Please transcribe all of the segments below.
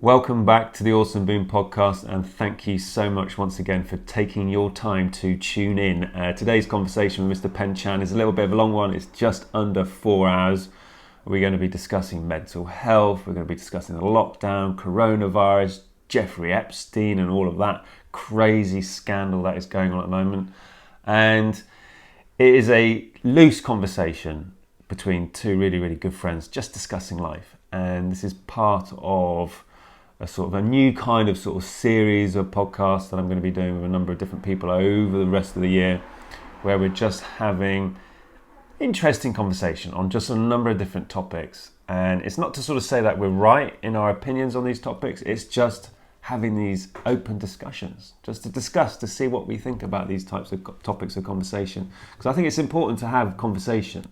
Welcome back to the Awesome Boon podcast, and thank you so much once again for taking your time to tune in. Today's conversation with Mr. Penn Chan is a little bit of a long one. It's just under 4 hours. We're going to be discussing mental health. We're going to be discussing the lockdown, coronavirus, Jeffrey Epstein, and all of that crazy scandal that is going on at the moment. And it is a loose conversation between two really, really good friends just discussing life. And this is part of a sort of a new kind of sort of series of podcasts that I'm going to be doing with a number of different people over the rest of the year, where we're just having interesting conversation on just a number of different topics. And it's not to sort of say that we're right in our opinions on these topics, it's just having these open discussions, just to discuss, to see what we think about these types of topics of conversation. Because I think it's important to have conversation.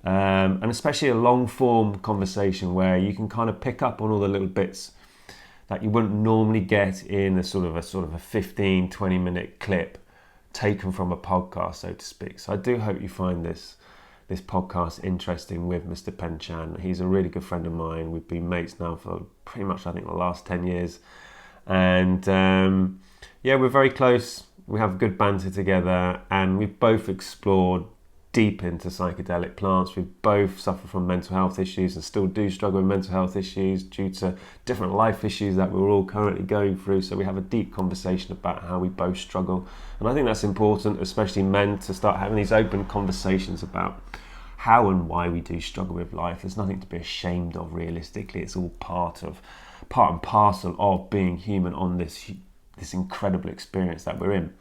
And especially a long form conversation where you can kind of pick up on all the little bits that you wouldn't normally get in a sort of a 15-20 minute clip taken from a podcast, so to speak. So I do hope you find this podcast interesting with Mr. Penn Chan. He's a really good friend of mine. We've been mates now for pretty much, I think, the last 10 years. And we're very close. We have good banter together, and we've both explored deep into psychedelic plants. We both suffer from mental health issues and still do struggle with mental health issues due to different life issues that we're all currently going through. So we have a deep conversation about how we both struggle. And I think that's important, especially men, to start having these open conversations about how and why we do struggle with life. There's nothing to be ashamed of, realistically. It's all part and parcel of being human on this incredible experience that we're in.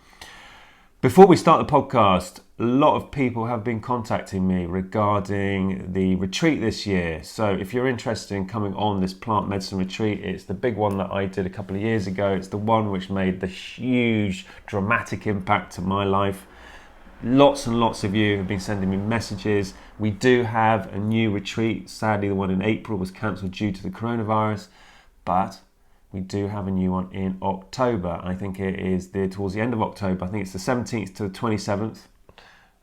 Before we start the podcast, a lot of people have been contacting me regarding the retreat this year. So if you're interested in coming on this plant medicine retreat, it's the big one that I did a couple of years ago. It's the one which made the huge dramatic impact to my life. Lots and lots of you have been sending me messages. We do have a new retreat. Sadly, the one in April was cancelled due to the coronavirus, but we do have a new one in October. I think it is towards the end of October. I think it's the 17th to the 27th.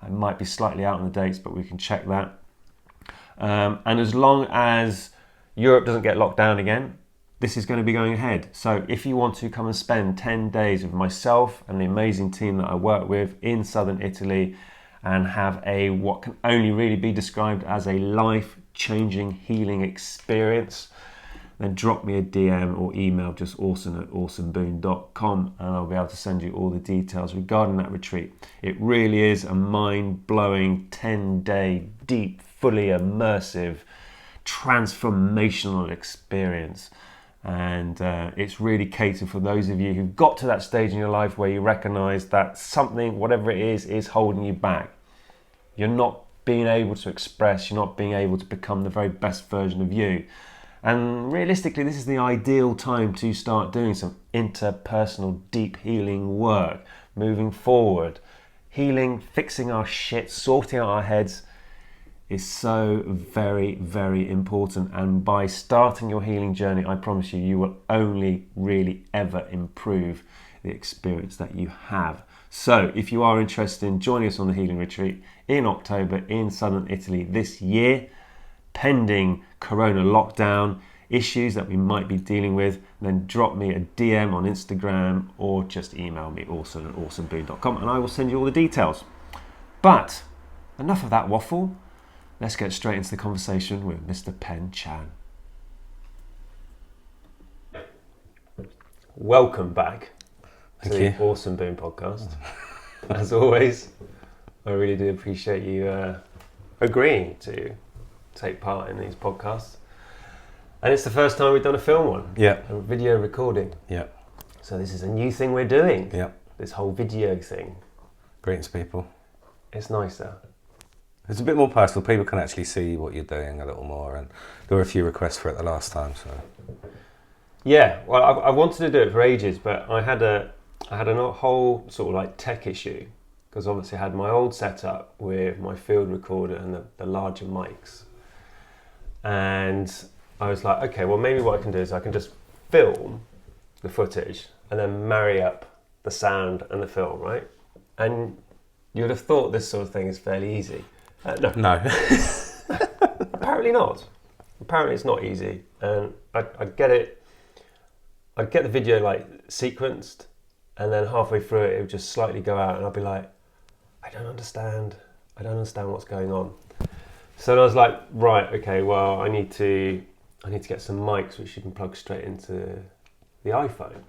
I might be slightly out on the dates, but we can check that. And as long as Europe doesn't get locked down again, this is going to be going ahead. So if you want to come and spend 10 days with myself and the amazing team that I work with in southern Italy and have what can only really be described as a life-changing healing experience, then drop me a DM or email just awesome@awesomeboon.com, and I'll be able to send you all the details regarding that retreat. It really is a mind-blowing 10-day, deep, fully immersive, transformational experience. And it's really catered for those of you who've got to that stage in your life where you recognize that something, whatever it is holding you back. You're not being able to express, you're not being able to become the very best version of you. And realistically, this is the ideal time to start doing some interpersonal deep healing work, moving forward. Healing, fixing our shit, sorting out our heads is so very, very important. And by starting your healing journey, I promise you, you will only really ever improve the experience that you have. So if you are interested in joining us on the healing retreat in October in southern Italy this year, pending corona lockdown issues that we might be dealing with, then drop me a DM on Instagram or just email me awesome@awesomeboon.com and I will send you all the details. But enough of that waffle. Let's get straight into the conversation with Mr. Penn Chan. Welcome back to the Awesome Boon podcast. As always, I really do appreciate you agreeing to take part in these podcasts. And it's the first time we've done a film one. Yeah. A video recording. Yeah. So this is a new thing we're doing. Yeah. This whole video thing. Greetings, people. It's nicer. It's a bit more personal. People can actually see what you're doing a little more, and there were a few requests for it the last time. So. Yeah. Well, I wanted to do it for ages, but I had a whole sort of like tech issue, because obviously I had my old setup with my field recorder and the larger mics. And I was like, okay, well maybe what I can do is I can just film the footage and then marry up the sound and the film, right? And you would have thought this sort of thing is fairly easy. No. Apparently not. Apparently it's not easy. And I get it. I'd get the video like sequenced, and then halfway through it would just slightly go out, and I'd be like, I don't understand what's going on. So then I was like, right, okay, well, I need to get some mics which you can plug straight into the iPhone,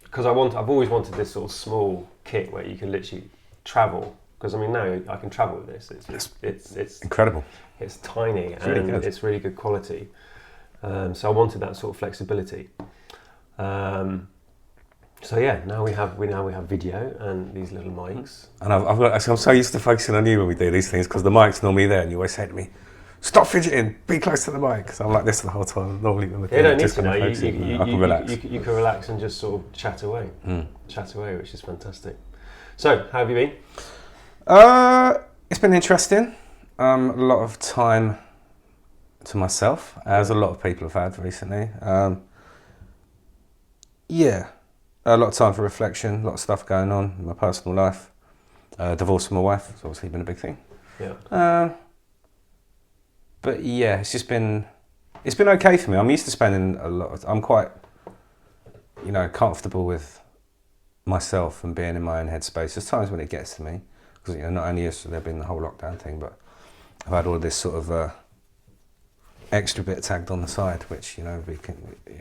because I've always wanted this sort of small kit where you can literally travel. Because I mean, now I can travel with this. It's incredible. It's tiny, It's and really good. it's really good quality. So I wanted that sort of flexibility. So yeah, now we have video and these little mics. And I'm so used to focusing on you when we do these things, because the mic's normally there, and you always say to me, "Stop fidgeting, be close to the mic." So I'm like this the whole time. Normally when we're You don't need just to. when I'm No, focusing, I can relax. You can relax and just sort of chat away, which is fantastic. So, how have you been? It's been interesting. A lot of time to myself, as a lot of people have had recently. A lot of time for reflection, a lot of stuff going on in my personal life. Divorce from my wife has obviously been a big thing. Yeah. But yeah, it's been okay for me. I'm used to spending I'm quite, comfortable with myself and being in my own headspace. There's times when it gets to me, because not only has there been the whole lockdown thing, but I've had all this sort of extra bit tagged on the side, which be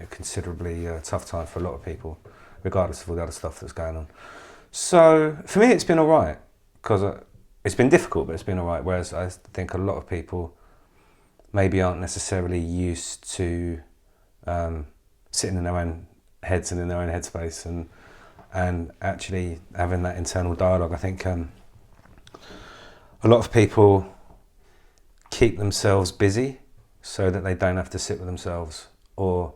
considerably tough time for a lot of people, regardless of all the other stuff that's going on. So for me, it's been all right, because it's been difficult, but it's been all right. Whereas I think a lot of people maybe aren't necessarily used to sitting in their own heads and in their own headspace and actually having that internal dialogue. I think a lot of people keep themselves busy so that they don't have to sit with themselves. Or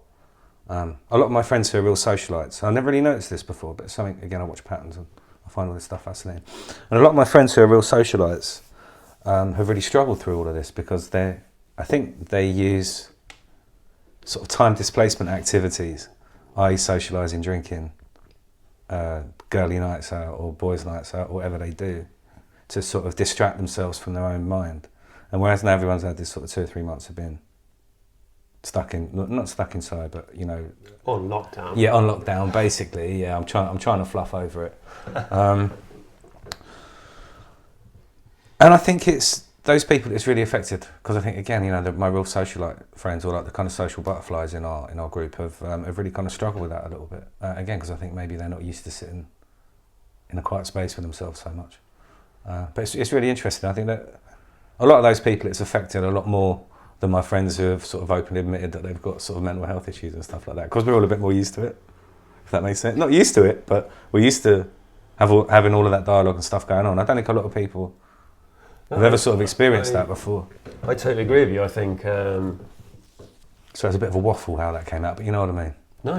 a lot of my friends who are real socialites, I never really noticed this before, but it's something, again, I watch patterns and I find all this stuff fascinating. And a lot of my friends who are real socialites have really struggled through all of this, because I think they use sort of time displacement activities, i.e. socialising, drinking, girly nights out or boys' nights out, or whatever they do, to sort of distract themselves from their own mind. And whereas now everyone's had this sort of 2 or 3 months of being not stuck inside, but On lockdown. Yeah, on lockdown, basically. Yeah, I'm trying to fluff over it. And I think it's those people that it's really affected, because I think, again, my real socialite friends, or like the kind of social butterflies in our group, have really kind of struggled with that a little bit. Again, because I think maybe they're not used to sitting in a quiet space with themselves so much. But it's really interesting. I think that a lot of those people, it's affected a lot more than my friends who have sort of openly admitted that they've got sort of mental health issues and stuff like that, because we're all a bit more used to it, if that makes sense. Not used to it, but we're used to having all of that dialogue and stuff going on. I don't think a lot of people have ever sort of experienced that before. I totally agree with you. I think... So it's a bit of a waffle how that came out, but you know what I mean? No,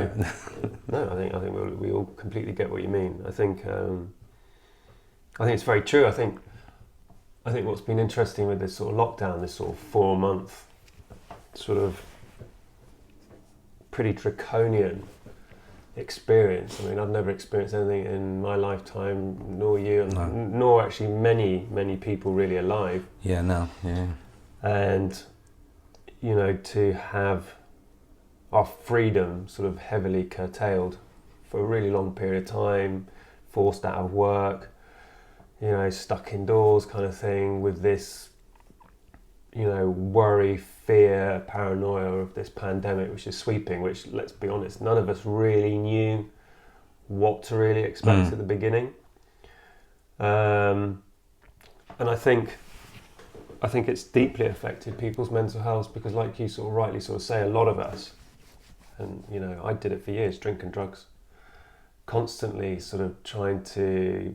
I think we all completely get what you mean. I think it's very true. I think what's been interesting with this sort of lockdown, this sort of 4-month, sort of pretty draconian experience. I mean, I've never experienced anything in my lifetime, nor you, nor actually many people really alive. Yeah, no, yeah. And to have our freedom sort of heavily curtailed for a really long period of time, forced out of work, stuck indoors kind of thing, with this, worry, fear, paranoia of this pandemic which is sweeping, which, let's be honest, none of us really knew what to really expect at the beginning. And I think it's deeply affected people's mental health, because like you sort of rightly sort of say, a lot of us, and I did it for years, drinking drugs, constantly sort of trying to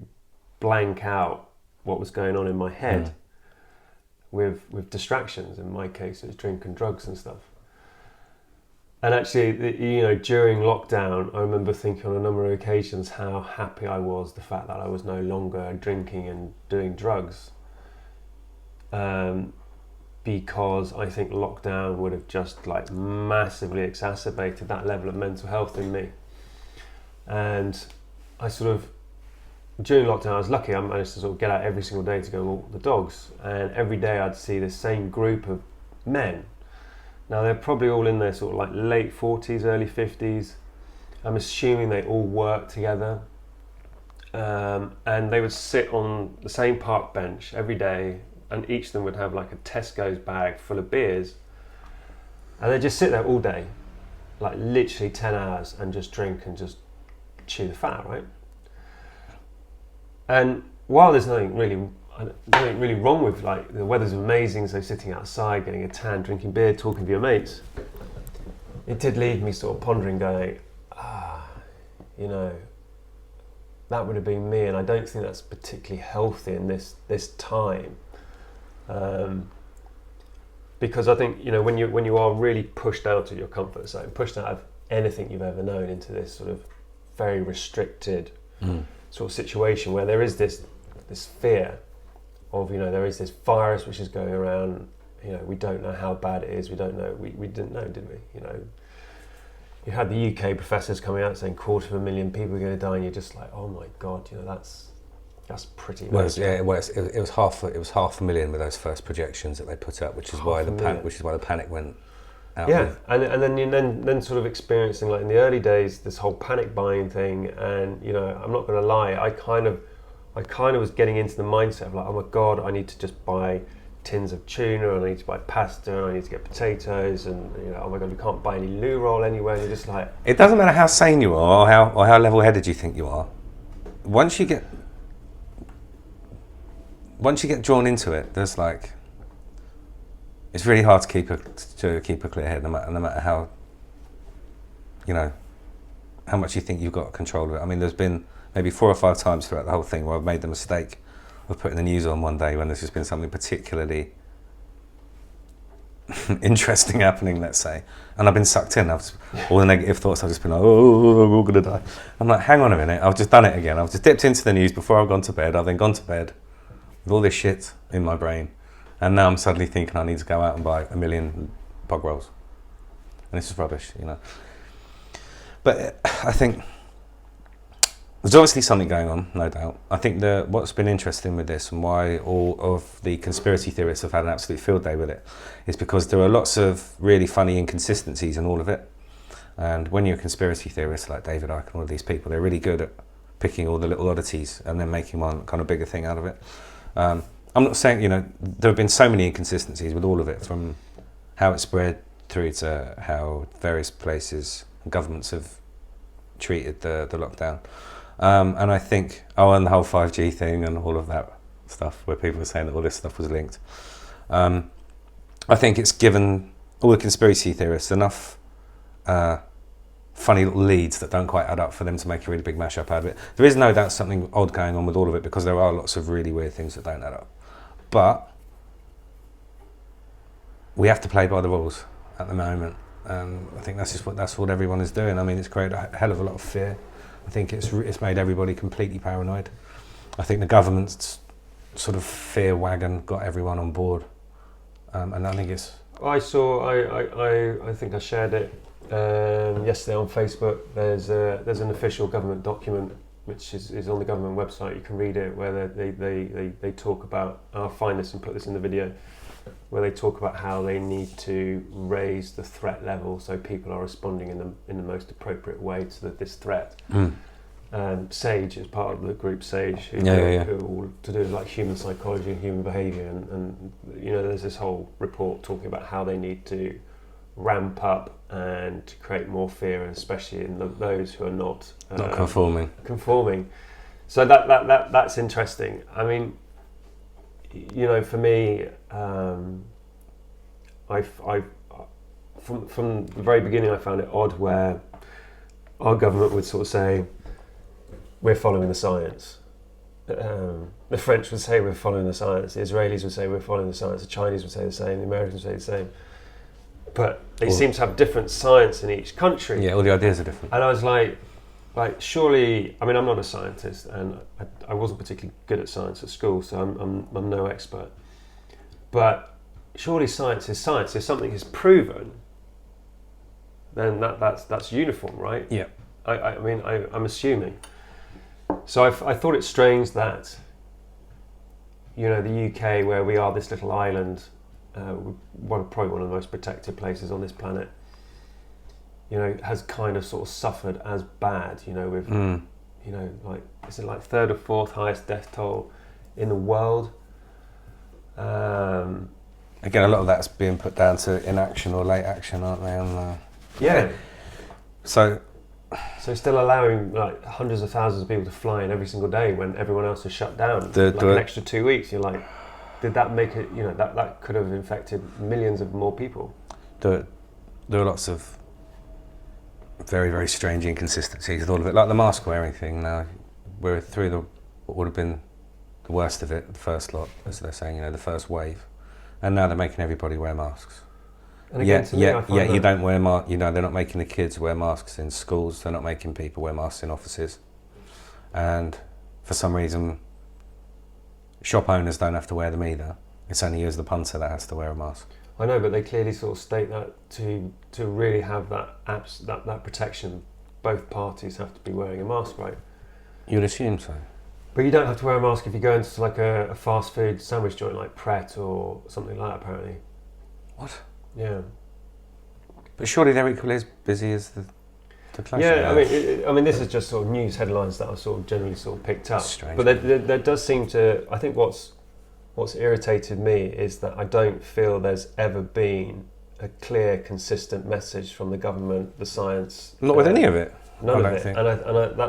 blank out what was going on in my head with distractions. In my case, it was drinking drugs and stuff. And actually, during lockdown, I remember thinking on a number of occasions how happy I was, the fact that I was no longer drinking and doing drugs. Because I think lockdown would have just like massively exacerbated that level of mental health in me. And I sort of, during lockdown, I was lucky. I managed to sort of get out every single day to go walk the dogs, and every day I'd see the same group of men. Now they're probably all in their sort of like late 40s, early 50s, I'm assuming they all work together. And they would sit on the same park bench every day, and each of them would have like a Tesco's bag full of beers, and they'd just sit there all day, like literally 10 hours, and just drink and just chew the fat, right? And while there's nothing really wrong with, like, the weather's amazing, so sitting outside, getting a tan, drinking beer, talking to your mates, it did leave me sort of pondering, going, you know, that would have been me, and I don't think that's particularly healthy in this time, because I think, you know, when you are really pushed out of your comfort zone, pushed out of anything you've ever known into this sort of very restricted sort of situation where there is this fear of, you know, there is this virus which is going around, you know, we don't know how bad it is, we don't know, we didn't know, did we? You know, you had the UK professors coming out saying 250,000 people are going to die, and you're just like, oh my god, you know, that's pretty. Well, it was 500,000 with those first projections that they put up, which is why the panic went out. Yeah, and then sort of experiencing, like, in the early days, this whole panic buying thing, and, you know, I'm not going to lie, I kind of was getting into the mindset of, like, oh my god, I need to just buy tins of tuna, and I need to buy pasta, and I need to get potatoes, and, you know, oh my god, you can't buy any loo roll anywhere. And you're just like, it doesn't matter how sane you are or how level-headed you think you are. Once you get drawn into it, there's like, it's really hard to keep a clear head, no matter how, you know, how much you think you've got control of it. I mean, there's been maybe 4 or 5 times throughout the whole thing where I've made the mistake of putting the news on one day when there's just been something particularly interesting happening, let's say, and I've been sucked in. All the negative thoughts, I've just been like, oh, we're all going to die. I'm like, hang on a minute, I've just done it again. I've just dipped into the news before I've gone to bed. I've then gone to bed with all this shit in my brain, and now I'm suddenly thinking I need to go out and buy 1 million bog rolls, and this is rubbish, you know. But I think there's obviously something going on, no doubt. I think what's been interesting with this, and why all of the conspiracy theorists have had an absolute field day with it, is because there are lots of really funny inconsistencies in all of it. And when you're a conspiracy theorist like David Icke and all of these people, they're really good at picking all the little oddities and then making one kind of bigger thing out of it. I'm not saying, you know, there have been so many inconsistencies with all of it, from how it spread through to how various places and governments have treated the lockdown. And I think, and the whole 5G thing and all of that stuff, where people were saying that all this stuff was linked. I think it's given all the conspiracy theorists enough funny little leads that don't quite add up for them to make a really big mashup out of it. There is no doubt something odd going on with all of it, because there are lots of really weird things that don't add up. But we have to play by the rules at the moment. I think that's what everyone is doing. I mean, it's created a hell of a lot of fear. I think it's made everybody completely paranoid. I think the government's sort of fear wagon got everyone on board, and I think it's. I think I shared it yesterday on Facebook. There's an official government document which is on the government website. You can read it, where they talk about. I'll find this and put this in the video, where they talk about how they need to raise the threat level so people are responding in the most appropriate way to this threat. SAGE is part of the group SAGE, who all to do with, like, human psychology and human behaviour, and you know, there's this whole report talking about how they need to ramp up and create more fear, and especially in those who are not conforming. So that's interesting. I mean, you know, for me, from the very beginning, I found it odd where our government would sort of say, we're following the science. The French would say we're following the science. The Israelis would say we're following the science. The Chinese would say the same. The Americans would say the same. But they seem to have different science in each country. Yeah, all the ideas are different. And I was like, surely, I mean, I'm not a scientist, and I wasn't particularly good at science at school, so I'm no expert. But surely science is science. If something is proven, then that's uniform, right? Yeah. I mean, I'm assuming. So I thought it strange that, you know, the UK, where we are this little island, probably one of the most protected places on this planet, you know, has kind of sort of suffered as bad, you know, with, you know, like, is it like third or fourth highest death toll in the world? Again, a lot of that's being put down to inaction or late action, aren't they? Yeah. So still allowing like hundreds of thousands of people to fly in every single day when everyone else is shut down, an extra 2 weeks. You're like, did that make it? You know, that could have infected millions of more people. There are lots of very, very strange inconsistencies with all of it, like the mask wearing thing. Now we're through what would have been the worst of it, the first lot, as they're saying, you know, the first wave, and now they're making everybody wear masks. And again, you don't wear masks. You know, they're not making the kids wear masks in schools. They're not making people wear masks in offices, and for some reason, shop owners don't have to wear them either. It's only you as the punter that has to wear a mask. I know, but they clearly sort of state that to really have that protection, both parties have to be wearing a mask, right? You'd assume so. But you don't have to wear a mask if you go into like a fast food sandwich joint like Pret or something like that, apparently. What? Yeah. But surely they're equally as busy as the close. Yeah, I mean, this is just sort of news headlines that are sort of generally sort of picked up. Strange. But there does seem to, I think what's irritated me is that I don't feel there's ever been a clear, consistent message from the government, the science. Not with any of it. None of it. And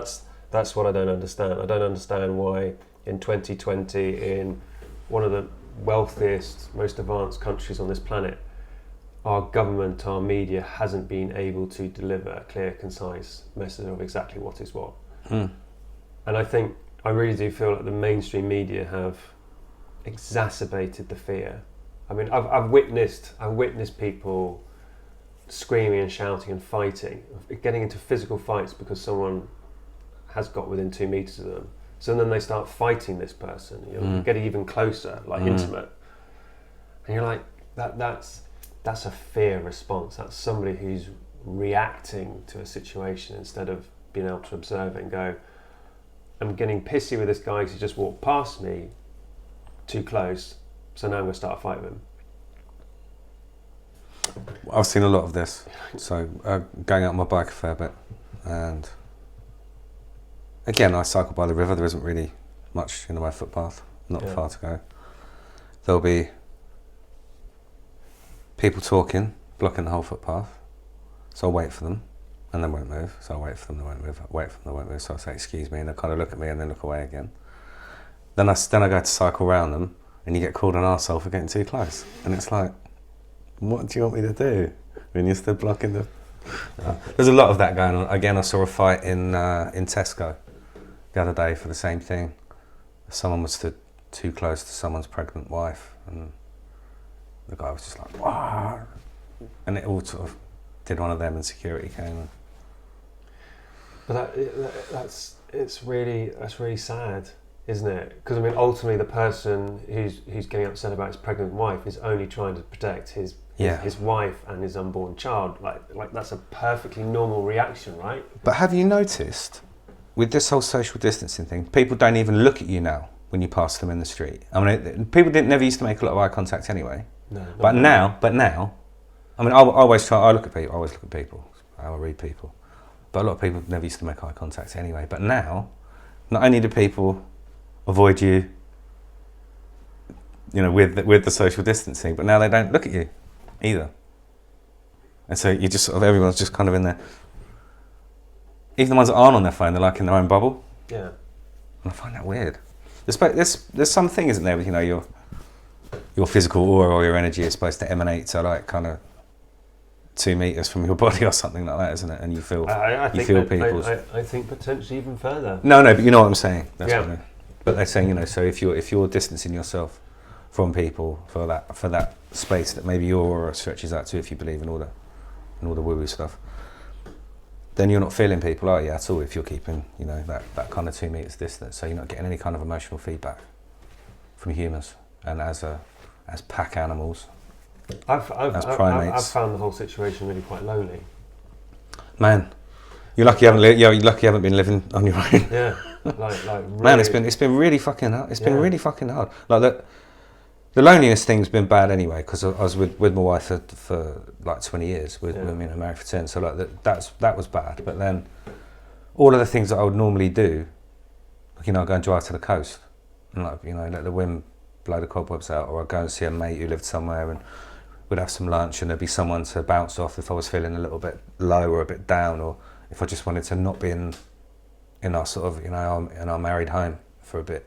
that's what I don't understand. I don't understand why in 2020, in one of the wealthiest, most advanced countries on this planet, our government, our media hasn't been able to deliver a clear, concise message of exactly what is what. And I really do feel like the mainstream media have exacerbated the fear. I mean, I've witnessed people screaming and shouting and fighting, getting into physical fights because someone has got within 2 meters of them. So then they start fighting this person, you know, getting even closer, like intimate. And you're like, that's a fear response. That's somebody who's reacting to a situation instead of being able to observe it and go, I'm getting pissy with this guy because he just walked past me too close, so now I'm going to start a fight with him. I've seen a lot of this. So going out on my bike a fair bit, and again, I cycle by the river. There isn't really much in my footpath, not far to go. There'll be people talking, blocking the whole footpath. So I'll wait for them, and they won't move. So I'll wait for them, they won't move. Wait for them, they won't move. So I'll say, excuse me, and they'll kind of look at me and then look away again. Then I go to cycle around them, and you get called an arsehole for getting too close. And it's like, what do you want me to do when you're still blocking the... There's a lot of that going on. Again, I saw a fight in Tesco the other day for the same thing. Someone was stood too close to someone's pregnant wife, and the guy was just like, "Wow!" And it all sort of did one of them, and security came. And but that's really sad, isn't it? Because I mean, ultimately, the person who's getting upset about his pregnant wife is only trying to protect his wife and his unborn child. Like that's a perfectly normal reaction, right? But have you noticed, with this whole social distancing thing, people don't even look at you now when you pass them in the street? I mean, people never used to make a lot of eye contact anyway. No. But now, I mean, I always look at people. I read people. But a lot of people never used to make eye contact anyway. But now, not only do people avoid you, you know, with the social distancing, but now they don't look at you either. And so you just sort of, everyone's just kind of in there. Even the ones that aren't on their phone, they're like in their own bubble. Yeah. And I find that weird. There's something, isn't there, with, you know, your physical aura or your energy is supposed to emanate to like kind of 2 meters from your body or something like that, isn't it? And you feel people's. I think potentially even further. No, but you know what I'm saying. That's yeah. what I mean. But they're saying, you know, so if you're distancing yourself from people for that space that maybe your aura stretches out to, if you believe in all the woo-woo stuff, then you're not feeling people, are you, at all, if you're keeping, you know, that kind of 2 meters distance. So you're not getting any kind of emotional feedback from humans, and as pack animals, as primates. I've found the whole situation really quite lonely. Man, you're lucky you haven't been living on your own. Yeah, like really, man, it's been really fucking hard. It's been really fucking hard. Like that. The loneliness thing's been bad anyway, because I was with my wife for like 20 years. We're married for 10, so like that was bad. But then all of the things that I would normally do, like, you know, I'd go and drive to the coast and, like, you know, let the wind blow the cobwebs out, or I'd go and see a mate who lived somewhere and we'd have some lunch and there'd be someone to bounce off if I was feeling a little bit low or a bit down, or if I just wanted to not be in our sort of, you know, in our married home for a bit.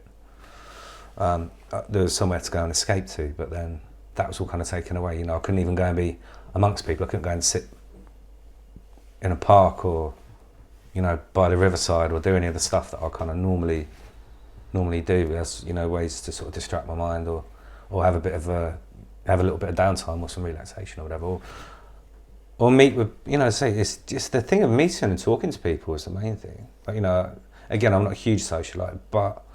There was somewhere to go and escape to, but then that was all kind of taken away. You know, I couldn't even go and be amongst people. I couldn't go and sit in a park or, you know, by the riverside or do any of the stuff that I kind of normally do as, you know, ways to sort of distract my mind or have a little bit of downtime or some relaxation or whatever. Or meet with, you know, say it's just the thing of meeting and talking to people is the main thing. But, you know, again, I'm not a huge socialite, but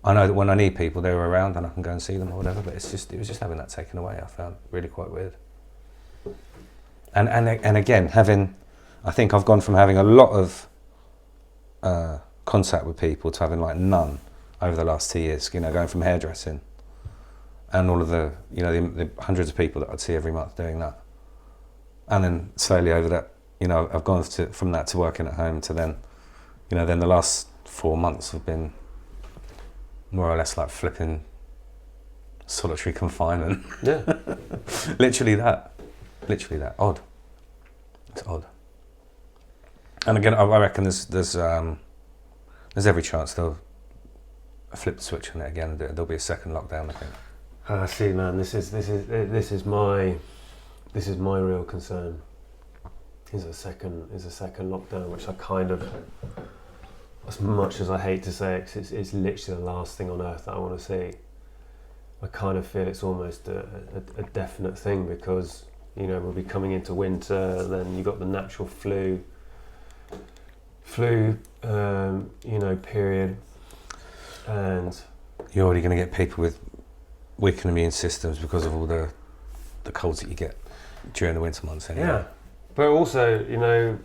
I know that when I need people, they're around and I can go and see them or whatever. But it was just having that taken away. I found really quite weird. And again, I think I've gone from having a lot of contact with people to having like none over the last 2 years. You know, going from hairdressing and all of the, you know, the hundreds of people that I'd see every month doing that, and then slowly over that, you know, I've gone from that to working at home to then, you know, then the last 4 months have been more or less like flipping solitary confinement. Yeah. Literally that. Odd. It's odd. And again, I reckon there's every chance they'll flip the switch on it again. There'll be a second lockdown, I think. See, man, this is my real concern. Is a second lockdown, which I kind of, as much as I hate to say it, 'cause it's literally the last thing on earth that I want to see. I kind of feel it's almost a definite thing, because, you know, we'll be coming into winter, then you've got the natural flu, you know, period, and you're already going to get people with weakened immune systems because of all the colds that you get during the winter months. Anyway. Yeah, but also, you know,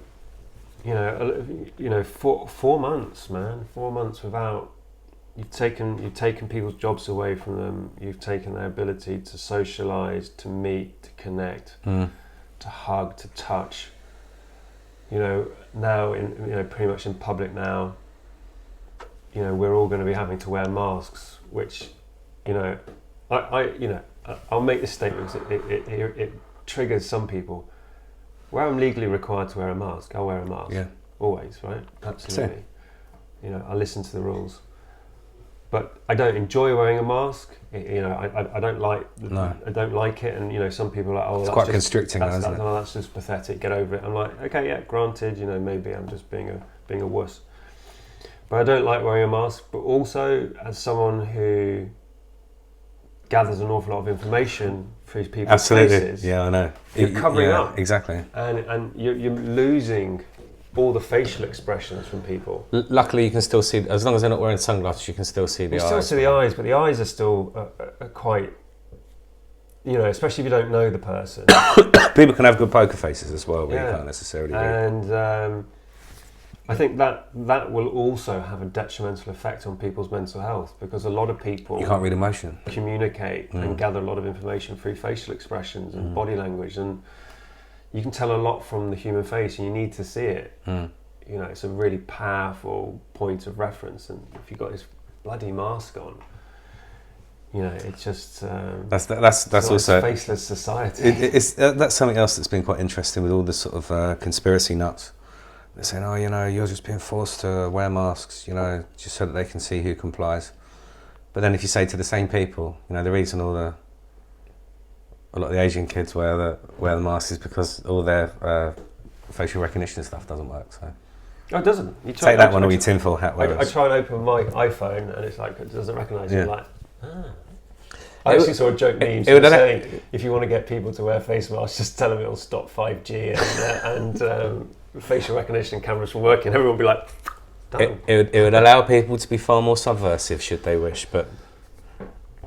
4 months, man, 4 months without, you've taken people's jobs away from them. You've taken their ability to socialise, to meet, to connect, to hug, to touch. You know, now pretty much in public now, you know, we're all going to be having to wear masks, which, you know, I'll make this statement because it triggers some people. Where I'm legally required to wear a mask, I'll wear a mask. Yeah. Always, right? Absolutely. Same. You know, I listen to the rules. But I don't enjoy wearing a mask. You know, I don't like. No. I don't like it, and, you know, some people are like, oh, it's that's quite just constricting, isn't it? that's just pathetic. Get over it. I'm like, okay, yeah, granted. You know, maybe I'm just being a wuss. But I don't like wearing a mask. But also, as someone who gathers an awful lot of information through people's faces. Yeah, I know. You're covering up. Exactly. And you're losing all the facial expressions from people. Luckily, you can still see, as long as they're not wearing sunglasses, you can still see the eyes. You still see the eyes, but the eyes are still quite, you know, especially if you don't know the person. People can have good poker faces as well, but Yeah. you can't necessarily do. And I think that will also have a detrimental effect on people's mental health, because a lot of people You can't read emotion. communicate and gather a lot of information through facial expressions and body language, and you can tell a lot from the human face, and you need to see it. You know, it's a really powerful point of reference, and if you've got this bloody mask on, you know, it's just That's it's also a faceless society. That's something else that's been quite interesting with all the sort of conspiracy nuts. They're saying, oh, you know, you're just being forced to wear masks, you know, just so that they can see who complies. But then if you say to the same people, you know, the reason a lot of the Asian kids wear the masks is because all their facial recognition stuff doesn't work. So Oh, it doesn't. You take that one, all your tinfoil hat I wearers. try and open my iPhone and it's like, it doesn't recognise you. Yeah. Like, I actually saw a joke meme saying, if you want to get people to wear face masks, just tell them it'll stop 5G and facial recognition cameras from working. Everyone will be like, done. It would allow people to be far more subversive should they wish, but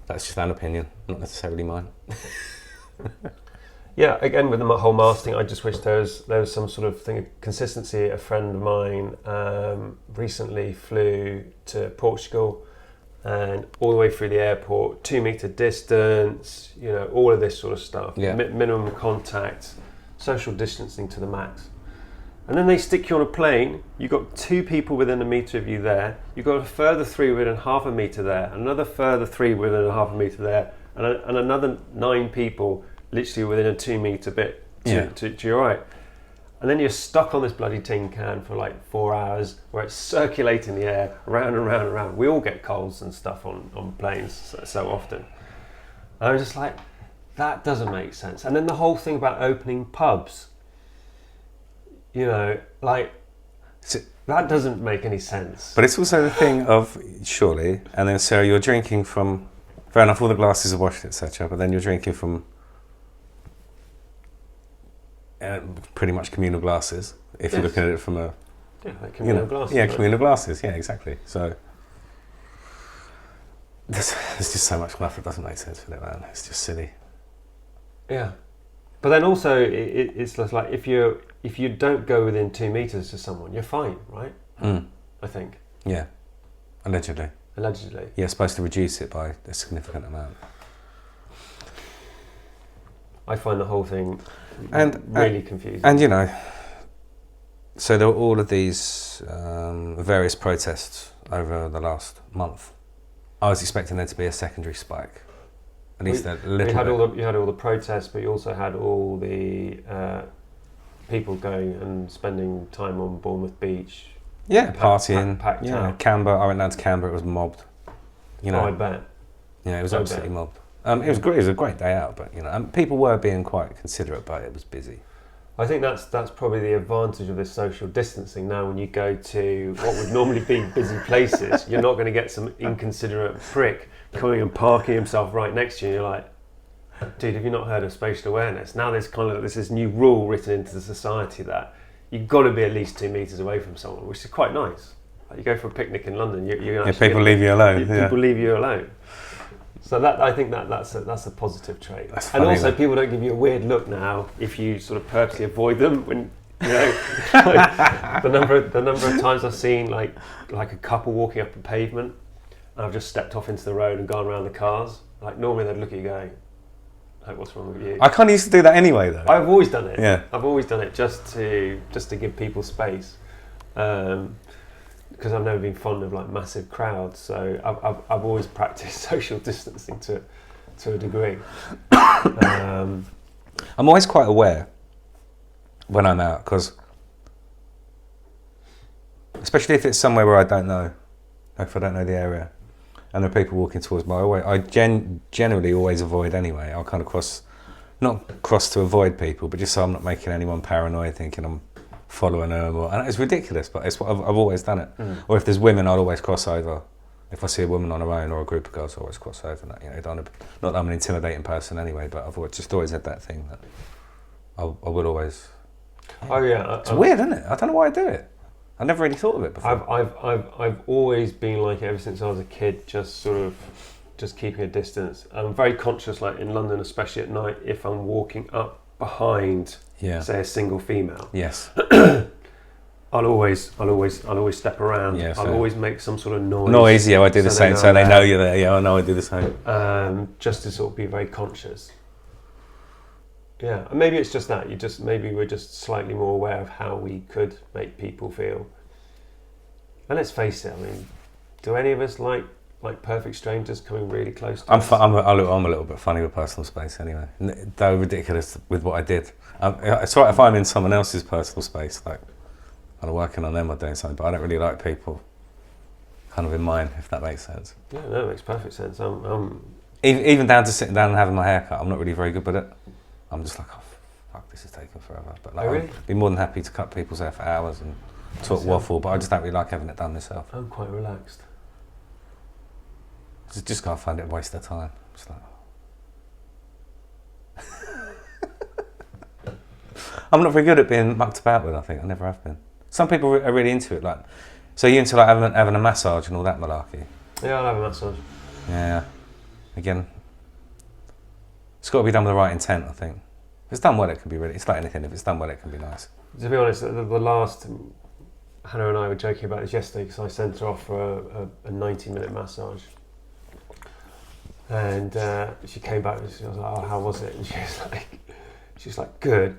that's just an opinion, not necessarily mine. Yeah, again, with the whole mask thing, I just wish there was some sort of thing of consistency. A friend of mine recently flew to Portugal and all the way through the airport, 2 meter distance, you know, all of this sort of stuff. Yeah. Minimum contact, social distancing to the max. And then they stick you on a plane. You've got 2 people within a metre of you there. You've got a further 3 within half a metre there. Another further 3 within a half a metre there. And another 9 people literally within a 2 metre bit to your right. And then you're stuck on this bloody tin can for like 4 hours where it's circulating the air around and round and round. We all get colds and stuff on planes so often. And I was just like, that doesn't make sense. And then the whole thing about opening pubs. You know, like, that doesn't make any sense. But it's also the thing of, surely, and then so you're drinking from, fair enough, all the glasses are washed, etc., but then you're drinking from pretty much communal glasses, if you're looking at it from a... Yeah, like communal glasses. Yeah, right? communal glasses, yeah, exactly. So, there's just so much stuff that doesn't make sense for it, man. It's just silly. Yeah. But then also, it's just like, if you don't go within 2 metres to someone, you're fine, right? I think. Yeah, allegedly. Allegedly. You're supposed to reduce it by a significant amount. I find the whole thing really confusing. And, you know, so there were all of these various protests over the last month. I was expecting there to be a secondary spike. At least a little bit. You had all the protests, but you also had all the people going and spending time on Bournemouth Beach. Yeah, partying. Packed out. Canberra. I went down to Canberra. It was mobbed. You know. Oh, I bet. Yeah, it was absolutely mobbed. It was great. It was a great day out, but you know, people were being quite considerate, but it was busy. I think that's probably the advantage of this social distancing. Now, when you go to what would normally be busy places, you're not going to get some inconsiderate prick coming and parking himself right next to you. You're like, dude, have you not heard of spatial awareness? Now there's this new rule written into the society that you've got to be at least 2 metres away from someone, which is quite nice. Like, you go for a picnic in London, people leave you alone. People leave you alone. So I think that's a positive trait. That's and funny, also, though. people don't give you a weird look now if you sort of purposely avoid them. When you know, the number of times I've seen like a couple walking up a pavement, and I've just stepped off into the road and gone around the cars. Like, normally they'd look at you going, like, what's wrong with you? I kind of used to do that anyway, though. I've always done it. Yeah. I've always done it just to give people space. Because I've never been fond of like massive crowds, so I've always practiced social distancing to a degree. I'm always quite aware when I'm out, because especially if it's somewhere where I don't know, like if I don't know the area, and there are people walking towards me, I generally always avoid anyway. I'll kind of not cross to avoid people, but just so I'm not making anyone paranoid, thinking I'm following them, and it's ridiculous, but it's what I've always done it. Or if there's women, I'll always cross over. If I see a woman on her own or a group of girls, I always cross over. That, you know, not that I'm an intimidating person anyway, but I've always had that thing that I will always. Oh yeah, it's weird, isn't it? I don't know why I do it. I never really thought of it before. I've always been like it ever since I was a kid, just keeping a distance. I'm very conscious, like in London, especially at night, if I'm walking up behind, say, a single female. Yes. I'll always step around. Yeah, I'll always make some sort of noise. Noise, yeah, I do the same, so they know you're there. Yeah, I know I do the same. Just to sort of be very conscious. Yeah, and maybe it's just that. Maybe we're just slightly more aware of how we could make people feel. And let's face it, I mean, do any of us like perfect strangers coming really close to us? I'm a little bit funny with personal space anyway. Though ridiculous with what I did. It's right if I'm in someone else's personal space, like I'm working on them or doing something, but I don't really like people kind of in mine, if that makes sense. Yeah, no, it makes perfect sense. Even down to sitting down and having my hair cut, I'm not really very good with it. I'm just like, oh, fuck, this is taking forever. But like, really? I'd be more than happy to cut people's hair for hours and talk waffle, but I just don't really like having it done myself. I'm quite relaxed. Just can't find it a waste of time. Just like, I'm not very good at being mucked about with, I think. I never have been. Some people are really into it. Like, so you into like having a massage and all that malarkey? Yeah, I'll have a massage. Yeah. Again, it's got to be done with the right intent, I think. If it's done well, it can be really... It's like anything. If it's done well, it can be nice. To be honest, the last... Hannah and I were joking about this yesterday because I sent her off for a 90-minute massage. And she came back and she was like, "Oh, how was it?" And she's like, "Good,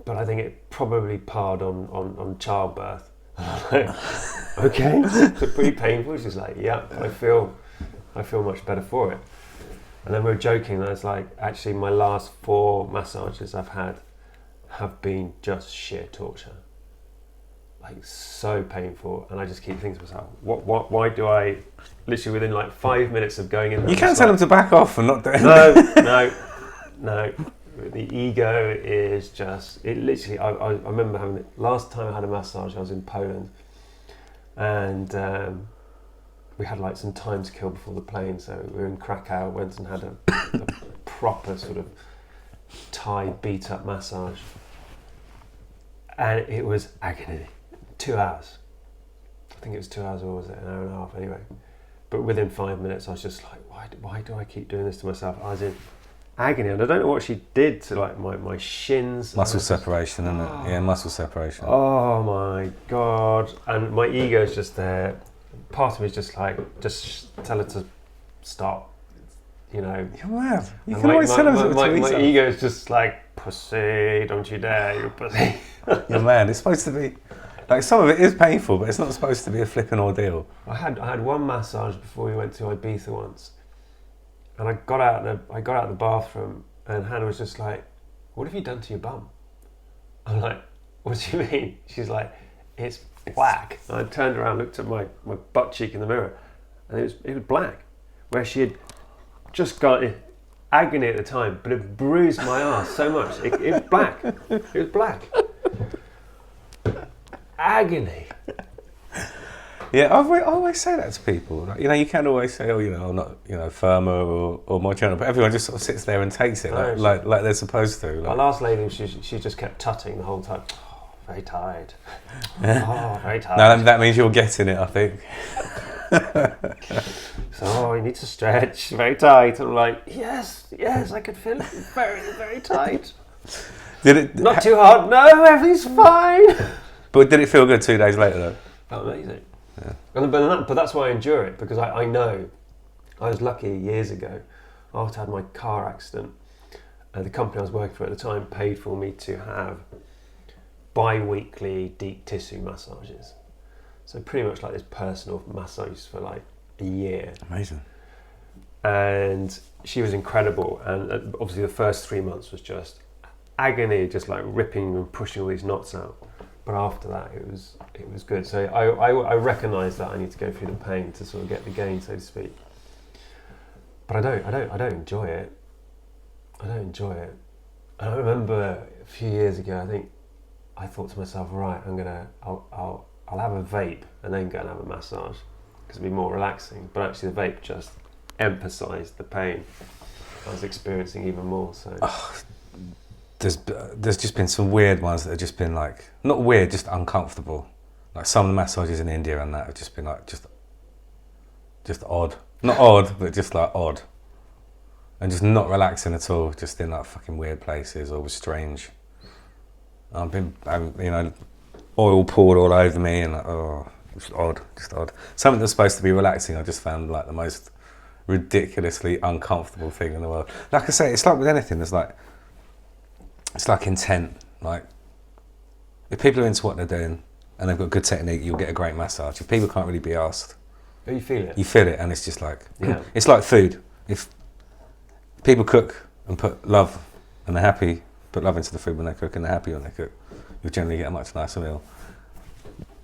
but I think it probably parred on childbirth." And I'm like, "Okay, so pretty painful." She's like, "Yeah, I feel much better for it." And then we were joking, and I was like, "Actually, my last 4 massages I've had have been just sheer torture, like so painful." And I just keep thinking to myself, why do I, literally within like 5 minutes of going in there, You can't tell them to back off and not do it. no. The ego is just, it literally, I remember having it, last time I had a massage, I was in Poland, and we had like some time to kill before the plane, so we were in Krakow, went and had a proper sort of Thai beat up massage, and it was agony. 2 hours. I think it was 2 hours, or was it an hour and a half anyway? But within 5 minutes I was just like, why do I keep doing this to myself? I was in agony, and I don't know what she did to like my shins. Muscle separation, isn't it? Yeah, muscle separation. Oh my God. And my ego's just there. Part of me is just like, just tell her to stop, you know. You're mad. You And can always tell them to my ego's just like, "Pussy, don't you dare, you pussy." You're mad. It's supposed to be, like, some of it is painful, but it's not supposed to be a flipping ordeal. I had one massage before we went to Ibiza once, and I got out of the bathroom, and Hannah was just like, "What have you done to your bum?" I'm like, "What do you mean?" She's like, "It's black." And I turned around, looked at my butt cheek in the mirror, and it was black, where she had just got agony at the time, but it bruised my ass so much. It was black. It was black. Agony. Yeah, I always say that to people. Like, you know, you can't always say, "Oh, you know, I'm not, you know, firmer or more gentle," but everyone just sort of sits there and takes it like they're supposed to. Like. My last lady, she just kept tutting the whole time. "Oh, very tired. Oh, very tired." No, that means you're getting it, I think. "So you need to stretch, very tight." And I'm like, yes, I could feel it, very, very tight. Did it? Not too hard. No, everything's fine. But did it feel good 2 days later though? Felt amazing. Yeah. But that's why I endure it, because I know. I was lucky years ago, after I had my car accident, the company I was working for at the time paid for me to have bi-weekly deep tissue massages. So pretty much like this personal massage for like a year. Amazing. And she was incredible, and obviously the first 3 months was just agony, just like ripping and pushing all these knots out. But after that, it was good. So I recognise that I need to go through the pain to sort of get the gain, so to speak. But I don't enjoy it. I don't enjoy it. And I remember a few years ago, I think I thought to myself, right, I'll have a vape and then go and have a massage because it'd be more relaxing. But actually, the vape just emphasised the pain I was experiencing even more. So. There's just been some weird ones that have just been like, not weird, just uncomfortable. Like some of the massages in India and that have just been like, just odd. Not odd, but just like odd. And just not relaxing at all, just in like fucking weird places or strange. I've been, you know, oil poured all over me and like, oh, just odd. Something that's supposed to be relaxing, I just found like the most ridiculously uncomfortable thing in the world. Like I say, it's like with anything, it's like intent. Like, if people are into what they're doing and they've got good technique, you'll get a great massage. If people can't really be asked, you feel it. You feel it, and it's just like, yeah. It's like food. If people cook and put love, and they're happy, put love into the food when they cook, and they're happy when they cook, you'll generally get a much nicer meal.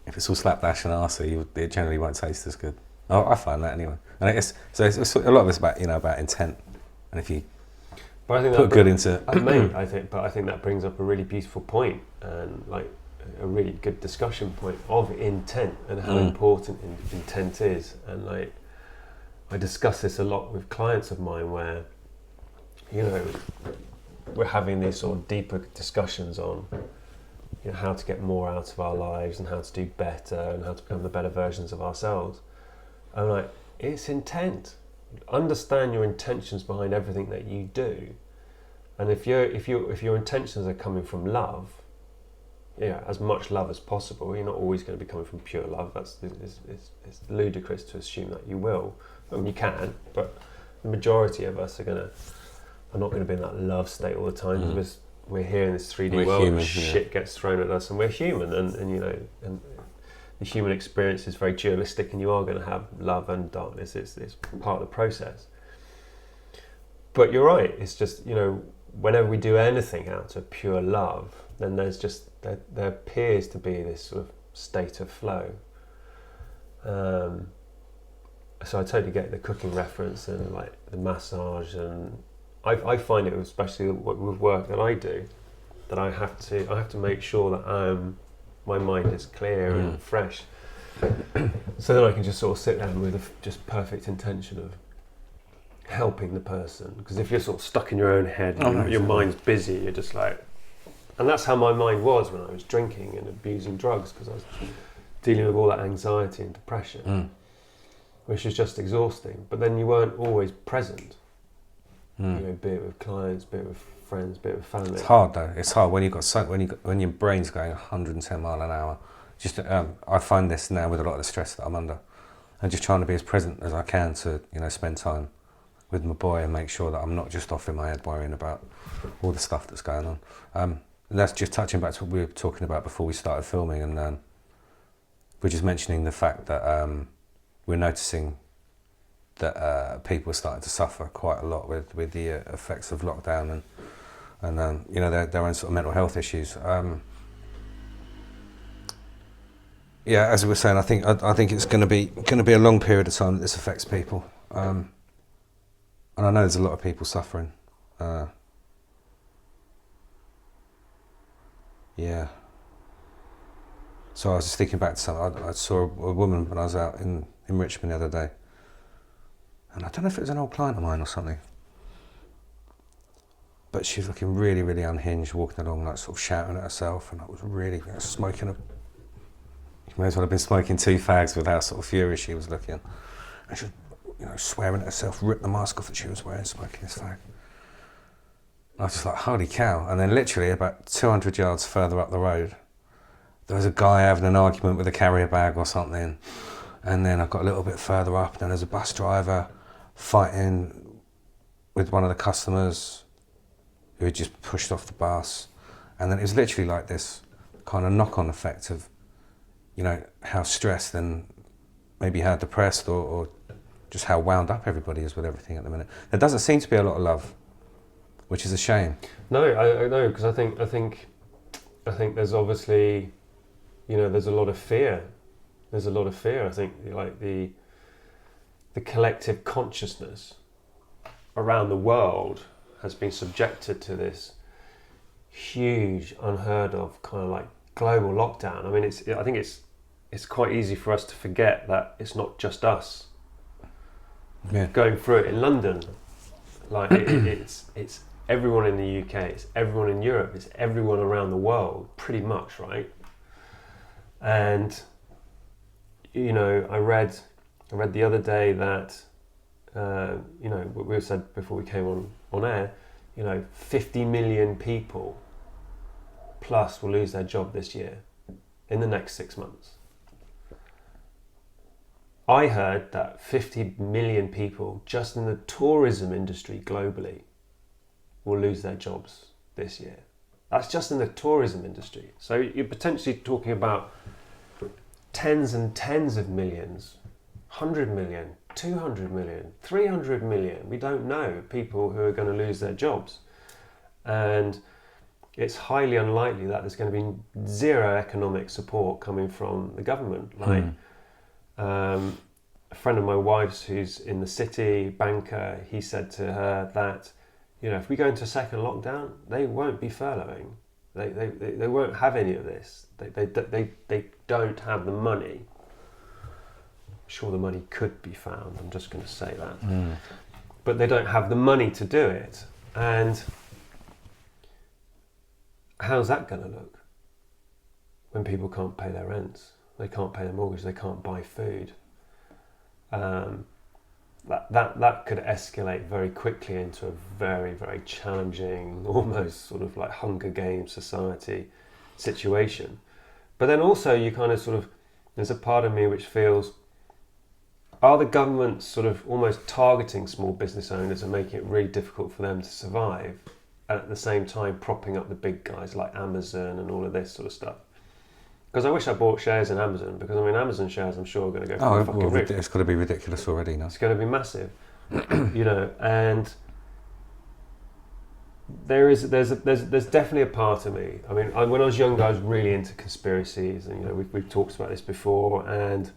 If it's all slapdash and arsey, it generally won't taste as good. I find that anyway. And it's a lot of it's about, you know, about intent, and if you but I think put good into. I think that brings up a really beautiful point, and like a really good discussion point of intent and how important intent is. And like, I discuss this a lot with clients of mine, where, you know, we're having these sort of deeper discussions on, you know, how to get more out of our lives and how to do better and how to become the better versions of ourselves. And like, it's intent. Understand your intentions behind everything that you do, and if your intentions are coming from love, yeah, as much love as possible. You're not always going to be coming from pure love. It's ludicrous to assume that you will. I mean, you can, but the majority of us are not going to be in that love state all the time, because we're here in this 3D world, human, shit gets thrown at us, and we're human, and you know, and the human experience is very dualistic, and you are going to have love and darkness. It's part of the process. But you're right, it's just, you know, whenever we do anything out of pure love, then there's just, there appears to be this sort of state of flow. So I totally get the cooking reference and like the massage, and I find it, especially with work that I do, that I have to make sure that my mind is clear and fresh, so that I can just sort of sit down with just perfect intention of helping the person. Because if you're sort of stuck in your own head, your mind's busy, you're just like, and that's how my mind was when I was drinking and abusing drugs, because I was dealing with all that anxiety and depression, which is just exhausting. But then you weren't always present. You know, be it with clients, be it with friends, be it with family. It's hard though. It's hard when when your brain's going 110 mile an hour. Just I find this now with a lot of the stress that I'm under, and just trying to be as present as I can to, you know, spend time with my boy and make sure that I'm not just off in my head worrying about all the stuff that's going on. And that's just touching back to what we were talking about before we started filming, and we're just mentioning the fact that we're noticing that people are starting to suffer quite a lot with the effects of lockdown and you know, their own sort of mental health issues. Yeah, as we were saying, I think it's going to be a long period of time that this affects people, and I know there's a lot of people suffering. Yeah. So I was just thinking back to something. I saw a woman when I was out in Richmond the other day, and I don't know if it was an old client of mine or something, but she was looking really, really unhinged, walking along, like sort of shouting at herself, and I was really smoking you may as well have been smoking 2 fags with how sort of furious she was looking. And she was, you know, swearing at herself, ripped the mask off that she was wearing, smoking this fag. And I was just like, holy cow. And then literally about 200 yards further up the road, there was a guy having an argument with a carrier bag or something. And then I got a little bit further up, and then there's a bus driver fighting with one of the customers who had just pushed off the bus. And then it was literally like this kind of knock-on effect of, you know, how stressed and maybe how depressed or just how wound up everybody is with everything at the minute. There doesn't seem to be a lot of love, which is a shame. No, I know, because I think there's obviously, you know, there's a lot of fear. There's a lot of fear. I think like the collective consciousness around the world has been subjected to this huge, unheard of kind of like global lockdown. I mean, I think it's quite easy for us to forget that it's not just us going through it in London. Like it's everyone in the UK, it's everyone in Europe, it's everyone around the world, pretty much, right? And you know, I read the other day that you know, what we said before we came on air, you know, 50 million people plus will lose their job this year in the next 6 months. I heard that 50 million people just in the tourism industry globally will lose their jobs this year. That's just in the tourism industry. So you're potentially talking about tens and tens of millions, 100 million, 200 million, 300 million, we don't know, people who are going to lose their jobs. And it's highly unlikely that there's going to be zero economic support coming from the government. Like, a friend of my wife's who's in the city, banker, he said to her that, you know, if we go into a second lockdown, they won't be furloughing. They won't have any of this. They don't have the money. I'm sure the money could be found, I'm just going to say that. But they don't have the money to do it. And how's that going to look when people can't pay their rents? They can't pay their mortgage, they can't buy food. That could escalate very quickly into a very, very challenging, almost sort of like Hunger Games society situation. But then also you kind of sort of, there's a part of me which feels are the governments sort of almost targeting small business owners and making it really difficult for them to survive, and at the same time propping up the big guys like Amazon and all of this sort of stuff? Because I wish I bought shares in Amazon, because I mean Amazon shares I'm sure are going to go through the fucking roof. It's got to be ridiculous already now. It's going to be massive, you know. And there's definitely a part of me. I mean, when I was younger, I was really into conspiracies, and you know we've talked about this before. And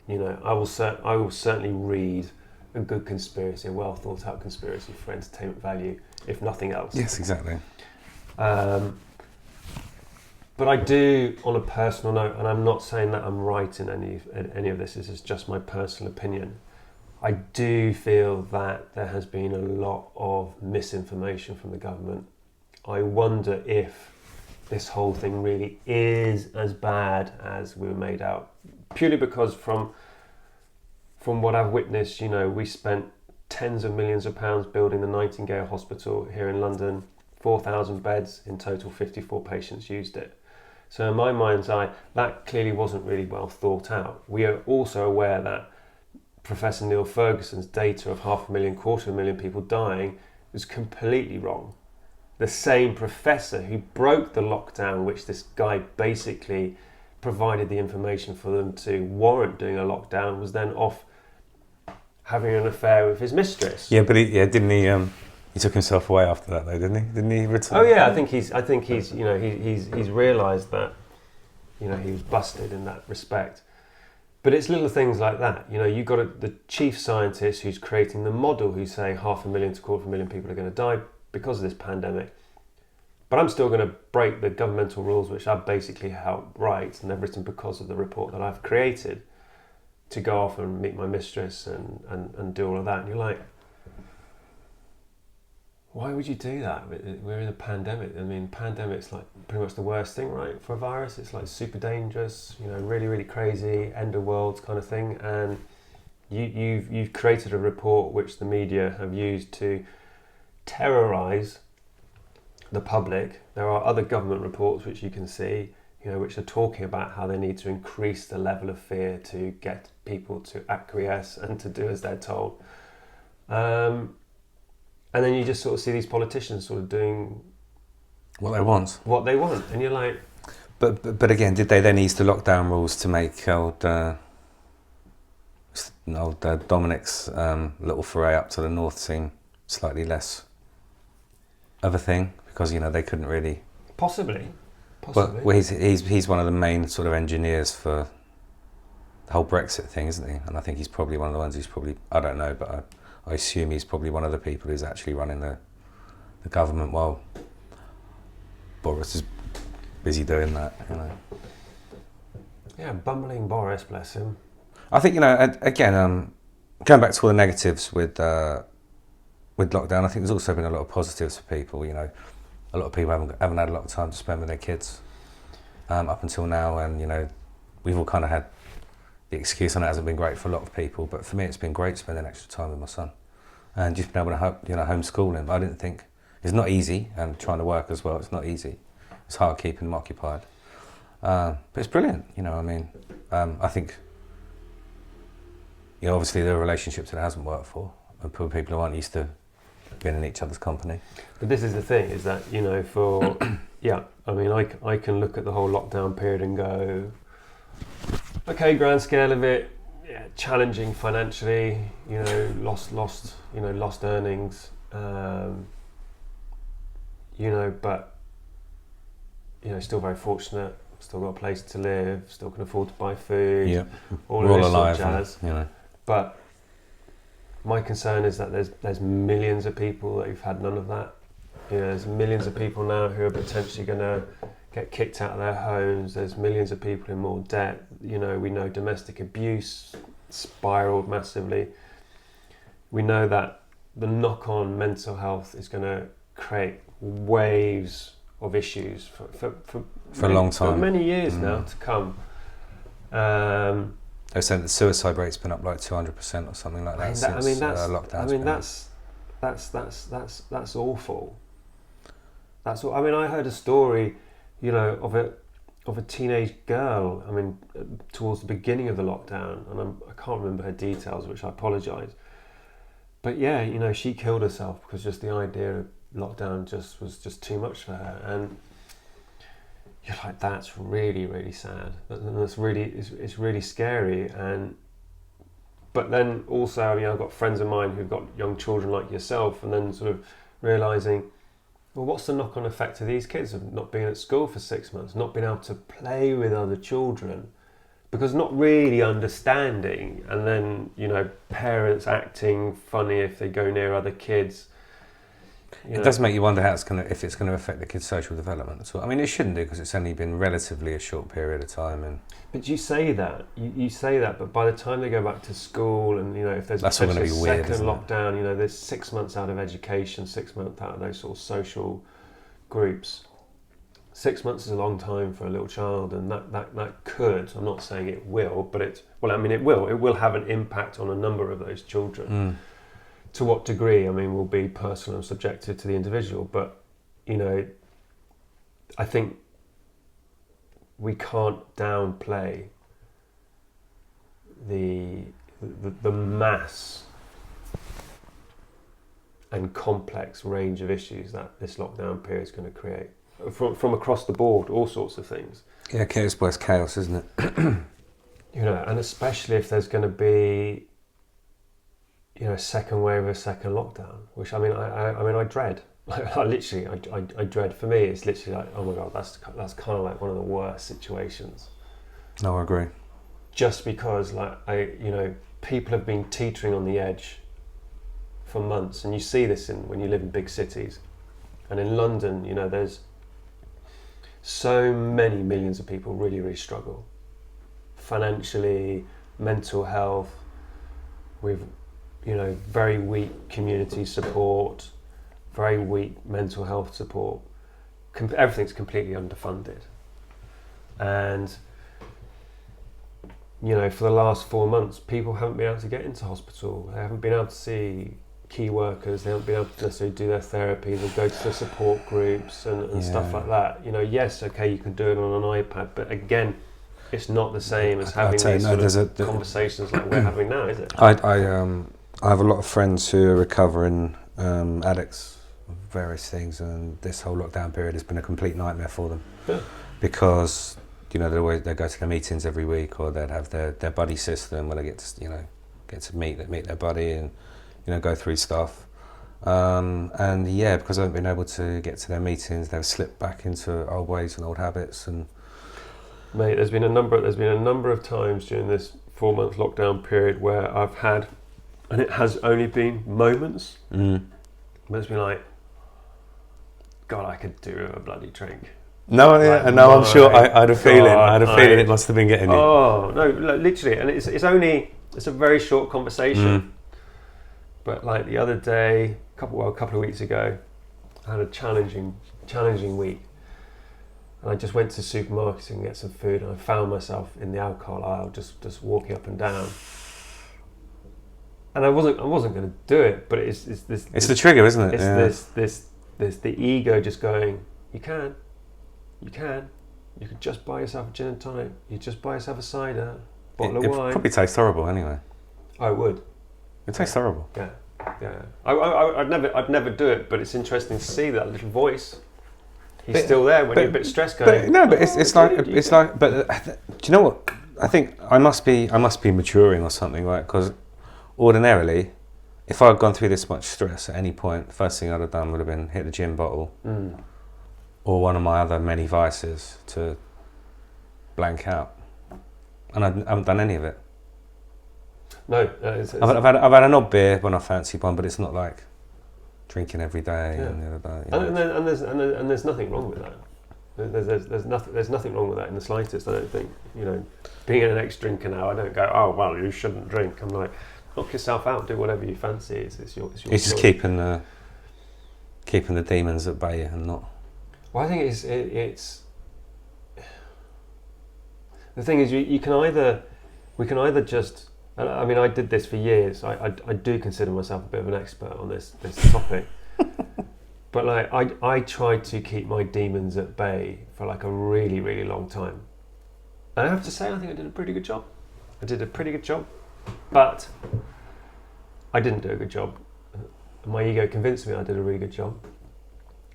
you know, I will certainly read a good conspiracy, a well thought out conspiracy for entertainment value, if nothing else. Yes, exactly. But I do, on a personal note, and I'm not saying that I'm right in any of this. This is just my personal opinion. I do feel that there has been a lot of misinformation from the government. I wonder if this whole thing really is as bad as we were made out. Purely because from what I've witnessed, you know, we spent tens of millions of pounds building the Nightingale Hospital here in London, 4,000 beds in total, 54 patients used it. So in my mind's eye, that clearly wasn't really well thought out. We are also aware that Professor Neil Ferguson's data of 500,000, 250,000 people dying was completely wrong. The same professor who broke the lockdown, which this guy basically provided the information for them to warrant doing a lockdown, was then off having an affair with his mistress. Yeah, but didn't he? He took himself away after that, though, didn't he? Didn't he return? Oh yeah, I think he's you know he's realised that, you know, he was busted in that respect. But it's little things like that. You know, you got the chief scientist who's creating the model, who say 500,000 to 250,000 people are going to die because of this pandemic. But I'm still going to break the governmental rules, which I've basically helped write, and they've written because of the report that I've created, to go off and meet my mistress and do all of that. And you're like, why would you do that? We're in a pandemic. I mean, pandemic's like pretty much the worst thing, right, for a virus. It's like super dangerous, you know, really, really crazy, end of world kind of thing. And you've created a report which the media have used to terrorise the public. There are other government reports which you can see, you know, which are talking about how they need to increase the level of fear to get people to acquiesce and to do as they're told. And then you just sort of see these politicians sort of doing what they want. And you're like... But again, did they then ease the lockdown rules to make old Dominic's little foray up to the north seem slightly less of a thing? Because, you know, they couldn't really... Possibly. Well, he's one of the main sort of engineers for the whole Brexit thing, isn't he? And I think he's probably one of the ones who's probably... I don't know, but I assume he's probably one of the people who's actually running the government while Boris is busy doing that, you know. Yeah, bumbling Boris, bless him. I think, you know, again, going back to all the negatives with lockdown, I think there's also been a lot of positives for people, you know. A lot of people haven't had a lot of time to spend with their kids up until now, and, you know, we've all kind of had the excuse, and it hasn't been great for a lot of people, but for me it's been great spending extra time with my son and just being able to homeschool him. I didn't think it's not easy, and trying to work as well, it's not easy. It's hard keeping him occupied, but it's brilliant, you know. I mean, I think, you know, obviously there are relationships that it hasn't worked for, and poor people who aren't used to being in each other's company. But this is the thing, is that, you know, for yeah, I mean, I can look at the whole lockdown period and go, okay, grand scale of it, yeah, challenging financially, you know, lost earnings, you know, but, you know, still very fortunate, still got a place to live, still can afford to buy food, yeah, all we're of this all alive, sort of jazz. you know. But my concern is that there's millions of people that have had none of that. You know, there's millions of people now who are potentially going to get kicked out of their homes. There's millions of people in more debt. You know, we know domestic abuse spiraled massively. We know that the knock-on mental health is going to create waves of issues for a long time, for many years now to come. They said the suicide rate's been up like 200% or something like that since lockdown. I mean, that's awful. That's all. I mean, I heard a story, you know, of a teenage girl. I mean, towards the beginning of the lockdown, and I can't remember her details, which I apologise. But yeah, you know, she killed herself because just the idea of lockdown was just too much for her, and you're like, that's really, really sad, and it's really scary. And but then also, I mean, I've got friends of mine who've got young children like yourself, and then sort of realising, well, what's the knock-on effect of these kids of not being at school for 6 months, not being able to play with other children, because not really understanding, and then, you know, parents acting funny if they go near other kids. It does make you wonder if it's going to affect the kids' social development at all. I mean, it shouldn't do, because it's only been relatively a short period of time. And but you say that, but by the time they go back to school, and you know, if there's that's going to be weird, second lockdown, you know, there's 6 months out of education, 6 months out of those sort of social groups. 6 months is a long time for a little child, and that could, I'm not saying it will, but it will have an impact on a number of those children. To what degree, I mean, will be personal and subjective to the individual, but, you know, I think we can't downplay the mass and complex range of issues that this lockdown period is going to create from across the board, all sorts of things. Yeah, chaos bless chaos, isn't it? You know, and especially if there's going to be, you know, a second wave of a second lockdown, which I dread. I dread. For me, it's literally like, oh my God, that's kind of like one of the worst situations. No, I agree. Just because, people have been teetering on the edge for months, and you see this when you live in big cities, and in London, you know, there's so many millions of people really, really struggle financially, mental health, with, you know, very weak community support, very weak mental health support. Everything's completely underfunded. And, you know, for the last 4 months, people haven't been able to get into hospital. They haven't been able to see key workers. They haven't been able to necessarily do their therapies or go to the support groups and stuff like that. You know, yes, okay, you can do it on an iPad, but again, it's not the same as having these conversations like we're having now, is it? I have a lot of friends who are recovering addicts of various things, and this whole lockdown period has been a complete nightmare for them. Yeah. Because, you know, they go to their meetings every week, or they'd have their buddy system where they get to meet their buddy and, you know, go through stuff. And yeah, because they haven't been able to get to their meetings, they've slipped back into old ways and old habits. And mate, there's been a number of times during this 4-month lockdown period where I've had, and it has only been moments, but it's been like, God, I could do with a bloody drink. No, yeah, and now I'm sure I had a feeling. It must have been getting you. Oh no, literally, and it's a very short conversation. But like the other day, a couple of weeks ago, I had a challenging week, and I just went to supermarkets and get some food, and I found myself in the alcohol aisle, just walking up and down. And I wasn't going to do it, but it's this. It's the trigger, isn't it? It's this the ego just going, you can could just buy yourself a gin and tonic. You just buy yourself a cider, bottle of wine. It probably tastes horrible anyway. I would. It tastes horrible. Yeah. I'd never do it, but it's interesting to see that little voice. He's still there when you're a bit stressed. Going. But it's like. But do you know what? I think I must be maturing or something, right? Because ordinarily, if I had gone through this much stress at any point, the first thing I'd have done would have been hit the gin bottle, or one of my other many vices to blank out, and I haven't done any of it. No, I've had an odd beer when I fancy one, but it's not like drinking every day. Yeah. And the other day, and there's nothing wrong with that. There's nothing wrong with that in the slightest. I don't think, you know, being an ex-drinker now, I don't go, oh well, you shouldn't drink. I'm like, knock yourself out, do whatever you fancy. It's your it's just keeping the demons at bay and not. Well, I think it's the thing is we can either just. I mean, I did this for years. I do consider myself a bit of an expert on this topic. But like, I tried to keep my demons at bay for like a really, really long time. I have to say, I think I did a pretty good job. But I didn't do a good job. My ego convinced me I did a really good job.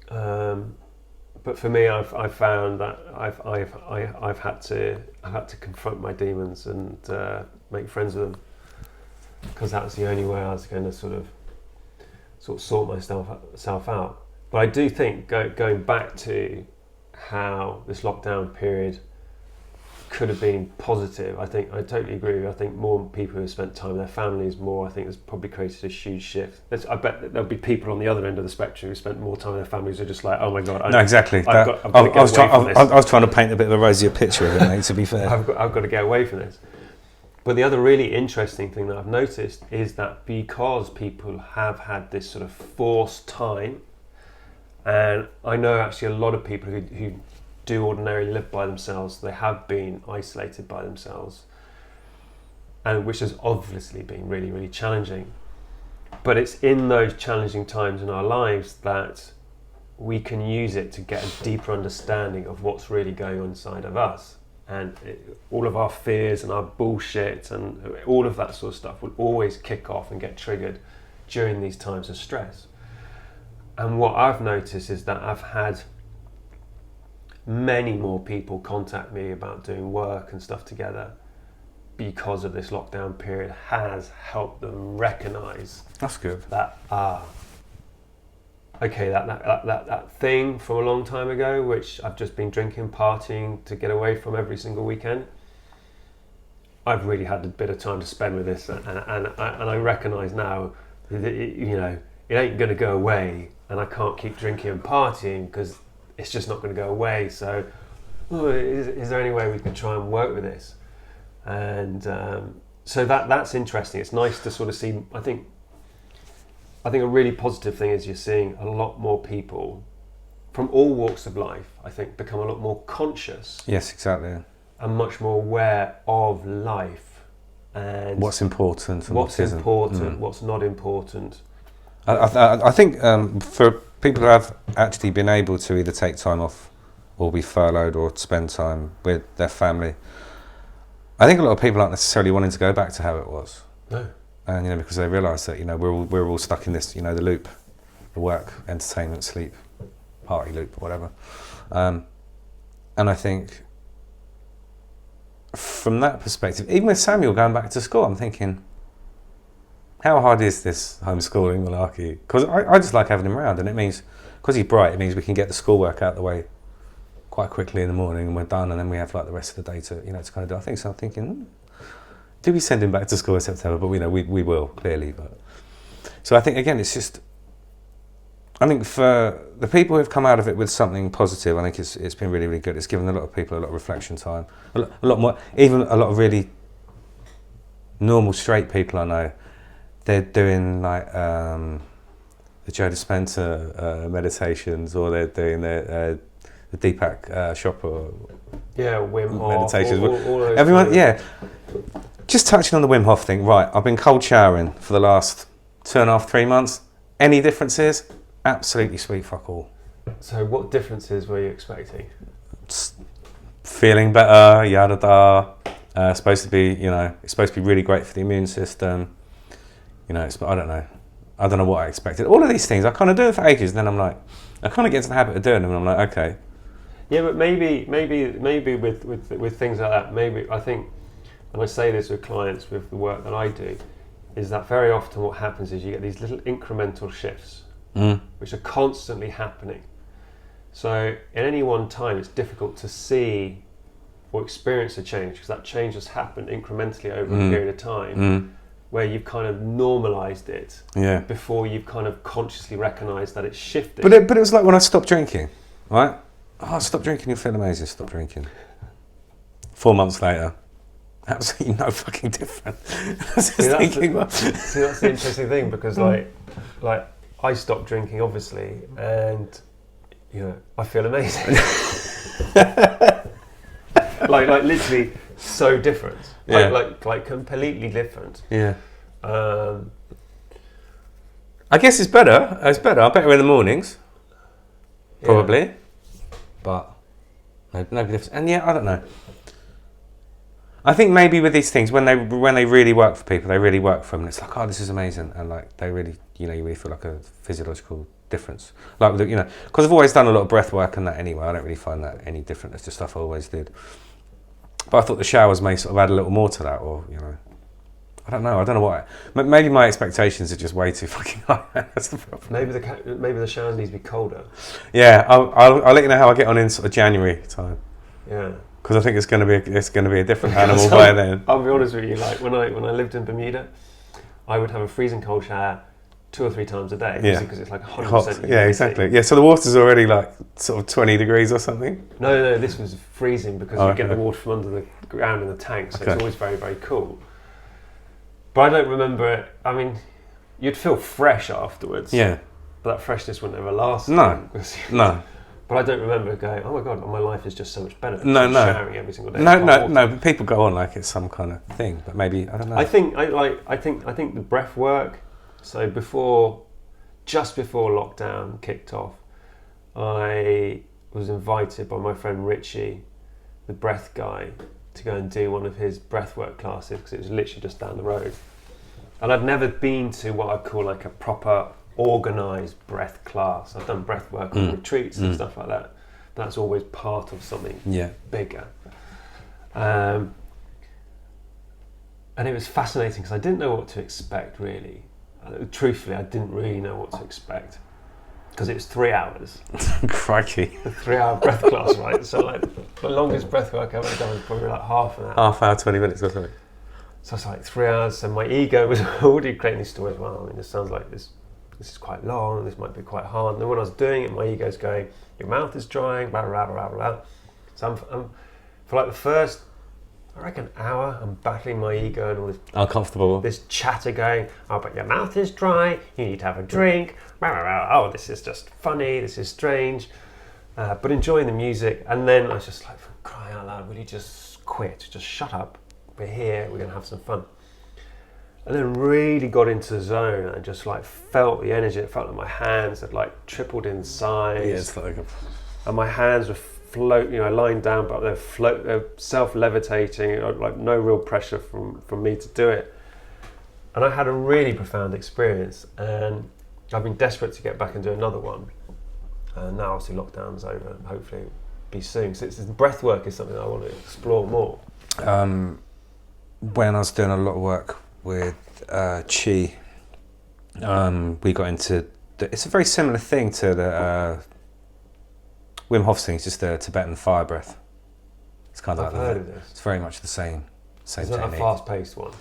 But for me, I've found that I've had to confront my demons and make friends with them, because that was the only way I was going to sort of sort myself out. But I do think going back to how this lockdown period could have been positive, I totally agree with you. I think more people who spent time with their families more, I think has probably created a huge shift. I bet there'll be people on the other end of the spectrum who spent more time with their families who are just like, oh my God. No, exactly. I was trying to paint a bit of a rosier picture of it, mate, to be fair. I've got to get away from this. But the other really interesting thing that I've noticed is that because people have had this sort of forced time, and I know actually a lot of people who do ordinarily live by themselves, they have been isolated by themselves, and which has obviously been really, really challenging. But it's in those challenging times in our lives that we can use it to get a deeper understanding of what's really going on inside of us. And all of our fears and our bullshit and all of that sort of stuff will always kick off and get triggered during these times of stress. And what I've noticed is that I've had many more people contact me about doing work and stuff together because of this lockdown period has helped them recognise that's good. That okay, that thing from a long time ago, which I've just been drinking, partying to get away from every single weekend, I've really had a bit of time to spend with this, and I recognise now that it ain't going to go away, and I can't keep drinking and partying because it's just not going to go away. So is there any way we can try and work with this? And so that's interesting. It's nice to sort of see. I think a really positive thing is you're seeing a lot more people from all walks of life, I think, become a lot more conscious. Yes, exactly. And much more aware of life and what's important and what's isn't. important, what's not important. I think for people who have actually been able to either take time off or be furloughed or spend time with their family, I think a lot of people aren't necessarily wanting to go back to how it was. No. And because they realise that we're all stuck in this the loop, the work, entertainment, sleep, party loop, whatever. And I think from that perspective, even with Samuel going back to school, I'm thinking, how hard is this homeschooling malarkey? Because I just like having him around, and it means, because he's bright, it means we can get the schoolwork out of the way quite quickly in the morning, and we're done, and then we have like the rest of the day to to kind of do our thing. So I'm thinking, do we send him back to school in September? But we will, clearly. But so I think, again, it's just, I think for the people who've come out of it with something positive, I think it's been really, really good. It's given a lot of people a lot of reflection time, a lot more, even a lot of really normal straight people I know. They're doing like the Joe Dispenza meditations, or they're doing the Deepak Chopra Wim Hof, meditations. all those Everyone, things. yeah. Just touching on the Wim Hof thing, right? I've been cold showering for the last 2.5, 3 months. Any differences? Absolutely sweet fuck all. So what differences were you expecting? Feeling better, yada da. Supposed to be, it's supposed to be really great for the immune system. I don't know. I don't know what I expected. All of these things, I kind of do it for ages, and then I'm like, I kind of get into the habit of doing them, and I'm like, okay. Yeah, but maybe with things like that, maybe I think, and I say this with clients with the work that I do, is that very often what happens is you get these little incremental shifts, which are constantly happening. So at any one time, it's difficult to see or experience a change, because that change has happened incrementally over a period of time, where you've kind of normalised it before you've kind of consciously recognised that it's shifted. But it was like when I stopped drinking, right? Oh, stop drinking, you'll feel amazing. Stop drinking. 4 months later, absolutely no fucking different. That's the interesting thing, because like I stopped drinking, obviously, and I feel amazing. like literally so different. Yeah. Like completely different. Yeah. I guess it's better. It's better. I'm better in the mornings, probably. But no difference. And I don't know. I think maybe with these things, when they really work for people, they really work for them. And it's like, oh, this is amazing, and like they really, you really feel like a physiological difference. Like because I've always done a lot of breath work and that anyway. I don't really find that any different. It's just stuff I always did. But I thought the showers may sort of add a little more to that, or I don't know what. Maybe my expectations are just way too fucking high. That's the problem. Maybe the showers need to be colder. Yeah, I'll let you know how I get on in sort of January time. Yeah. Because I think it's going to be a different animal by then. I'll be honest with you. Like when I lived in Bermuda, I would have a freezing cold shower 2 or 3 times a day. Yeah. Because it's like 100%. Hot. Yeah, exactly. Yeah, so the water's already like sort of 20 degrees or something. No, this was freezing because you get the water from under the ground in the tank, so it's always very, very cool. But I don't remember it. I mean, you'd feel fresh afterwards. Yeah. But that freshness wouldn't ever last. No. But I don't remember going, oh my God, my life is just so much better. No. Showering every single day. No. But people go on like it's some kind of thing. But maybe I don't know. I think the breath work. So just before lockdown kicked off, I was invited by my friend Richie, the breath guy, to go and do one of his breathwork classes because it was literally just down the road. And I'd never been to what I'd call like a proper organised breath class. I've done breathwork on retreats and stuff like that. That's always part of something bigger. And it was fascinating because I didn't know what to expect really. Truthfully, I didn't really know what to expect because it was 3 hours. Crikey. A 3-hour breath class, right? So like the longest breath work I've ever done was probably like half an hour. Half hour, 20 minutes or something. So it's like 3 hours, and my ego was already creating these stories. Well, I mean, this sounds like this is quite long, this might be quite hard. And then when I was doing it, my ego's going, your mouth is drying, blah, blah, blah, blah, blah. So I'm for like the first, I reckon, hour, I'm battling my ego and all this uncomfortable. This chatter going, oh, but your mouth is dry, you need to have a drink, blah, blah, blah. Oh, this is just funny, this is strange. But enjoying the music. And then I was just like, for crying out loud, will you just quit? Just shut up. We're here, we're going to have some fun. And then really got into the zone and just like felt the energy. It felt like my hands had like tripled in size. Yeah, it's like and my hands were lying down, but they're self-levitating, like no real pressure from me to do it. And I had a really profound experience, and I've been desperate to get back and do another one. And now obviously lockdown's over, and hopefully it'll be soon. So breath work is something I want to explore more. When I was doing a lot of work with Chi, we got into it's a very similar thing to the Wim Hof thing. It's just the Tibetan fire breath. It's kind of I've heard of this. It's very much the same Is that technique. a fast-paced one?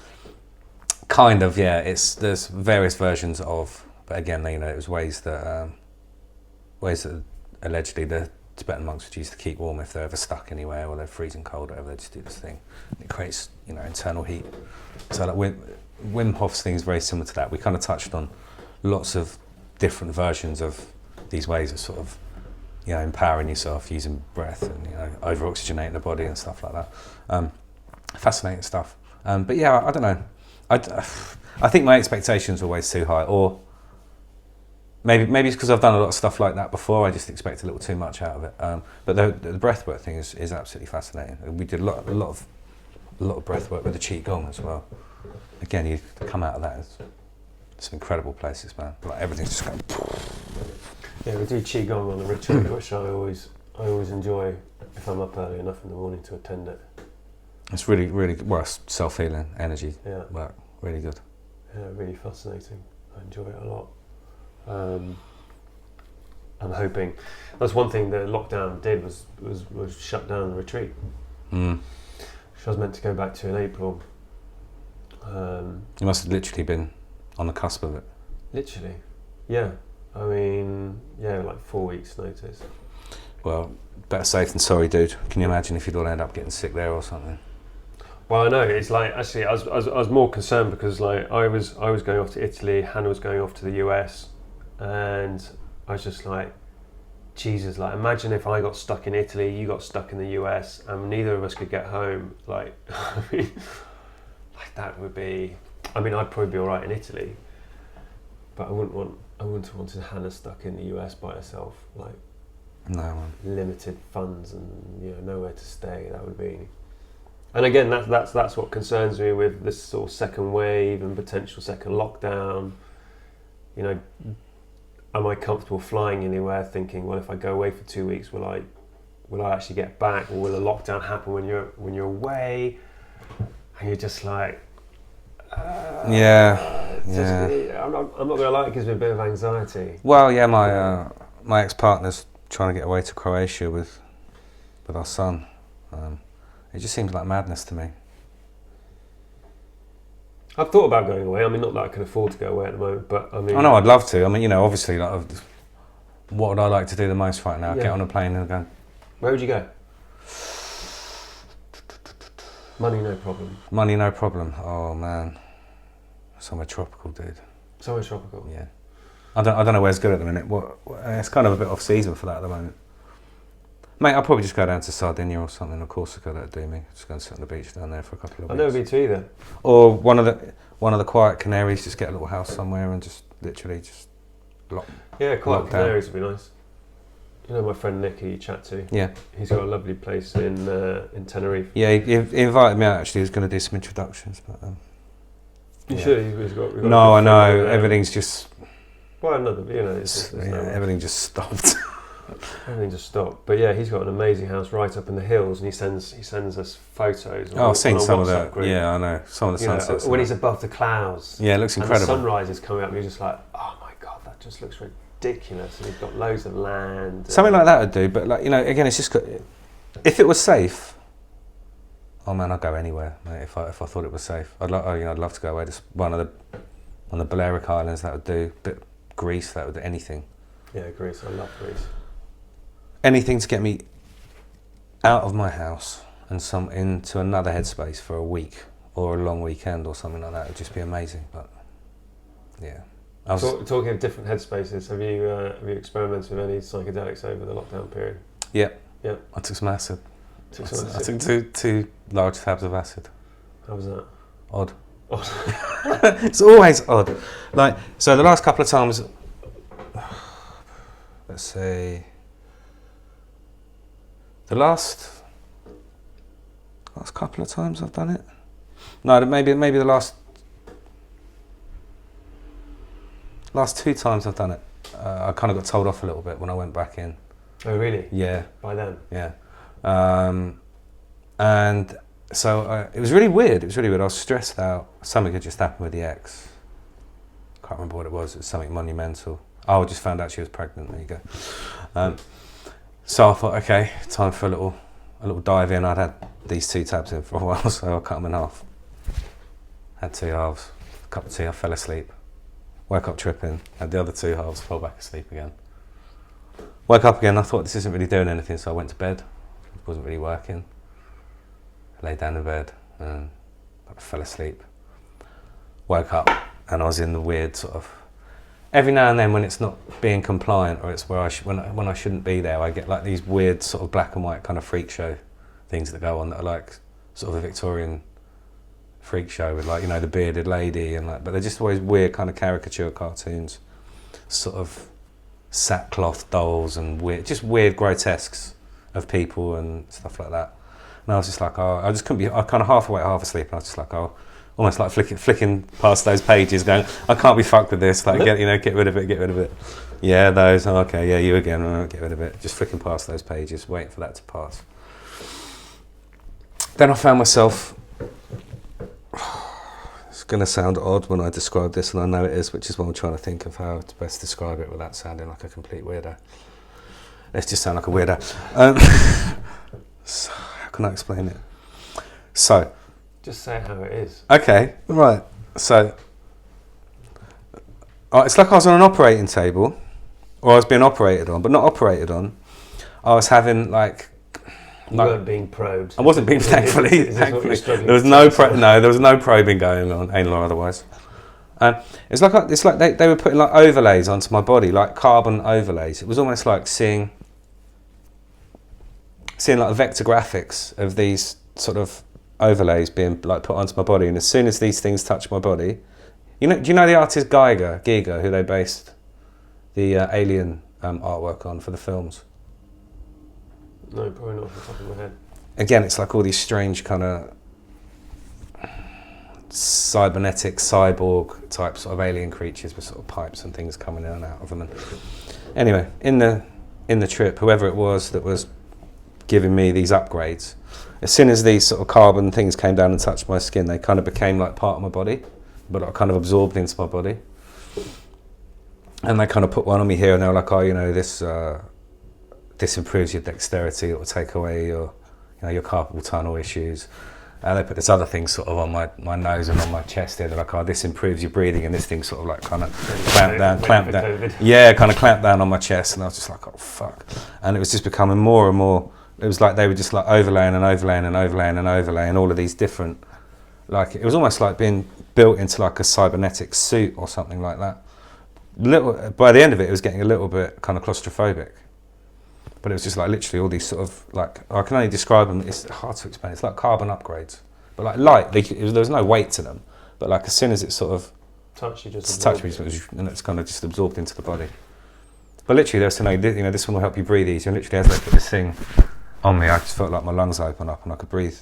Kind of, yeah. There's various versions of, but again, it was ways that allegedly the Tibetan monks would use to keep warm if they're ever stuck anywhere or they're freezing cold or whatever. They just do this thing. It creates internal heat. So like Wim Hof's thing is very similar to that. We kind of touched on lots of different versions of these ways of sort of empowering yourself using breath and over oxygenating the body and stuff like that. Fascinating stuff. But yeah, I don't know. I think my expectations are always too high, or maybe it's because I've done a lot of stuff like that before. I just expect a little too much out of it. But the breathwork thing is absolutely fascinating. We did a lot of breathwork with the Qigong as well. Again, you come out of that, it's some incredible places, man. Like everything's just going. Yeah, we do Qigong on the retreat, which I always enjoy if I'm up early enough in the morning to attend it. It's really, really good. Well, it's self-healing energy work. Really good. Yeah, really fascinating. I enjoy it a lot. I'm hoping that's one thing that lockdown did was shut down the retreat. Which I was meant to go back to in April. You must have literally been on the cusp of it. Literally, yeah. I mean, like 4 weeks' notice. Well, better safe than sorry, dude. Can you imagine if you'd all end up getting sick there or something? Well, I know. It's like actually, I was more concerned because like I was going off to Italy, Hannah was going off to the US, and I was just like, Jesus! Like, imagine if I got stuck in Italy, you got stuck in the US, and neither of us could get home. Like, I mean, like that would be. I mean, I'd probably be all right in Italy, but I wouldn't have wanted Hannah stuck in the US by herself. Like, no, limited funds and nowhere to stay. That would be And again, that's what concerns me with this sort of second wave and potential second lockdown. You know, am I comfortable flying anywhere? Thinking, well, if I go away for 2 weeks, will I actually get back, or will a lockdown happen when you're away? And you're just like, I'm not going to lie, it gives me a bit of anxiety. Well, yeah, my ex-partner's trying to get away to Croatia with our son. It just seems like madness to me. I've thought about going away. I mean, not that I can afford to go away at the moment, but I mean... I know, I'd love to. I mean, you know, obviously, like, what would I like to do the most right now? Yeah. Get on a plane and go... Where would you go? Money, no problem. Money, no problem. Oh, man. Somewhere tropical, dude. Somewhere tropical? Yeah. I don't know where's good at the minute. It's kind of a bit off season for that at the moment. Mate, I'll probably just go down to Sardinia or something, or Corsica. That'd do me. Just go and sit on the beach down there for a couple of weeks. I've never been to either. Or one of the quiet Canaries. Just get a little house somewhere and just literally just lock. Yeah, quiet lockdown. Canaries would be nice. You know my friend Nick, who you chat to. Yeah. He's got a lovely place in Tenerife. Yeah, he invited me out. Actually, he was going to do some introductions, but. You Yeah. should. He's got No, I know. Everything's just. Well, another. You know, it's everything just stopped. Everything just stopped. But yeah, he's got an amazing house right up in the hills, and he sends us photos. I've seen some of that. Group. Yeah, I know. Some of the sunsets. When he's above the clouds. Yeah, it looks incredible. And the sunrise is coming up, and you're just like, oh my god, that just looks ridiculous. And he's got loads of land. Something like that would do, but like, you know, again, it's just if it was safe. Oh man, I'd go anywhere, mate. If I thought it was safe, I'd love to go away to one of the Balearic Islands. That would do. Bit Greece, that would do anything. Yeah, Greece. I love Greece. Anything to get me out of my house and into another headspace for a week or a long weekend or something like that would just be amazing. But yeah, talking of different headspaces, have you experimented with any psychedelics over the lockdown period? Yeah. Yeah. I took some acid. I took two large tabs of acid. How was that? Odd. It's always odd. Like, so the last couple of times, let's say, the last couple of times I've done it. No, maybe the last two times I've done it. I kind of got told off a little bit when I went back in. Oh really? Yeah. By them? Yeah. And so it was really weird. I was stressed out. Something had just happened with the ex. Can't remember what it was. It was something monumental. Oh, I just found out she was pregnant. There you go. So I thought, okay, time for a little dive in. I'd had these two tabs in for a while, so I cut them in half. Had two halves. Cup of tea. I fell asleep. Woke up tripping. Had the other two halves. Fell back asleep again. Woke up again. I thought this isn't really doing anything, so I went to bed. It wasn't really working. Lay down in bed and I fell asleep. Woke up and I was in the weird sort of. Every now and then, when it's not being compliant or it's where when I shouldn't be there, I get like these weird sort of black and white kind of freak show things that go on that are like sort of a Victorian freak show with, like, you know, the bearded lady and like, but they're just always weird kind of caricature cartoons, sort of sackcloth dolls and weird grotesques of people and stuff like that. And I was just like, I just couldn't be. I kind of half awake, half asleep, and I was just like, almost like flicking past those pages, going, I can't be fucked with this. Like, get rid of it. Yeah, those. Oh, okay, yeah, you again. Get rid of it. Just flicking past those pages, waiting for that to pass. Then I found myself. It's going to sound odd when I describe this, and I know it is, which is why I'm trying to think of how to best describe it without sounding like a complete weirdo. Let's just sound like a weirdo. So, how can I explain it? So, just say how it is. Okay, right. So, it's like I was on an operating table, or I was being operated on, but not operated on. I was having You weren't being probed. I wasn't being, thankfully. There was no probing going on, anal or otherwise. And it's like they were putting like overlays onto my body, like carbon overlays. It was almost like seeing like vector graphics of these sort of overlays being like put onto my body. And as soon as these things touch my body, do you know the artist Giger, who they based the Alien artwork on for the films? No, probably not off the top of my head. Again, it's like all these strange kind of cybernetic, cyborg type sort of alien creatures with sort of pipes and things coming in and out of them. And anyway, in the trip, whoever it was that was giving me these upgrades, as soon as these sort of carbon things came down and touched my skin, they kind of became like part of my body, but I kind of absorbed into my body. And they kind of put one on me here, and they were like, "Oh, you know, this improves your dexterity. It will take away your carpal tunnel issues." And they put this other thing sort of on my nose and on my chest here. They're like, "Oh, this improves your breathing," and this thing sort of like kind of clamped down. Yeah, kind of clamped down on my chest, and I was just like, "Oh fuck!" And it was just becoming more and more. It was like they were just like overlaying and overlaying and overlaying and overlaying all of these different. Like it was almost like being built into like a cybernetic suit or something like that. By the end of it, it was getting a little bit kind of claustrophobic. But it was just like literally all these sort of like, I can only describe them, it's hard to explain, it's like carbon upgrades. But like light, there was no weight to them. But like as soon as it sort of touched me, and it's kind of just absorbed into the body. But literally they were saying, you know, this one will help you breathe easier. And literally as they put this thing on me, I just felt like my lungs open up and I could breathe.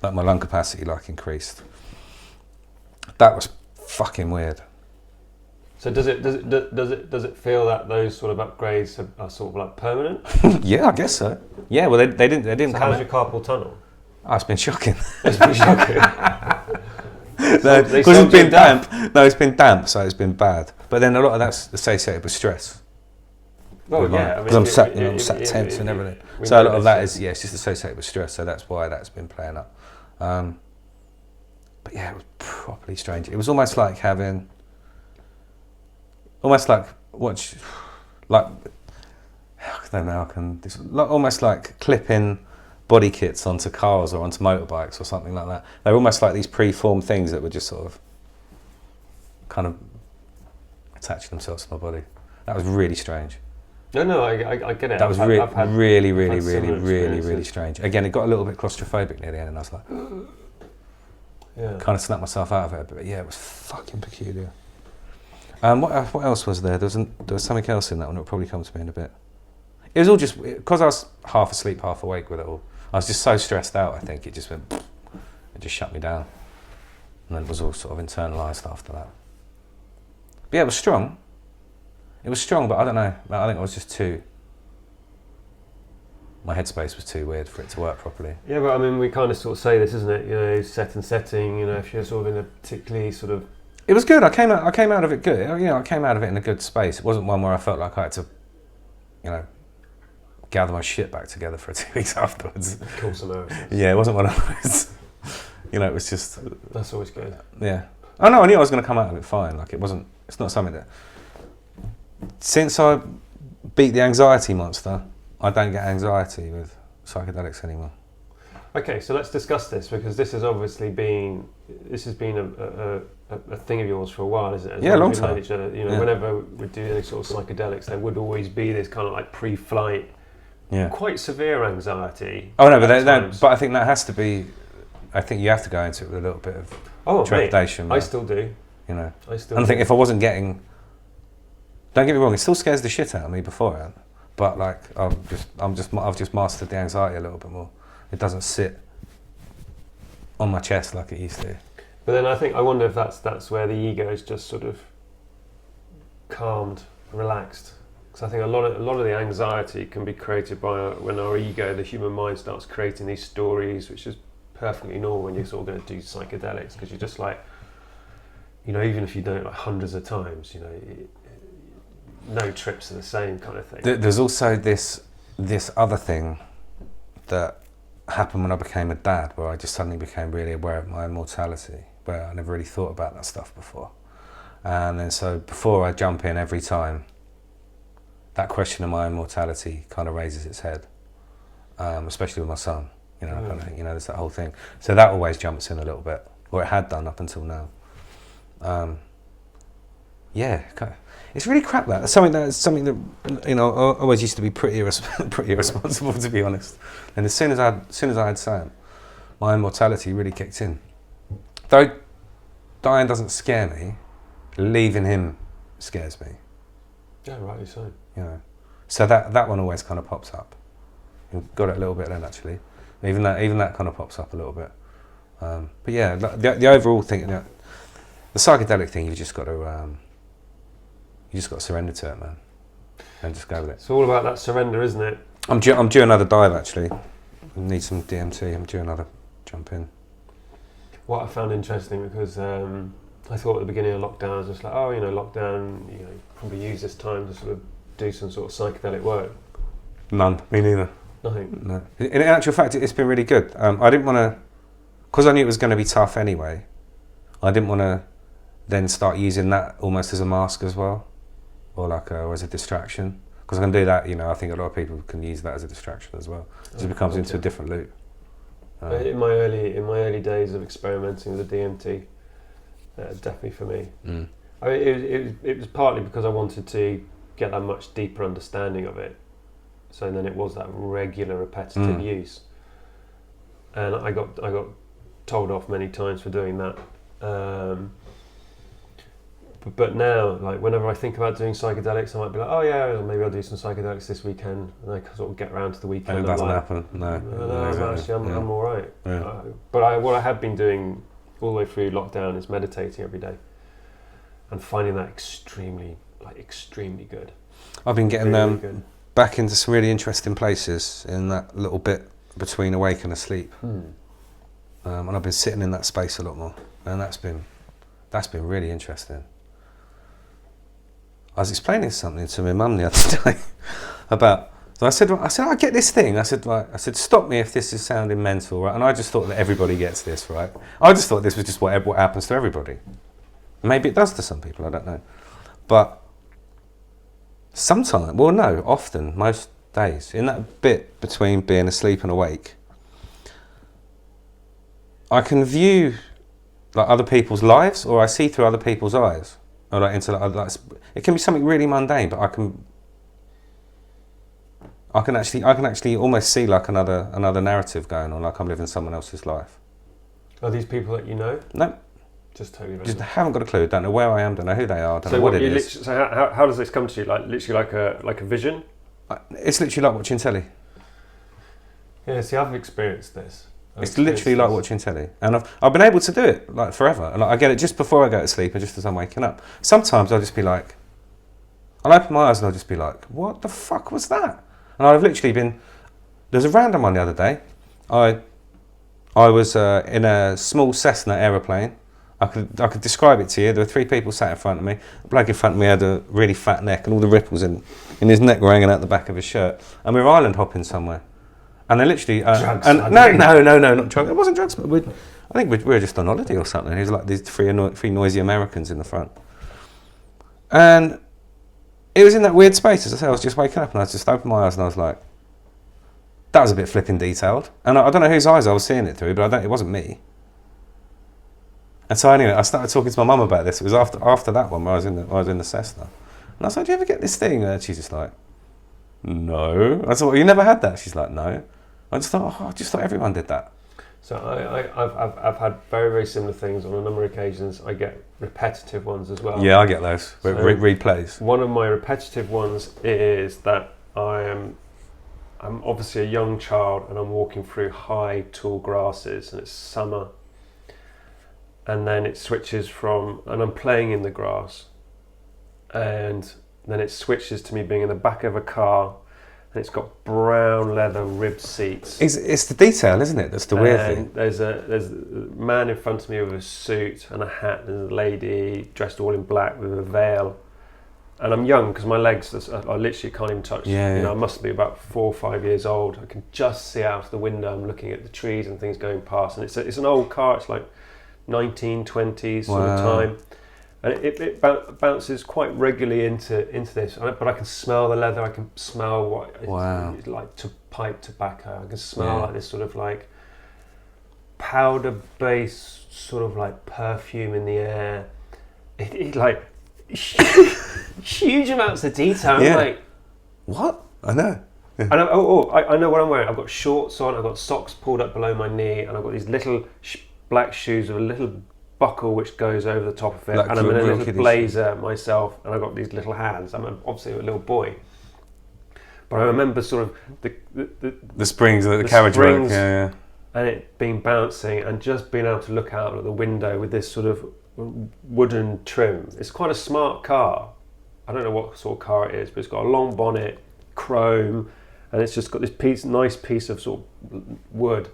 Like my lung capacity like increased. That was fucking weird. So does it feel that those sort of upgrades are sort of like permanent? Yeah, I guess so. Yeah, well they didn't so come. How's your carpal tunnel? Oh, it's been shocking. It's been shocking. No, because it's been damp. No, it's been damp, so it's been bad. But then a lot of that's associated with stress. Well, yeah, because I'm sat tense and everything. So a lot of that is it's just associated with stress. So that's why that's been playing up. But yeah, it was properly strange. It was almost like having. Almost like almost like clipping body kits onto cars or onto motorbikes or something like that. They're almost like these pre-formed things that were just sort of kind of attaching themselves to my body. That was really strange. No, I get it. That was really strange. Again, it got a little bit claustrophobic near the end, and I was like, kind of snapped myself out of it. But yeah, it was fucking peculiar. What else was there? There was something else in that one that will probably come to me in a bit. It was all just because I was half asleep, half awake with it all. I was just so stressed out. I think it just went. It just shut me down, and then it was all sort of internalised after that. But yeah, it was strong. It was strong, but I don't know. I think I was just too. My headspace was too weird for it to work properly. Yeah, but I mean, we kind of sort of say this, isn't it? You know, set and setting. You know, if you're sort of in a particularly sort of. It was good. I came out of it good. You know, I came out of it in a good space. It wasn't one where I felt like I had to, you know, gather my shit back together for 2 weeks afterwards. Cool scenarios. Yeah, it wasn't one of those. You know, it was just. That's always good. Yeah. Oh no, I knew I was going to come out of it fine. Like it wasn't. It's not something that. Since I beat the anxiety monster, I don't get anxiety with psychedelics anymore. Okay, so let's discuss this because this has obviously been a thing of yours for a while, isn't it? Yeah, a long time. Each other, you know, whenever we do any sort of psychedelics, there would always be this kind of like pre-flight, quite severe anxiety. Oh no, but I think that has to be. I think you have to go into it with a little bit of trepidation. I still do. You know, I think if I wasn't getting. Don't get me wrong, it still scares the shit out of me beforehand. But like, I've just mastered the anxiety a little bit more. It doesn't sit on my chest like it used to. But then I wonder if that's where the ego is just sort of calmed, relaxed. Because I think a lot of the anxiety can be created by when our ego, the human mind, starts creating these stories, which is perfectly normal when you're sort of going to do psychedelics, because you're just like, you know, even if you do it like hundreds of times, you know, no trips are the same kind of thing. There's also this other thing that happened when I became a dad, where I just suddenly became really aware of my immortality, where I never really thought about that stuff before. And then so before I jump in every time, that question of my immortality kind of raises its head, especially with my son. You know, kind of thing. You know, there's that whole thing. So that always jumps in a little bit, or it had done up until now. It's really crap. That's something that you know I always used to be pretty irresponsible, to be honest. And as soon as I had Sam, my immortality really kicked in. Though dying doesn't scare me, leaving him scares me. Yeah, rightly so. You know, so that one always kind of pops up. You've got it a little bit then, actually. Even that kind of pops up a little bit. But yeah, the overall thing, the psychedelic thing, you just got to surrender to it, man, and just go with it. It's all about that surrender, isn't it? I'm due another dive actually. I need some DMT. I'm due another jump in. What I found interesting, because I thought at the beginning of lockdown, I was just like, oh, lockdown, probably use this time to sort of do some sort of psychedelic work. None. Me neither. Nothing. No. In actual fact, it's been really good. I didn't want to, because I knew it was going to be tough anyway. I didn't want to then start using that almost as a mask as well, or as a distraction. Because I can do that, I think a lot of people can use that as a distraction as well. It just becomes into a different loop. In my early days of experimenting with the DMT, definitely for me. Mm. I mean, it was partly because I wanted to get that much deeper understanding of it. So then it was that regular, repetitive use, and I got told off many times for doing that. But now, like whenever I think about doing psychedelics, I might be like, oh yeah, maybe I'll do some psychedelics this weekend, and I sort of get around to the weekend. And it doesn't happen. No, actually, I'm all right. Yeah. But what I have been doing all the way through lockdown is meditating every day, and finding that extremely good. I've been getting really good. Back into some really interesting places in that little bit between awake and asleep, and I've been sitting in that space a lot more, and that's been really interesting. I was explaining something to my mum the other day about. So I said, I get this thing. I said, stop me if this is sounding mental, right? And I just thought that everybody gets this, right? I just thought this was just what happens to everybody. Maybe it does to some people. I don't know, but sometimes, often, most days, in that bit between being asleep and awake, I can view other people's lives, or I see through other people's eyes, or it can be something really mundane, but I can actually almost see another narrative going on, like I'm living someone else's life. Are these people that you know? No. Just totally random. Just haven't got a clue. Don't know where I am. Don't know who they are. Don't know what it is. So how does this come to you? Like literally like a vision? It's literally like watching telly. Yeah. See, I've experienced this. It's literally like watching telly, and I've been able to do it like forever. And I get it just before I go to sleep, and just as I'm waking up. Sometimes I'll just be like, I'll open my eyes and I'll just be like, what the fuck was that? And I've literally been. There's a random one the other day. I was in a small Cessna aeroplane. I could describe it to you. There were 3 people sat in front of me. The bloke in front of me had a really fat neck, and all the ripples in his neck were hanging out the back of his shirt. And we were island hopping somewhere. And they literally drugs. No, not drugs. It wasn't drugs. But I think we were just on holiday or something. He was like these three noisy Americans in the front. And it was in that weird space. As I say, I was just waking up and I just opened my eyes and I was like, that was a bit flipping detailed. And I don't know whose eyes I was seeing it through, but it wasn't me. And so anyway, I started talking to my mum about this. It was after that one where I was in the Cessna. And I was like, do you ever get this thing? And she's just like, no. I said, well, you never had that? She's like, no. I just thought everyone did that. So I've had very, very similar things on a number of occasions. I get repetitive ones as well. Yeah, I get those. So replays. One of my repetitive ones is that I'm obviously a young child and I'm walking through high, tall grasses and it's summer. And then it switches and I'm playing in the grass. And then it switches to me being in the back of a car. And it's got brown leather ribbed seats. It's the detail, isn't it? That's the weird thing. There's a man in front of me with a suit and a hat, and a lady dressed all in black with a veil. And I'm young because my legs I literally can't even touch. Yeah. I must be about 4 or 5 years old. I can just see out the window. I'm looking at the trees and things going past. And it's an old car. It's like 1920s sort of time. And it bounces quite regularly into this, but I can smell the leather. I can smell what it's like to pipe tobacco. I can smell like this sort of like powder-based sort of like perfume in the air. It like huge amounts of detail. I'm like, what? I know. Yeah. And I know what I'm wearing. I've got shorts on. I've got socks pulled up below my knee, and I've got these little black shoes with a little buckle which goes over the top of it, and I'm in a little blazer myself, and I've got these little hands. I'm obviously a little boy, but I remember sort of the springs, the carriage work, and it being bouncing, and just being able to look out at the window with this sort of wooden trim. It's quite a smart car. I don't know what sort of car it is, but it's got a long bonnet, chrome, and it's just got this nice piece of sort of wood.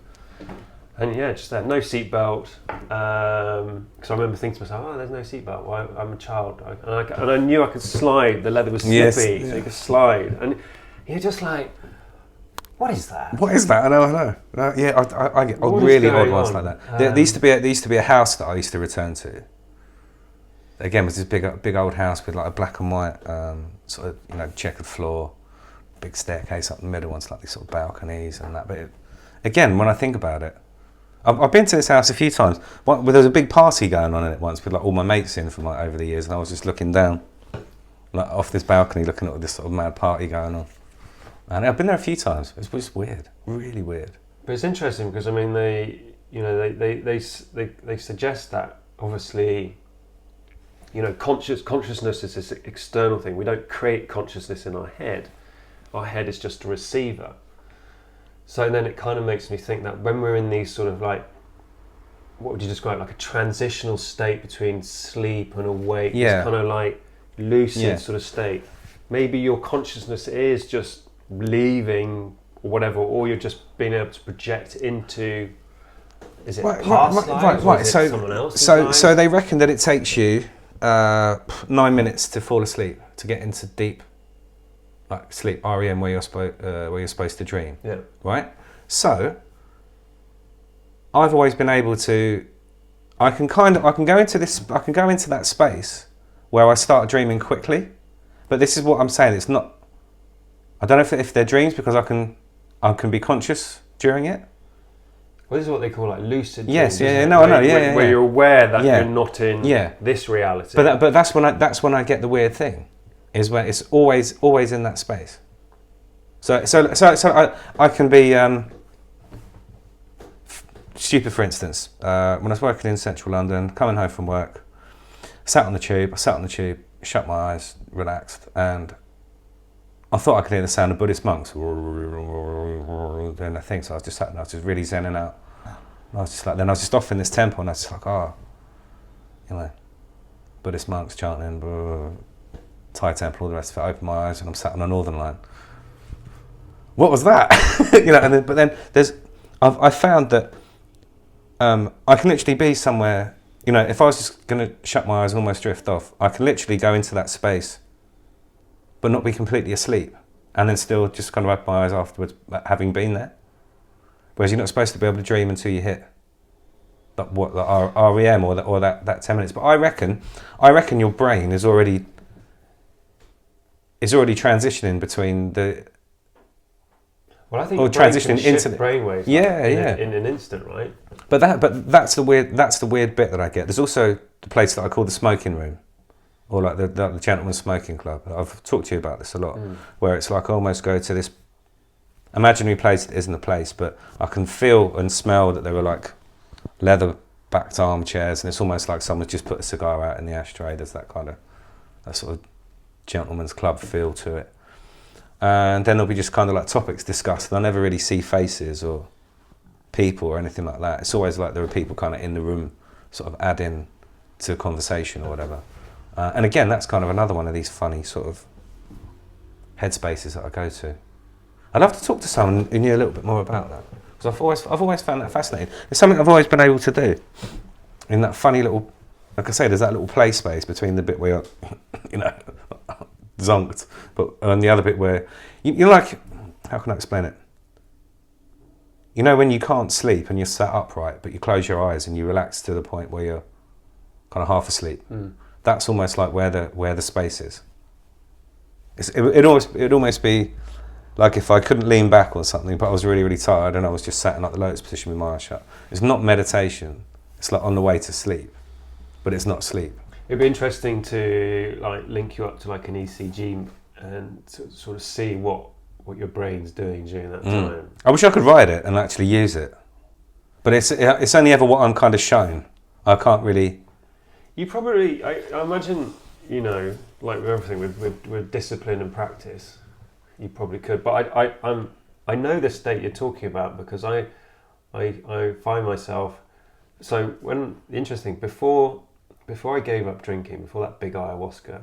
And yeah, just that, no seatbelt. Because I remember thinking to myself, oh, there's no seatbelt. Well, I'm a child. And I knew I could slide. The leather was slippy, so you could slide. And you're just like, what is that? What is that? I know. I get really odd ones like that. There used to be a house that I used to return to. Again, it was this big old house with like a black and white sort of checkered floor, big staircase up the middle, and slightly sort of balconies and that. But again, when I think about it, I've been to this house a few times. There was a big party going on in it once with like all my mates in from like over the years, and I was just looking down like off this balcony, looking at this sort of mad party going on. And I've been there a few times. It's just weird, really weird. But it's interesting because I mean they suggest that obviously, consciousness is this external thing. We don't create consciousness in our head. Our head is just a receiver. So then it kind of makes me think that when we're in these sort of like, what would you describe, like a transitional state between sleep and awake, this kind of like lucid sort of state. Maybe your consciousness is just leaving or whatever, or you're just being able to project into, is it past lives or is it someone else's lives? So they reckon that it takes you 9 minutes to fall asleep, to get into deep like sleep, REM, where you're supposed to dream. Yeah. Right? So I've always been able to I can go into that space where I start dreaming quickly. But this is what I'm saying, it's not, I don't know if they're dreams, because I can be conscious during it. Well, this is what they call like lucid dreams. Yes, where you're aware that you're not in this reality. But that's when I get the weird thing, is when it's always in that space. So I can be stupid. For instance, when I was working in central London, coming home from work, I sat on the tube, shut my eyes, relaxed, and I thought I could hear the sound of Buddhist monks doing their thing. So I was just sat there, I was just really zenning out. And I was just like, then I was just off in this temple, and I was just like, Buddhist monks chanting, Thai temple, all the rest of it. I opened my eyes, and I'm sat on the Northern Line. What was that? But then I found that I can literally be somewhere. If I was just going to shut my eyes and almost drift off, I can literally go into that space, but not be completely asleep, and then still just kind of open my eyes afterwards, having been there. Whereas you're not supposed to be able to dream until you hit the REM or that 10 minutes. But I reckon your brain is already transitioning between the. Well, I think or transitioning into the brainwaves. In an instant, right? But that's the weird bit that I get. There's also the place that I call the smoking room, or like the gentleman's smoking club. I've talked to you about this a lot, where it's like I almost go to this imaginary place that isn't a place, but I can feel and smell that there were like leather-backed armchairs, and it's almost like someone's just put a cigar out in the ashtray. There's that sort of gentleman's club feel to it. And then there'll be just kind of like topics discussed, and I never really see faces or people or anything like that. It's always like there are people kind of in the room sort of adding to a conversation or whatever. And again, that's kind of another one of these funny sort of headspaces that I go to. I'd love to talk to someone who knew a little bit more about that, because I've always found that fascinating. It's something I've always been able to do in that funny little, like I say, there's that little play space between the bit where you're, zonked, but and the other bit where you're like, how can I explain it? When you can't sleep and you're sat upright, but you close your eyes and you relax to the point where you're kind of half asleep. That's almost like where the space is. It'd almost be like if I couldn't lean back or something, but I was really, really tired and I was just sat in like the lotus position with my eyes shut. It's not meditation. It's like on the way to sleep, but it's not sleep. It'd be interesting to like link you up to like an ECG and to sort of see what your brain's doing during that time. I wish I could write it and actually use it, but it's only ever what I'm kind of shown. I can't really. You probably, I imagine, like with everything, with discipline and practice, you probably could. But I know the state you're talking about, because I I find myself, so interesting, before I gave up drinking, before that big ayahuasca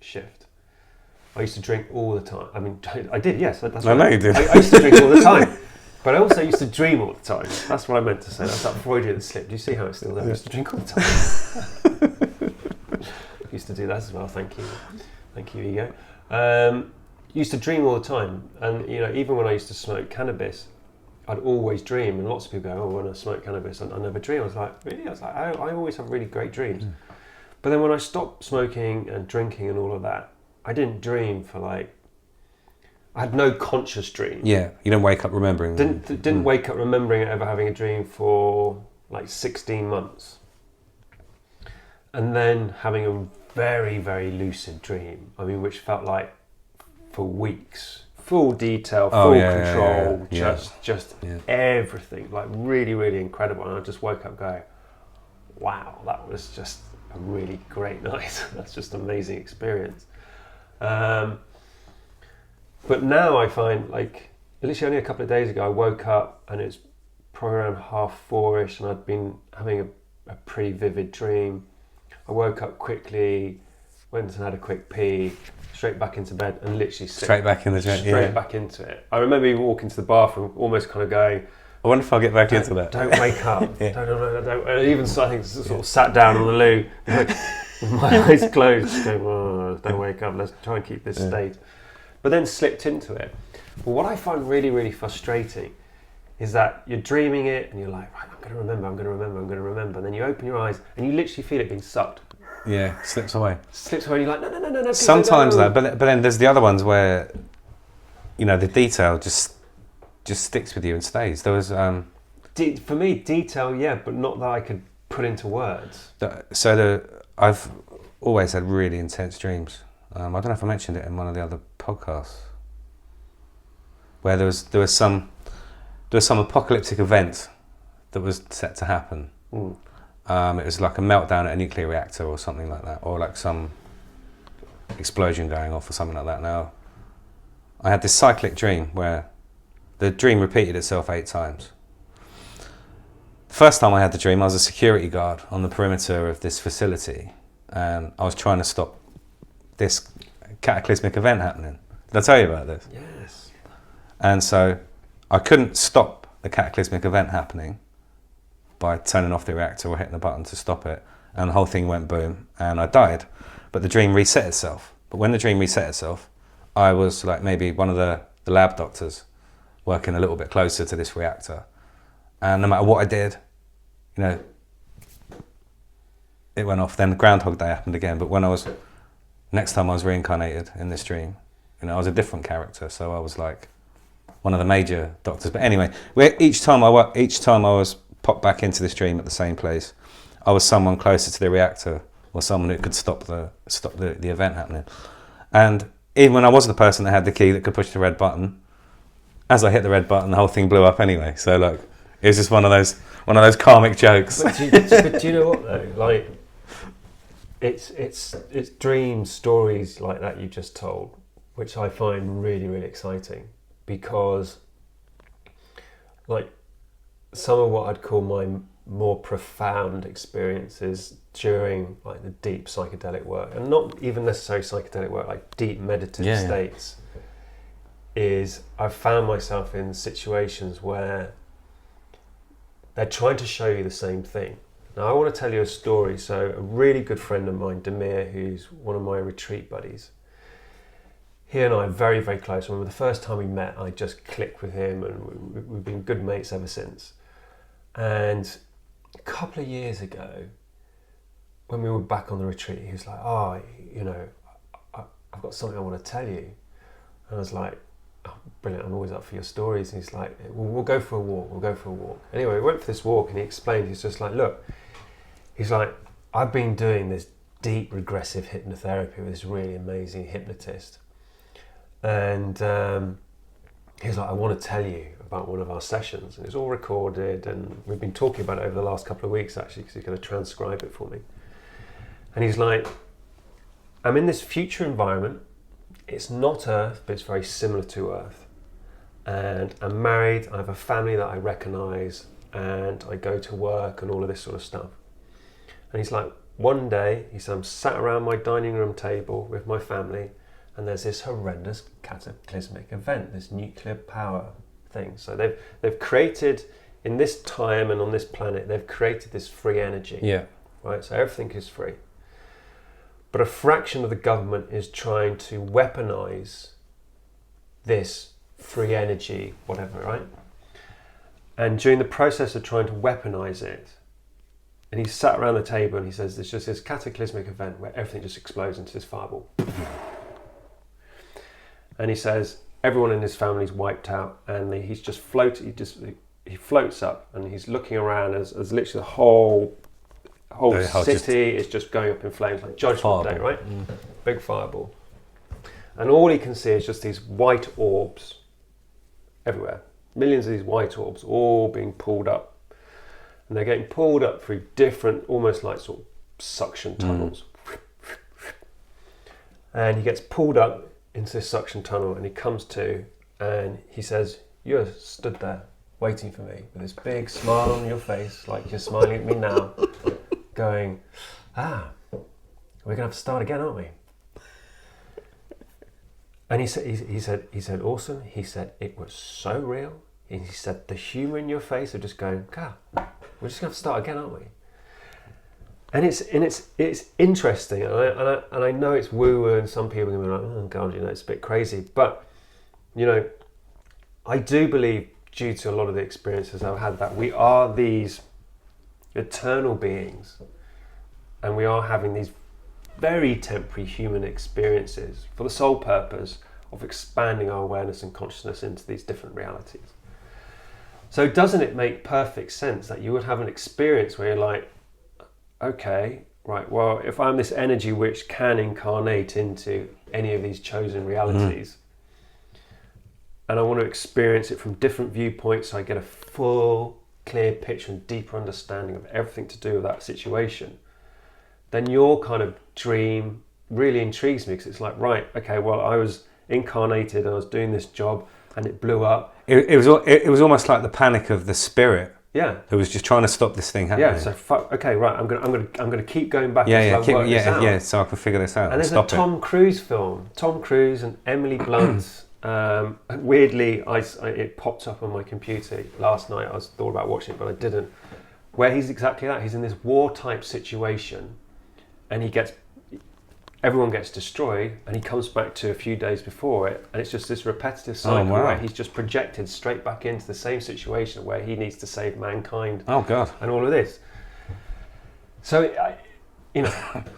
shift, I used to drink all the time. I mean, I did, yes. That's I know you did. I used to drink all the time. But I also used to dream all the time. That's what I meant to say. That's that Freudian slip. Do you see how it's still there? I used to drink all the time. Used to do that as well. Thank you, ego. Used to dream all the time. And, you know, even when I used to smoke cannabis, I'd always dream. And lots of people go, oh, when I smoke cannabis, I never dream. I was like, really? I was like, I always have really great dreams. Mm. But then when I stopped smoking and drinking and all of that, I didn't dream for like, I had no conscious dream. Yeah, you don't wake up remembering. Didn't wake up remembering ever having a dream for like 16 months. And then having a very, very lucid dream. I mean, which felt like for weeks, full detail, full control, just everything, like really, really incredible. And I just woke up going, wow, that was just a really great night. That's just an amazing experience. But now I find, like, literally only a couple of days ago, I woke up and it's probably around 3:30ish, and I'd been having a pretty vivid dream. I woke up quickly, went and had a quick pee, straight back into bed, and literally straight back in the dream. Straight back into it. I remember even walking to the bathroom, almost kind of going, I wonder if I'll get back into that. Don't wake up. Don't. And even so, I think sort of sat down on the loo, like, with my eyes closed, going, oh, don't wake up. Let's try and keep this state. But then slipped into it. But what I find really, really frustrating is that you're dreaming it and you're like, right, I'm going to remember. And then you open your eyes and you literally feel it being sucked. Yeah, slips away. And you're like, no. Sometimes that, but then there's the other ones where, you know, the detail just sticks with you and stays. There was for me, detail, yeah, but not that I could put into words. I've always had really intense dreams. I don't know if I mentioned it in one of the other podcasts, where there was some apocalyptic event that was set to happen. Mm. It was like a meltdown at a nuclear reactor or something like that, or like some explosion going off or something like that. Now, I had this cyclic dream where the dream repeated itself 8 times. The first time I had the dream, I was a security guard on the perimeter of this facility, and I was trying to stop this cataclysmic event happening. Did I tell you about this? Yes. And so I couldn't stop the cataclysmic event happening by turning off the reactor or hitting the button to stop it, and the whole thing went boom and I died. But the dream reset itself. But when the dream reset itself, I was like maybe one of the lab doctors working a little bit closer to this reactor, and no matter what I did, you know, it went off. Then Groundhog Day happened again, but next time I was reincarnated in this dream, you know, I was a different character, so I was like one of the major doctors. But anyway, each time I was popped back into this dream at the same place, I was someone closer to the reactor or someone who could stop the event happening. And even when I was the person that had the key that could push the red button, as I hit the red button, the whole thing blew up anyway. So look, it was just one of those karmic jokes. But do you know what though? Like, it's dreams, stories like that you just told, which I find really, really exciting, because like some of what I'd call my more profound experiences during like the deep psychedelic work, and not even necessarily psychedelic work, like deep meditative states, is I've found myself in situations where they're trying to show you the same thing. Now I want to tell you a story. So a really good friend of mine, Demir, who's one of my retreat buddies, he and I are very, very close. I remember the first time we met, I just clicked with him, and we've been good mates ever since. And a couple of years ago, when we were back on the retreat, he was like, oh, you know, I've got something I want to tell you. And I was like, oh, brilliant, I'm always up for your stories. And he's like, we'll go for a walk. Anyway, we went for this walk, and he explained, he's just like, look, he's like, I've been doing this deep regressive hypnotherapy with this really amazing hypnotist. And he's like, I want to tell you about one of our sessions, and it's all recorded, and we've been talking about it over the last couple of weeks actually, because he's going to transcribe it for me. And he's like, I'm in this future environment. It's not Earth, but it's very similar to Earth. And I'm married, I have a family that I recognise, and I go to work and all of this sort of stuff. And he's like, one day, he said, I'm sat around my dining room table with my family, and there's this horrendous cataclysmic event, this nuclear power thing. So they've created, in this time and on this planet, they've created this free energy. Yeah. Right, so everything is free. But a fraction of the government is trying to weaponize this free energy, whatever, right? And during the process of trying to weaponize it, and he sat around the table and he says, there's just this cataclysmic event where everything just explodes into this fireball. And he says, everyone in his family's wiped out, and he's just he floats up, and he's looking around as literally the whole city is just going up in flames, like Judgment Day, right? Big fireball. And all he can see is just these white orbs everywhere. Millions of these white orbs all being pulled up. And they're getting pulled up through different, almost like sort of suction tunnels. And he gets pulled up into this suction tunnel, and he comes to, and he says, you're stood there waiting for me with this big smile on your face, like you're smiling at me now, going, we're going to have to start again, aren't we? And he said, awesome. He said, it was so real. And he said, the humour in your face of just going, God, we're just going to have to start again, aren't we? And it's interesting, and I know it's woo-woo, and some people are going to be like, oh God, it's a bit crazy. But, I do believe, due to a lot of the experiences I've had, that we are these eternal beings, and we are having these very temporary human experiences for the sole purpose of expanding our awareness and consciousness into these different realities. So doesn't it make perfect sense that you would have an experience where you're like, okay, right, well, if I'm this energy which can incarnate into any of these chosen realities, and I want to experience it from different viewpoints, so I get a full, clear picture and deeper understanding of everything to do with that situation, then your kind of dream really intrigues me, because it's like, right, okay, well, I was incarnated and I was doing this job and it blew up. It was almost like the panic of the spirit. Yeah. Who was just trying to stop this thing happening. Yeah. So okay, right. I'm gonna keep going back. So I can figure this out. And there's a Tom Cruise film. Tom Cruise and Emily Blunt. Weirdly, it popped up on my computer last night. I thought about watching it, but I didn't. Where he's exactly that. He's in this war type situation, and everyone gets destroyed, and he comes back to a few days before it, and it's just this repetitive cycle where he's just projected straight back into the same situation where he needs to save mankind. Oh God! And all of this. So,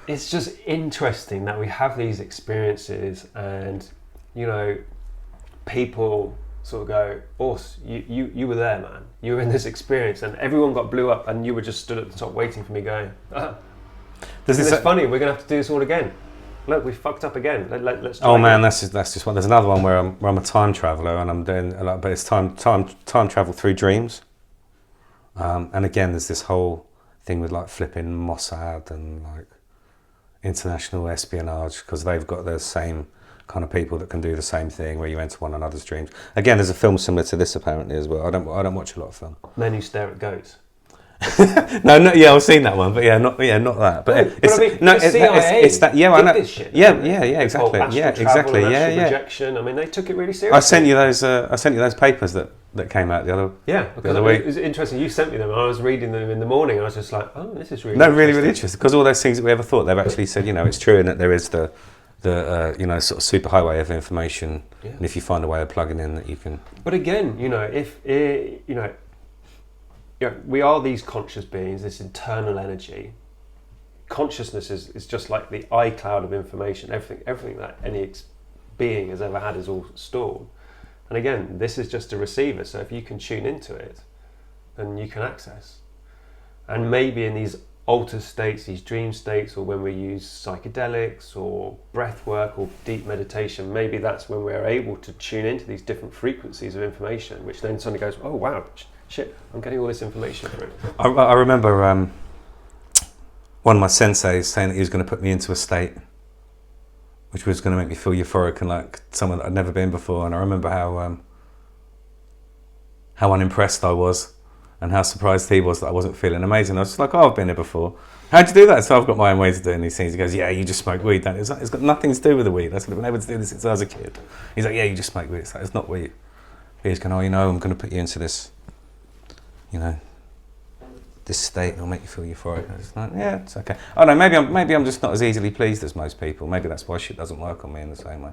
it's just interesting that we have these experiences, and people sort of go, "Urs, you were there, man. You were in this experience, and everyone got blew up, and you were just stood at the top waiting for me, going, it's funny. We're gonna have to do this all again. Look, we fucked up again. Let's try man, that's just one. There's another one where I'm a time traveller, and I'm doing a lot, but it's time travel through dreams. And again, there's this whole thing with like flipping Mossad and like international espionage, because they've got the same kind of people that can do the same thing, where you enter one another's dreams. Again, there's a film similar to this apparently as well. I don't watch a lot of film. Men Who Stare at Goats. I've seen that one, but not that. But it's that. Yeah, I know. This shit, exactly. Projection. I mean, they took it really seriously. I sent you those papers that came out the other week. It was interesting. You sent me them, and I was reading them in the morning. I was just like, oh, this is really really interesting, because all those things that we ever thought, they've actually said, it's true, and that there is the sort of superhighway of information, and if you find a way of plugging in that you can. But again, we are these conscious beings, this internal energy. Consciousness is just like the iCloud of information. Everything that any being has ever had is all stored. And again, this is just a receiver. So if you can tune into it, then you can access. And maybe in these altered states, these dream states, or when we use psychedelics or breath work or deep meditation, maybe that's when we're able to tune into these different frequencies of information, which then suddenly goes, oh wow, shit, I'm getting all this information through. I remember one of my senseis saying that he was going to put me into a state which was going to make me feel euphoric and like someone that I'd never been before. And I remember how unimpressed I was and how surprised he was that I wasn't feeling amazing. I was just like, oh, I've been here before. How'd you do that? So I've got my own ways of doing these things. He goes, yeah, you just smoke weed. It's got nothing to do with the weed. I've been able to do this since I was a kid. He's like, yeah, you just smoke weed. It's like, it's not weed. He's going, oh, I'm going to put you into this, this state. It'll make you feel euphoric. It's like, yeah, it's okay. Oh no, maybe I'm just not as easily pleased as most people. Maybe that's why shit doesn't work on me in the same way.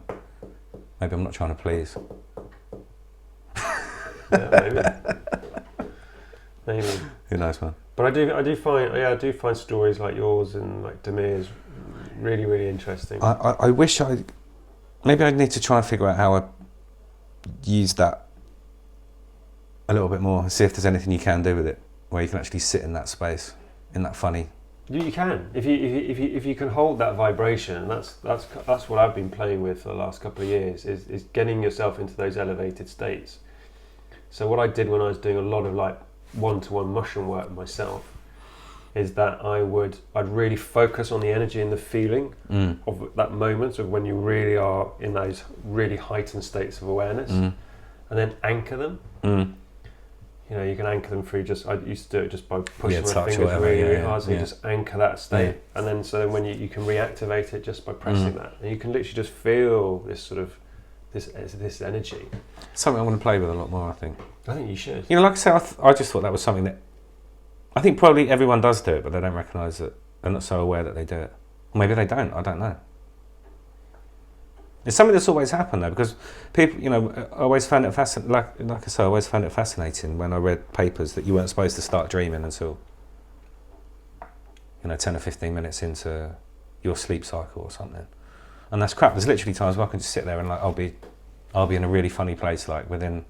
Maybe I'm not trying to please. Yeah, maybe. Who knows, man? But I do find stories like yours and like Damir's really, really interesting. I wish maybe I need to try and figure out how I use that a little bit more and see if there's anything you can do with it, where you can actually sit in that space, in that funny. You can if you can hold that vibration. That's what I've been playing with for the last couple of years. Is getting yourself into those elevated states. So what I did when I was doing a lot of like one-to-one mushroom work myself is that I'd really focus on the energy and the feeling of that moment of when you really are in those really heightened states of awareness, and then anchor them. You can anchor them through I used to do it just by pushing my fingers really hard, so you just anchor that state, and then so then when you can reactivate it just by pressing that, and you can literally just feel this sort of this energy. Something I want to play with a lot more, I think. I think you should. Like I said, I just thought that was something that I think probably everyone does do it, but they don't recognise it. They're not so aware that they do it. Or maybe they don't. I don't know. It's something that's always happened though, because people, I always found it fascinating. Like I say, I always found it fascinating when I read papers that you weren't supposed to start dreaming until 10 or 15 minutes into your sleep cycle or something. And that's crap. There's literally times where I can just sit there and like I'll be in a really funny place like within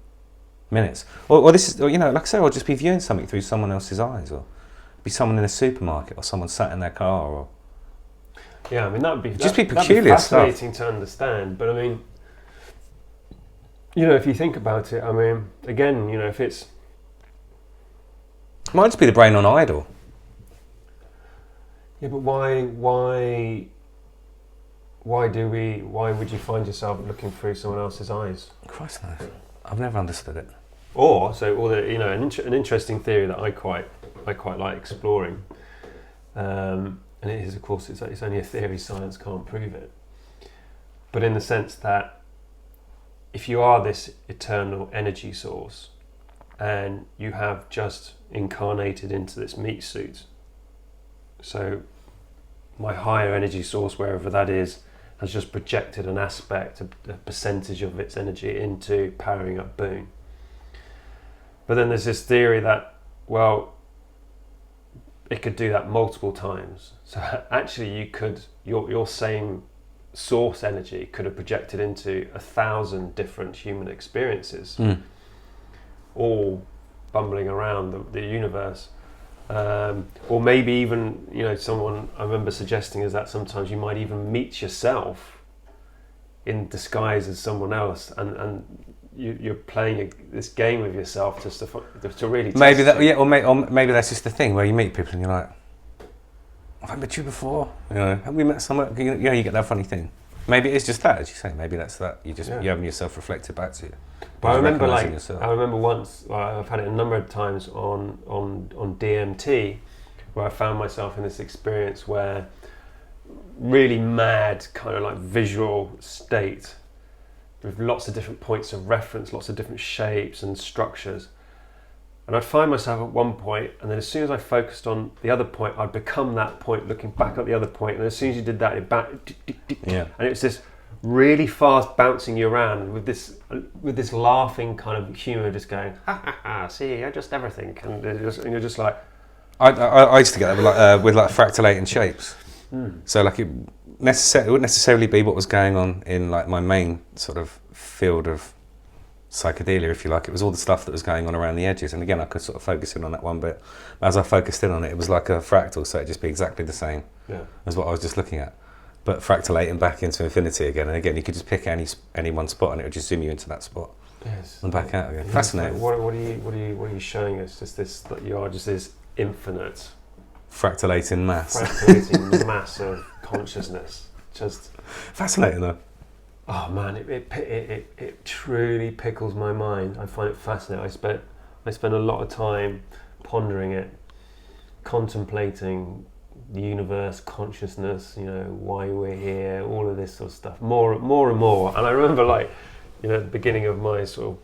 minutes. Or this is, like I say, I'll just be viewing something through someone else's eyes, or be someone in a supermarket, or someone sat in their car, or. Yeah, I mean that'd be peculiar fascinating to understand. But I mean, if you think about it, I mean, again, if it's it might just be the brain on idle. Yeah, but why would you find yourself looking through someone else's eyes? Christ knows. I've never understood it. An interesting theory that I quite like exploring. And it is, of course, it's only a theory, science can't prove it. But in the sense that if you are this eternal energy source and you have just incarnated into this meat suit, so my higher energy source, wherever that is, has just projected an aspect, a percentage of its energy into powering up Boon. But then there's this theory that, well, it could do that multiple times. So actually your same source energy could have projected into 1,000 different human experiences, all bumbling around the universe. Or maybe even, someone I remember suggesting is that sometimes you might even meet yourself in disguise as someone else, and you're playing this game with yourself just to really maybe that, yeah, or maybe that's just the thing where you meet people and you're like, have I met you before? Have we met somewhere? You get that funny thing. Maybe it's just that, as you say. Maybe that's that. You're having yourself reflected back to you. But I remember once, I've had it a number of times on DMT, where I found myself in this experience where really mad kind of like visual state with lots of different points of reference, lots of different shapes and structures. And I'd find myself at one point, and then as soon as I focused on the other point, I'd become that point, looking back at the other point. And as soon as you did that, and it was this really fast bouncing you around with this laughing kind of humour, just going, ha ha ha, see, you're just everything, and you're just like. I used to get that with fractalating shapes. So like it wouldn't necessarily be what was going on in like my main sort of field of psychedelia, if you like. It was all the stuff that was going on around the edges, and again I could sort of focus in on that one bit. As I focused in on it, it was like a fractal, so it'd just be exactly the same as what I was just looking at, but fractalating back into infinity again. And again, you could just pick any one spot and it would just zoom you into that spot. Yes. And back out again. Fascinating. What are you showing us? Just this, that you are just this infinite fractalating mass. Fractalating mass of consciousness. Just fascinating though. Oh man, it truly pickles my mind. I find it fascinating. I spend a lot of time pondering it, contemplating the universe, consciousness, why we're here, all of this sort of stuff, more and more. And I remember, like, at the beginning of my sort of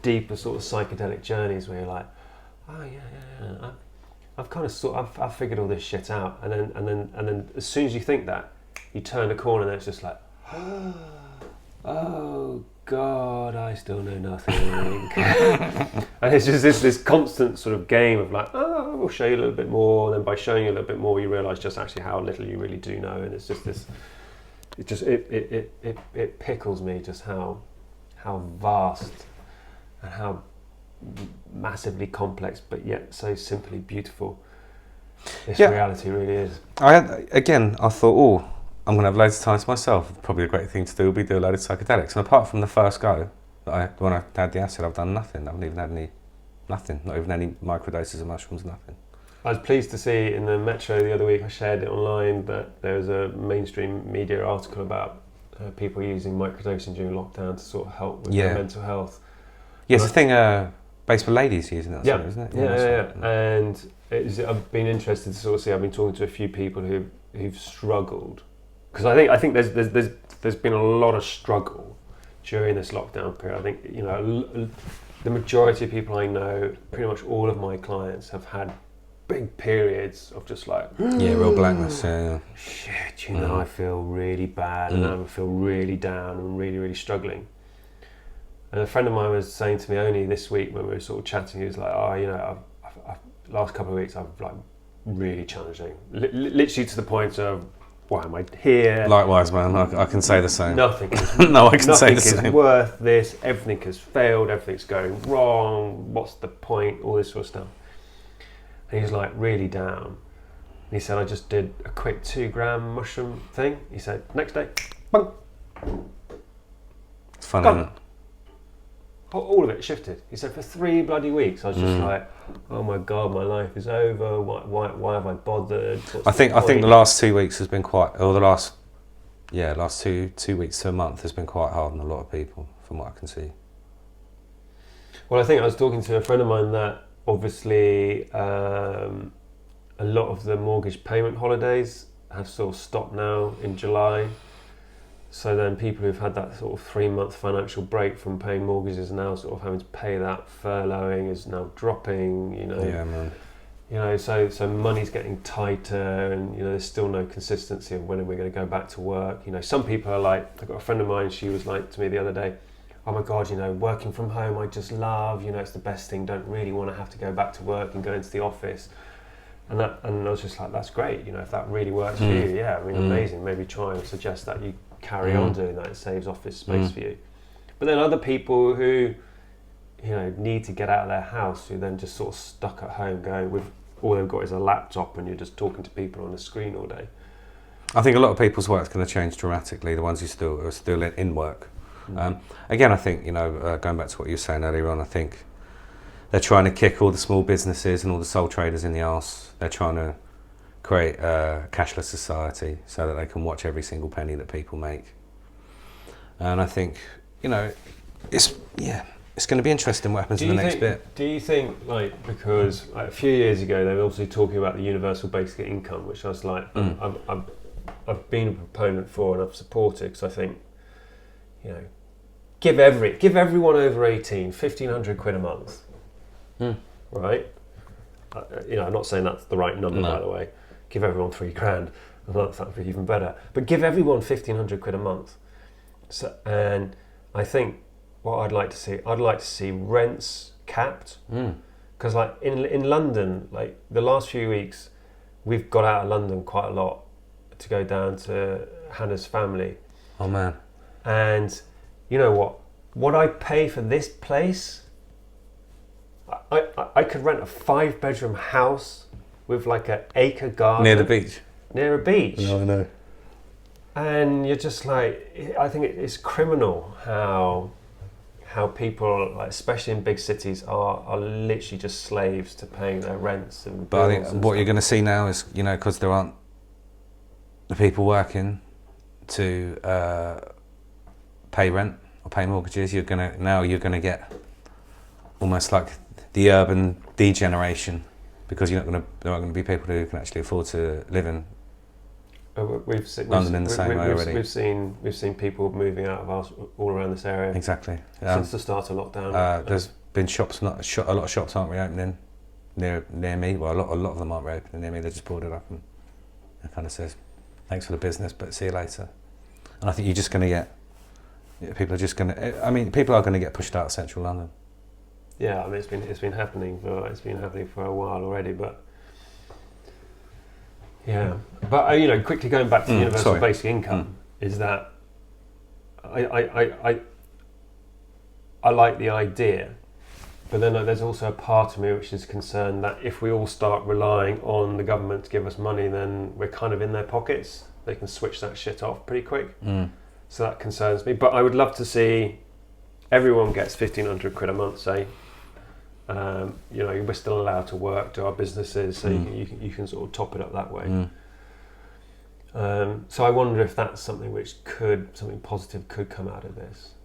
deeper sort of psychedelic journeys, where you're like, oh yeah, I've figured all this shit out, and then as soon as you think that, you turn the corner and it's just like, oh God, I still know nothing. And it's just this constant sort of game of like, oh, we'll show you a little bit more, and then by showing you a little bit more, you realise just actually how little you really do know, and it's just this. It pickles me just how vast and how massively complex, but yet so simply beautiful this reality really is. I thought, oh, I'm going to have loads of time to myself. Probably a great thing to do would be do a load of psychedelics. And apart from the first go, when I had the acid, I've done nothing. I haven't even had nothing, not even any microdoses of mushrooms, nothing. I was pleased to see in the Metro the other week, I shared it online, that there was a mainstream media article about people using microdosing during lockdown to sort of help with their mental health. Yeah, it's a thing based for ladies using that, isn't it? Yeah. And I've been interested to sort of see, I've been talking to a few people who've struggled. Because I think there's been a lot of struggle during this lockdown period. I think, the majority of people I know, pretty much all of my clients, have had big periods of just like, real blackness. Shit, I feel really bad, and I feel really down and really, really struggling. And a friend of mine was saying to me only this week when we were sort of chatting, he was like, I've last couple of weeks I've like really challenging, literally to the point of, why am I here? Likewise, man. I can say the same. Nothing is, no, I can say the same. Nothing is worth this. Everything has failed. Everything's going wrong. What's the point? All this sort of stuff. And he was like really down. And he said, I just did a quick 2-gram mushroom thing. He said, next day, bung. It's funny, isn't it? All of it shifted. He said, for 3 bloody weeks, I was just like, oh my God, my life is over. Why have I bothered? I think the last 2 weeks has been last 2 weeks to a month has been quite hard on a lot of people, from what I can see. Well, I think I was talking to a friend of mine that obviously a lot of the mortgage payment holidays have sort of stopped now in July. So then people who've had that sort of 3-month financial break from paying mortgages are now sort of having to pay that. Furloughing is now dropping, Yeah, man. So money's getting tighter, and there's still no consistency of when are we going to go back to work. Some people are like, I've got a friend of mine, she was like to me the other day, oh my God, working from home I just love, it's the best thing, don't really want to have to go back to work and go into the office. And I was just like, that's great, if that really works for you, amazing. Maybe try and suggest that you carry on doing that. It saves office space for you. But then other people who need to get out of their house, who then just sort of stuck at home going with all they've got is a laptop, and you're just talking to people on a screen all day. I think a lot of people's work's going to change dramatically, the ones who are still in work. Again, I think going back to what you were saying earlier on, I think they're trying to kick all the small businesses and all the sole traders in the arse. They're trying to create a cashless society so that they can watch every single penny that people make. And I think, it's going to be interesting what happens in the next bit. Do you think, because a few years ago they were obviously talking about the universal basic income, which I was like, I've been a proponent for and I've supported, because I think, give everyone over 18 1,500 quid a month, right? I'm not saying that's the right number, by the way. Give everyone 3 grand a month, that would be even better. But give everyone 1,500 quid a month. So, and I think what I'd like to see rents capped. Because in London, the last few weeks, we've got out of London quite a lot to go down to Hannah's family. Oh man. And you know what I pay for this place, I could rent a 5-bedroom house with like an acre garden near the beach. Near a beach. No, I know. And you're just like, I think it's criminal how people, especially in big cities, are literally just slaves to paying their rents and bills. But I think what you're going to see now is, because there aren't the people working to pay rent or pay mortgages, you're going to get almost like the urban degeneration, because there aren't going to be people who can actually afford to live in London in the same way already. We've seen people moving out of all around this area. Exactly. Since the start of lockdown. There's been shops, a lot of shops aren't reopening near me. Well, a lot of them aren't reopening near me. They just boarded up and it kind of says, thanks for the business, but see you later. And I think you're just going to get, people are going to get pushed out of central London. Yeah, I mean it's been happening for a while already, but yeah. But quickly going back to the universal basic income is that I like the idea, but then there's also a part of me which is concerned that if we all start relying on the government to give us money, then we're kind of in their pockets. They can switch that shit off pretty quick. So that concerns me. But I would love to see everyone gets 1,500 quid a month, say. We're still allowed to work, do our businesses, so you can sort of top it up that way. So I wonder if that's something something positive could come out of this.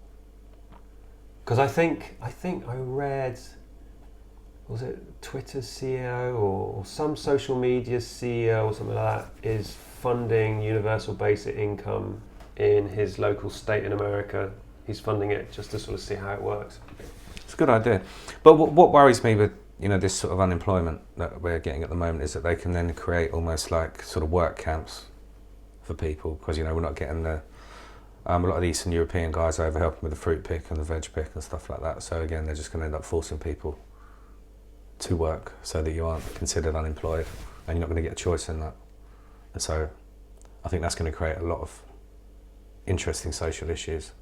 Because I think I read, was it Twitter's CEO or some social media CEO or something like that is funding universal basic income in his local state in America. He's funding it just to sort of see how it works. It's a good idea. But what worries me with this sort of unemployment that we're getting at the moment is that they can then create almost like sort of work camps for people, because we're not getting the a lot of the Eastern European guys over helping with the fruit pick and the veg pick and stuff like that. So again, they're just going to end up forcing people to work so that you aren't considered unemployed and you're not going to get a choice in that. And so I think that's going to create a lot of interesting social issues.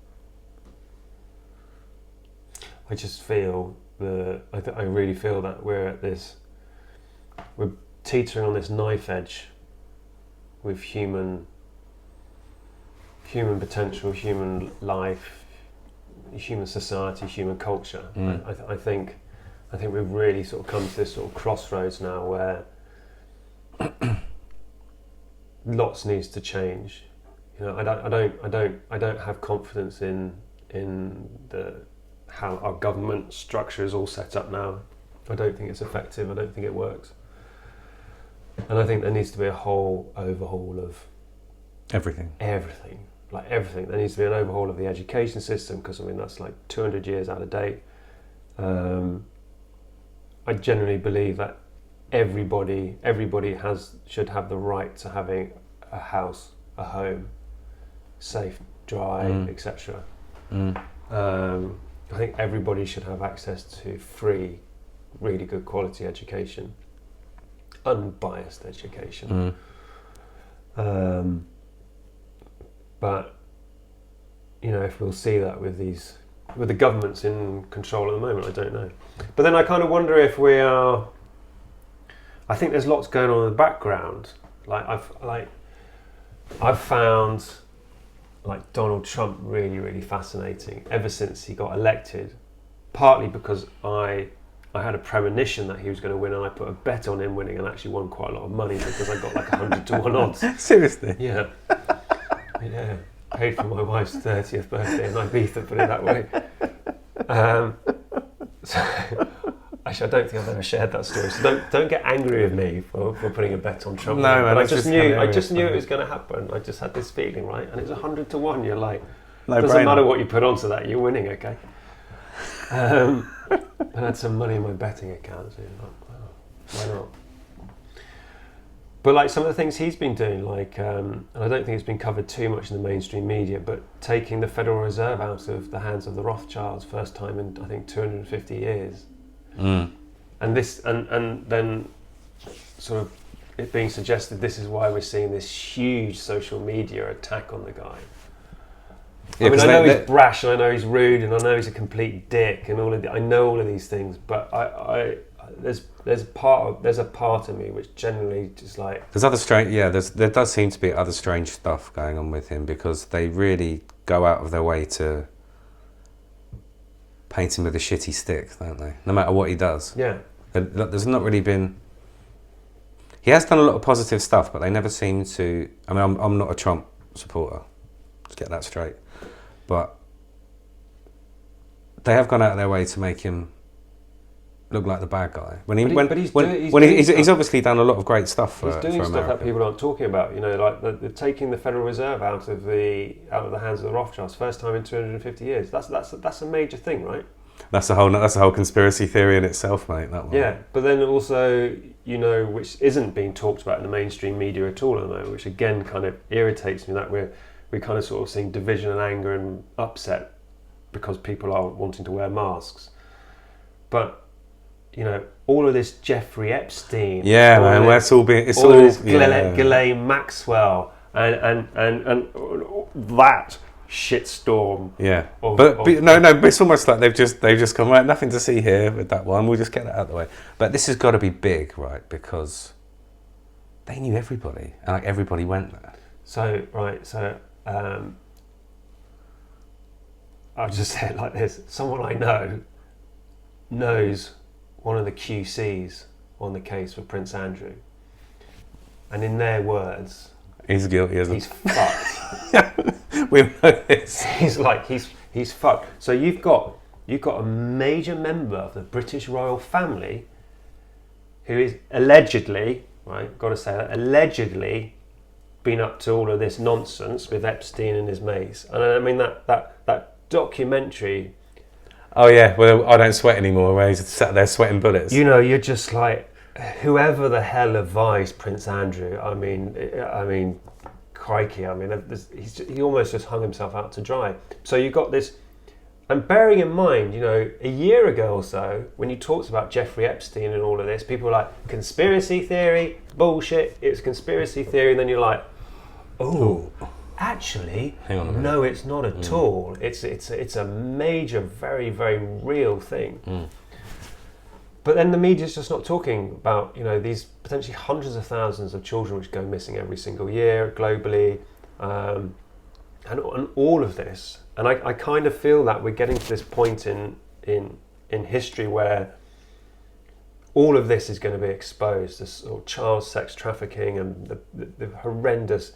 I just feel I really feel that we're teetering on this knife edge with human potential, human life, human society, human culture. I think we've really sort of come to this sort of crossroads now where lots needs to change. I don't have confidence in how our government structure is all set up now. I don't think it's effective. I don't think it works. And I think there needs to be a whole overhaul of everything. Like everything. There needs to be an overhaul of the education system, because that's like 200 years out of date. I generally believe that everybody should have the right to having a house, a home, safe, dry, etc. I think everybody should have access to free, really good quality education, unbiased education. But if we'll see that with the governments in control at the moment, I don't know. But then I kind of wonder if we are. I think there's lots going on in the background. I've found Donald Trump really, really fascinating ever since he got elected. Partly because I had a premonition that he was going to win, and I put a bet on him winning, and actually won quite a lot of money because I got like 100 to 1 odds. Seriously? Yeah. Yeah. Paid for my wife's 30th birthday in Ibiza, put it that way. Actually, I don't think I've ever shared that story, so don't get angry with me for putting a bet on Trump. No, but I just knew it was going to happen. I just had this feeling, right? And it's 100 to 1. You're like, doesn't matter what you put onto that, you're winning, okay? I had some money in my betting account, so you're like, wow, why not? But some of the things he's been doing, and I don't think it's been covered too much in the mainstream media, but taking the Federal Reserve out of the hands of the Rothschilds, first time in I think 250 years. And then sort of it being suggested this is why we're seeing this huge social media attack on the guy. Yeah, I know he's brash, and I know he's rude, and I know he's a complete dick, and I know all of these things, but there's a part of me which generally just there's other strange. Yeah, there does seem to be other strange stuff going on with him, because they really go out of their way to paint him with a shitty stick, don't they? No matter what he does. Yeah. There's not really been. He has done a lot of positive stuff, but they never seem to. I mean, I'm not a Trump supporter. Let's get that straight. But they have gone out of their way to make him look like the bad guy. He's obviously done a lot of great stuff for He's doing for stuff America. that people aren't talking about. You know, like the taking the Federal Reserve out of the hands of the Rothschilds, first time in 250 years. That's a major thing, right? That's a whole conspiracy theory in itself, mate. That one. Yeah, but then also, you know, which isn't being talked about in the mainstream media at all, I know, which again kind of irritates me, that we're kind of sort of seeing division and anger and upset because people are wanting to wear masks. But you know, all of this Jeffrey Epstein, Yeah, man. That's all being. It's all all. of this Yeah. Ghislaine Maxwell and that shitstorm. Yeah, Of- but of- no, but it's almost like they've just come right. Nothing to see here with that one. We'll just get that out of the way. But this has got to be big, right? Because they knew everybody, and like everybody went there. So I'll just say it like this: someone I know knows one of the QCs on the case for Prince Andrew, and in their words, He's guilty, isn't he's fucked. we know this. He's fucked. So you've got a major member of the British royal family who is allegedly, right, got to say that, allegedly been up to all of this nonsense with Epstein and his mates. And I mean that documentary. Oh yeah, well I don't sweat anymore. Where he's sat there sweating bullets. You know, you're just like, whoever the hell advised Prince Andrew. I mean, crikey! I mean, he almost just hung himself out to dry. So you got this, and bearing in mind, you know, a year ago or so, when you talked about Jeffrey Epstein and all of this, people were like, conspiracy theory, bullshit. It's conspiracy theory, and then you're like, oh. Actually, Hang on a minute. no, it's not at all. It's a major, very, very real thing. But then the media's just not talking about, you know, these potentially hundreds of thousands of children which go missing every single year globally, and all of this. And I kind of feel that we're getting to this point in history where all of this is going to be exposed, this sort of child sex trafficking and the horrendous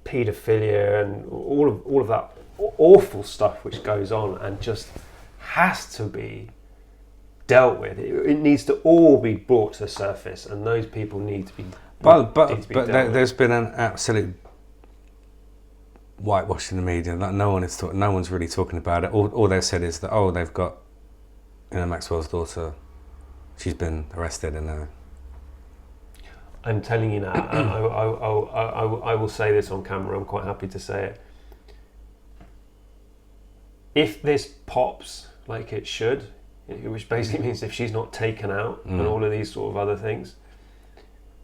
paedophilia and all of that awful stuff which goes on and just has to be dealt with. It needs to all be brought to the surface, and those people need to be. But there's there's been an absolute whitewash in the media. Like no one's really talking about it. All they've said is that they've got, you know, Maxwell's daughter. She's been arrested and. I'm telling you now, I will say this on camera, I'm quite happy to say it. If this pops like it should, which basically means if she's not taken out and all of these sort of other things,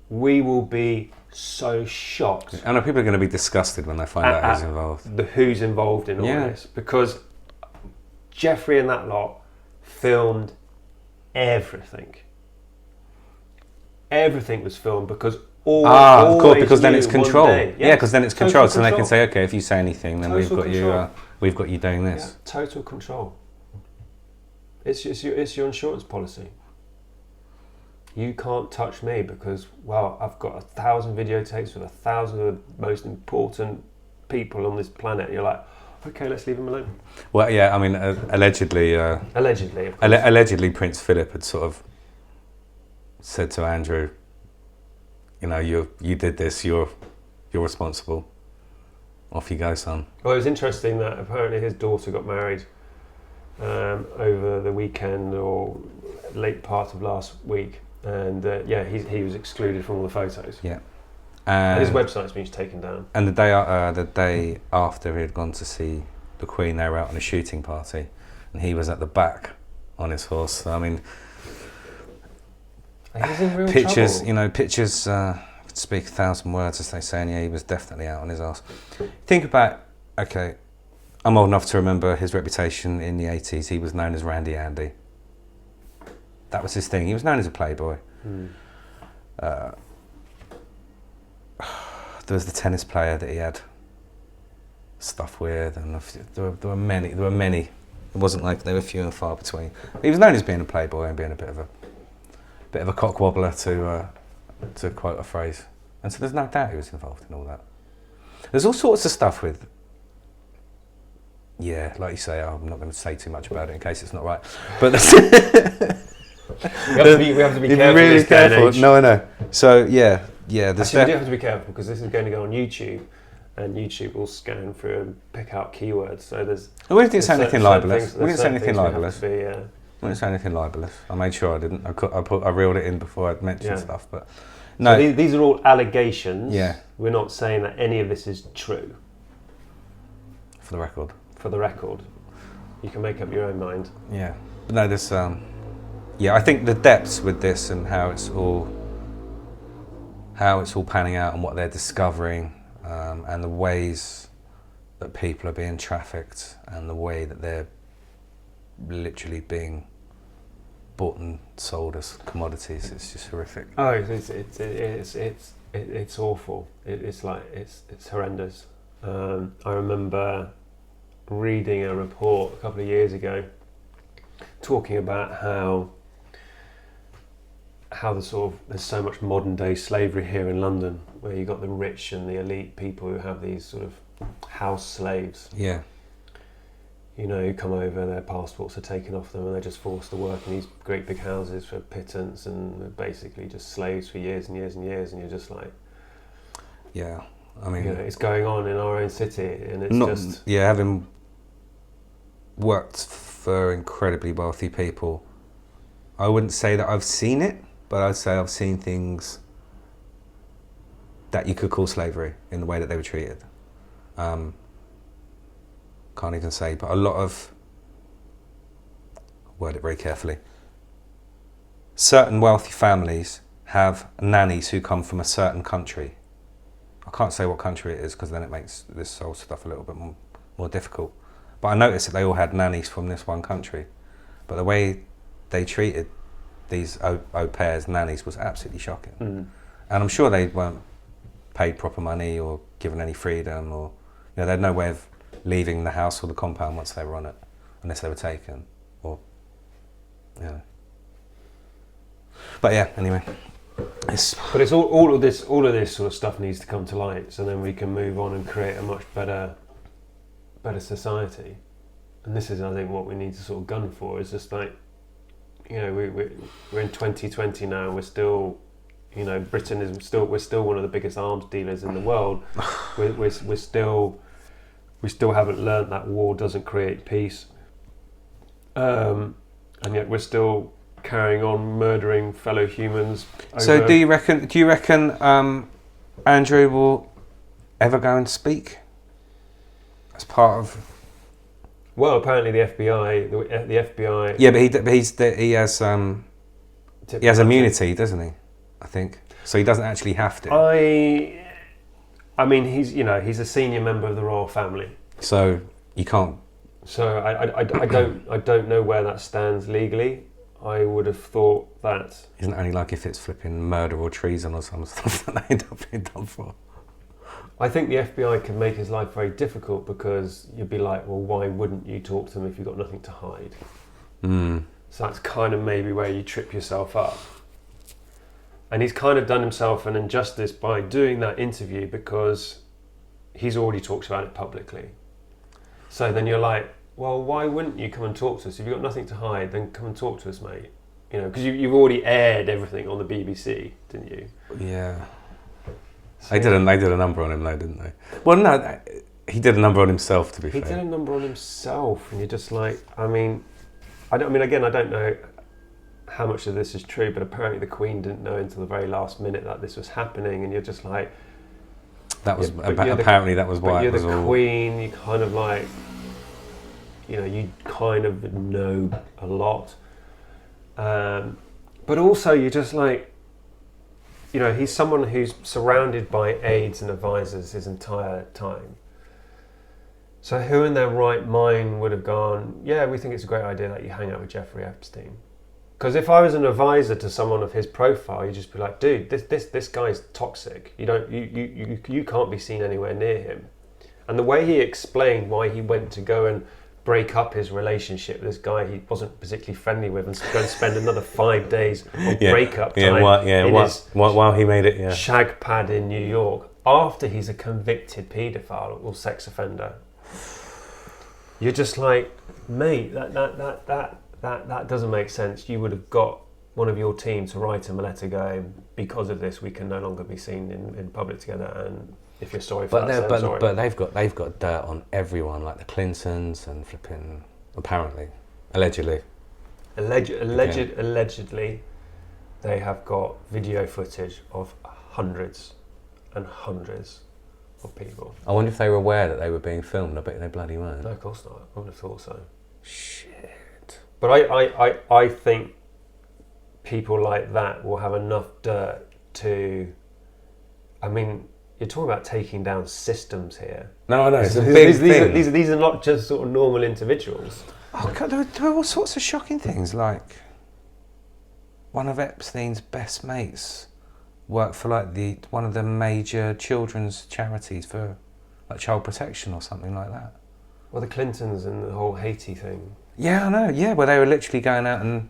we will be so shocked. I know people are going to be disgusted when they find out who's involved. Who's involved in all this. Because Jeffrey and that lot filmed everything. Everything was filmed because of course, because then it's control. Yeah, because then it's control. So control. they can say, okay, if you say anything, then Total we've got you doing this. Yeah, total control. It's your insurance policy. You can't touch me because, well, I've got 1,000 videotapes with 1,000 of the most important people on this planet. You're like, okay, let's leave them alone. Well, yeah, I mean, allegedly, allegedly, Prince Philip had sort of said to Andrew, you know, you did this, you're responsible. Off you go, son. Well, it was interesting that apparently his daughter got married over the weekend or late part of last week, and he was excluded from all the photos. Yeah, and his website's been taken down. And the day after he had gone to see the Queen, they were out on a shooting party, and he was at the back on his horse. So, I mean, he's in real pictures, trouble. you know, pictures could speak 1,000 words, as they say, and yeah, he was definitely out on his arse. Think about, okay, I'm old enough to remember his reputation in the 80s. He was known as Randy Andy. That was his thing. He was known as a playboy. There was the tennis player that he had stuff with, and there were many. It wasn't like they were few and far between. He was known as being a playboy and being a bit of a cock wobbler, to quote a phrase. And so there's no doubt he was involved in all that. There's all sorts of stuff with, yeah, like you say, I'm not going to say too much about it in case it's not right. But We have to be You'd careful. really this day and careful. age. No, I know. So yeah. There's Actually, we do have to be careful because this is going to go on YouTube, and YouTube will scan through and pick out keywords. So we didn't say anything libelous. We didn't say anything libelous. We didn't say anything libelous. I made sure I didn't. I reeled it in before I'd mentioned stuff, but no. So these are all allegations. Yeah. We're not saying that any of this is true. For the record. For the record, you can make up your own mind. Yeah. But no, there's I think the depths with this and how it's all panning out and what they're discovering, and the ways that people are being trafficked and the way that they're literally being bought and sold as commodities. It's just horrific. Oh, it's awful. It's horrendous. I remember reading a report a couple of years ago talking about how there's so much modern day slavery here in London, where you got the rich and the elite people who have these sort of house slaves. Yeah. You know, who come over, their passports are taken off them and they're just forced to work in these great big houses for pittance, and they're basically just slaves for years and years and years, and you're just like... Yeah, I mean... You know, it's going on in our own city, and it's Yeah, having worked for incredibly wealthy people, I wouldn't say that I've seen it, but I'd say I've seen things that you could call slavery in the way that they were treated. Can't even say, but a lot of... word it very carefully. Certain wealthy families have nannies who come from a certain country. I can't say what country it is because then it makes this whole stuff a little bit more difficult. But I noticed that they all had nannies from this one country. But the way they treated these au pairs, nannies, was absolutely shocking. And I'm sure they weren't paid proper money or given any freedom, or they had no way of leaving the house or the compound once they were on it, unless they were taken, or But yeah, anyway. But it's all of this sort of stuff needs to come to light, so then we can move on and create a much better society. And this is, I think, what we need to sort of gun for. Is just like, we're in 2020 now, and we're still, Britain is still, we're still one of the biggest arms dealers in the world. we still haven't learnt that war doesn't create peace, and yet we're still carrying on murdering fellow humans. So do you reckon Andrew will ever go and speak as part of? Well, apparently the FBI. Yeah, but he has immunity, doesn't he? I think so. He doesn't actually have to. I mean, he's a senior member of the royal family. So you can't. So I don't know where that stands legally. I would have thought that... Isn't it only like if it's flipping murder or treason or some stuff that they end up being done for? I think the FBI can make his life very difficult, because you'd be like, well, why wouldn't you talk to them if you've got nothing to hide? So that's kind of maybe where you trip yourself up. And he's kind of done himself an injustice by doing that interview, because he's already talked about it publicly. So then you're like, well, why wouldn't you come and talk to us? If you've got nothing to hide, then come and talk to us, mate. Because you've already aired everything on the BBC, didn't you? Yeah. So they did a number on him, though, didn't they? Well, no, he did a number on himself, to be fair. He did a number on himself, and you're just like, I don't know how much of this is true, but apparently the Queen didn't know until the very last minute that this was happening, and you're just like... That was apparently that was why it was all... You're the Queen, you kind of like... you kind of know a lot. But also you're just like, he's someone who's surrounded by aides and advisors his entire time. So who in their right mind would have gone, yeah, we think it's a great idea that you hang out with Jeffrey Epstein? Because if I was an advisor to someone of his profile, you'd just be like, dude, this guy's toxic. You can't be seen anywhere near him. And the way he explained why he went to go and break up his relationship with this guy he wasn't particularly friendly with, and go and spend another 5 days of breakup time while he made it shag pad in New York, after he's a convicted paedophile or sex offender. You're just like, mate, that doesn't make sense. You would have got one of your team to write him a letter going, because of this, we can no longer be seen in public together, and if you're sorry for that, I'm sorry. But they've got dirt on everyone, like the Clintons and flipping, apparently, allegedly. Allegedly, they have got video footage of hundreds and hundreds of people. I wonder if they were aware that they were being filmed. I bet they bloody weren't. No, of course not. I wouldn't have thought so. Shit. But I think people like that will have enough dirt to... I mean, you're talking about taking down systems here. No, I know. It's a big thing. These are not just sort of normal individuals. Oh God, there are all sorts of shocking things, like one of Epstein's best mates worked for like one of the major children's charities for like child protection or something like that. Well, the Clintons and the whole Haiti thing. Yeah, I know. Yeah, where they were literally going out and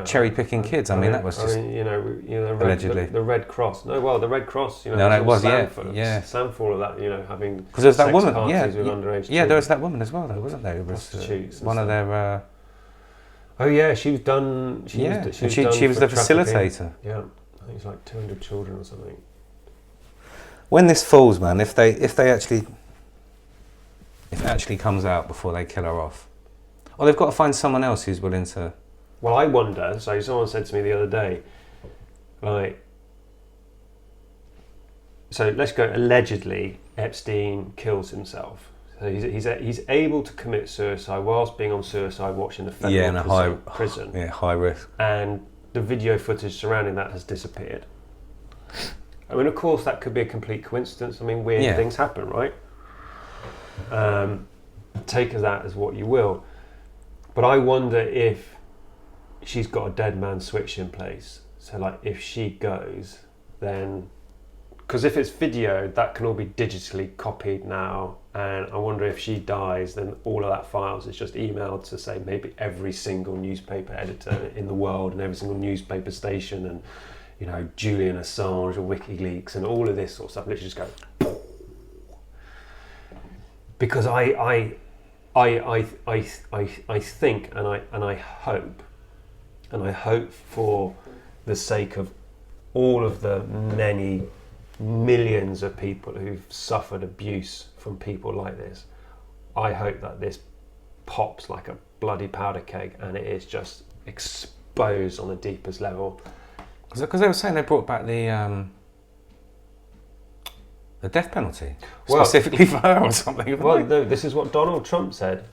cherry picking kids. I mean, that was just allegedly the Red Cross. No, well, the Red Cross. No, it was Sam for all of that. Having because there's that sex woman. Parties with underage. Yeah, there was that woman as well, though, wasn't there? It was prostitutes. One of their. Oh yeah, she was done. She was the facilitator. Yeah, I think it's like 200 children or something. When this falls, man, if it actually comes out before they kill her off, or they've got to find someone else who's willing to. Well, I wonder. So someone said to me the other day, like, so let's go. Allegedly, Epstein kills himself. So he's able to commit suicide whilst being on suicide watch in the federal prison. Yeah, high risk. And the video footage surrounding that has disappeared. I mean, of course, that could be a complete coincidence. I mean, weird things happen, right? Take that as what you will. But I wonder if she's got a dead man switch in place. So, like, if she goes, then... Because if it's video, that can all be digitally copied now. And I wonder if she dies, then all of that files is just emailed to, say, maybe every single newspaper editor in the world and every single newspaper station and, Julian Assange or WikiLeaks and all of this sort of stuff. Literally just go... Because I think and I hope for the sake of all of the many millions of people who've suffered abuse from people like this, I hope that this pops like a bloody powder keg and it is just exposed on the deepest level. Because they were saying they brought back the death penalty, specifically for her or something. Well, no, this is what Donald Trump said.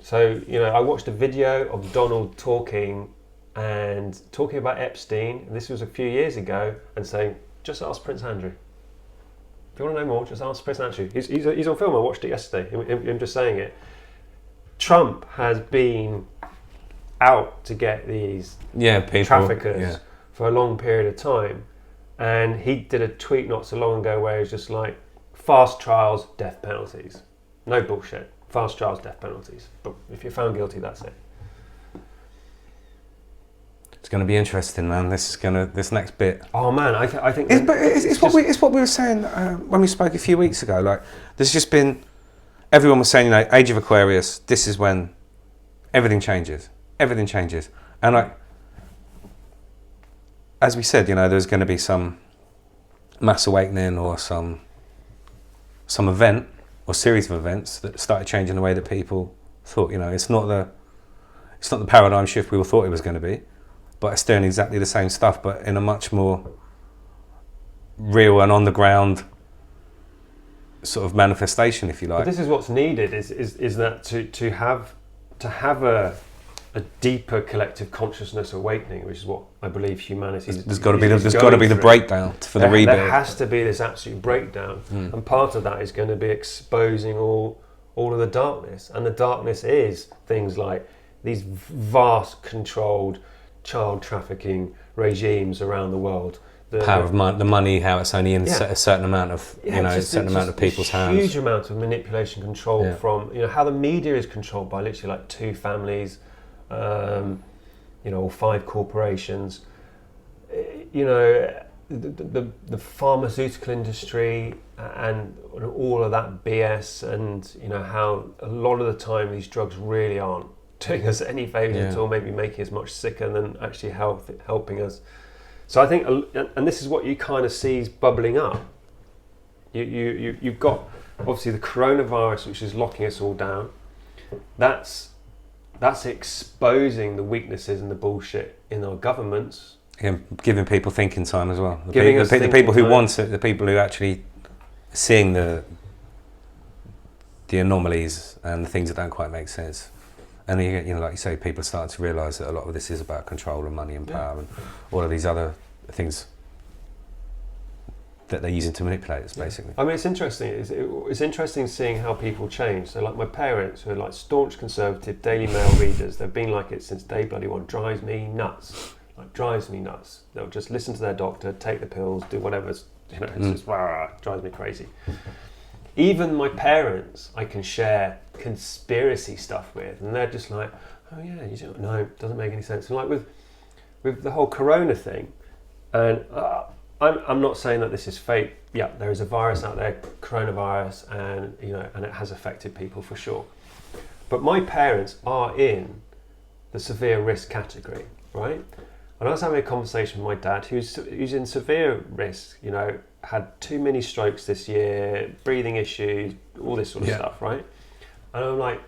So, I watched a video of Donald talking about Epstein, and this was a few years ago, and saying, just ask Prince Andrew. If you want to know more, just ask Prince Andrew. He's on film, I watched it yesterday, him just saying it. Trump has been out to get these traffickers for a long period of time, and he did a tweet not so long ago where he was just like, fast trials, death penalties. No bullshit. Fast trials, death penalties. But if you're found guilty, that's it. It's going to be interesting, man. This next bit. Oh man, I think it's what we were saying when we spoke a few weeks ago. Like, there's just been everyone was saying, Age of Aquarius. This is when everything changes. Everything changes, and like as we said, there's going to be some mass awakening or some event or series of events that started changing the way that people thought. It's not the paradigm shift we all thought it was going to be. But it's doing exactly the same stuff, but in a much more real and on the ground sort of manifestation, if you like. But this is what's needed: is that to have a deeper collective consciousness awakening, which is what I believe humanity. There's got to be the breakdown for the rebuild. There has to be this absolute breakdown, and part of that is going to be exposing all of the darkness, and the darkness is things like these vast controlled child trafficking regimes around the world. The power of the money, how it's only in a certain amount of of people's hands. Huge amount of manipulation, control from how the media is controlled by literally like 2 families, or 5 corporations. The pharmaceutical industry and all of that BS, and how a lot of the time these drugs really aren't doing us any favours at all, maybe making us much sicker than actually helping us. So I think, and this is what you kind of see bubbling up. You've got obviously the coronavirus, which is locking us all down. That's exposing the weaknesses and the bullshit in our governments. Again, giving people thinking time as well. The people who want it, the people who actually seeing the anomalies and the things that don't quite make sense. And you know, like you say, people are starting to realise that a lot of this is about control and money and power and all of these other things that they're using to manipulate us, basically. I mean, it's interesting. It's interesting seeing how people change. So, like my parents, who are like staunch conservative Daily Mail readers, they've been like it since day bloody one. Drives me nuts. Like drives me nuts. They'll just listen to their doctor, take the pills, do whatever. You know, it's just drives me crazy. Even my parents, I can share conspiracy stuff with, and they're just like, "Oh yeah, you don't know, it doesn't make any sense." And like with the whole corona thing, and I'm not saying that this is fake. Yeah, there is a virus out there, coronavirus, and you know, and it has affected people for sure. But my parents are in the severe risk category, right? And I was having a conversation with my dad, who's in severe risk. You know, had too many strokes this year, breathing issues, all this sort of stuff, right? And I'm like,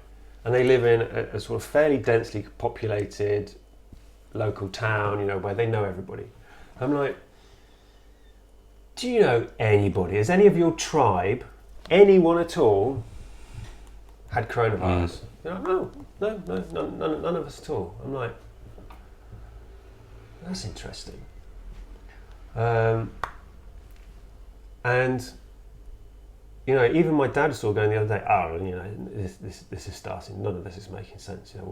and they live in a sort of fairly densely populated local town, you know, where they know everybody. I'm like, do you know anybody? Has any of your tribe, anyone at all, had coronavirus? They're like, no, none of us at all. I'm like, that's interesting. And you know, even my dad saw going the other day. Oh, you know, this is starting. None of this is making sense. You know,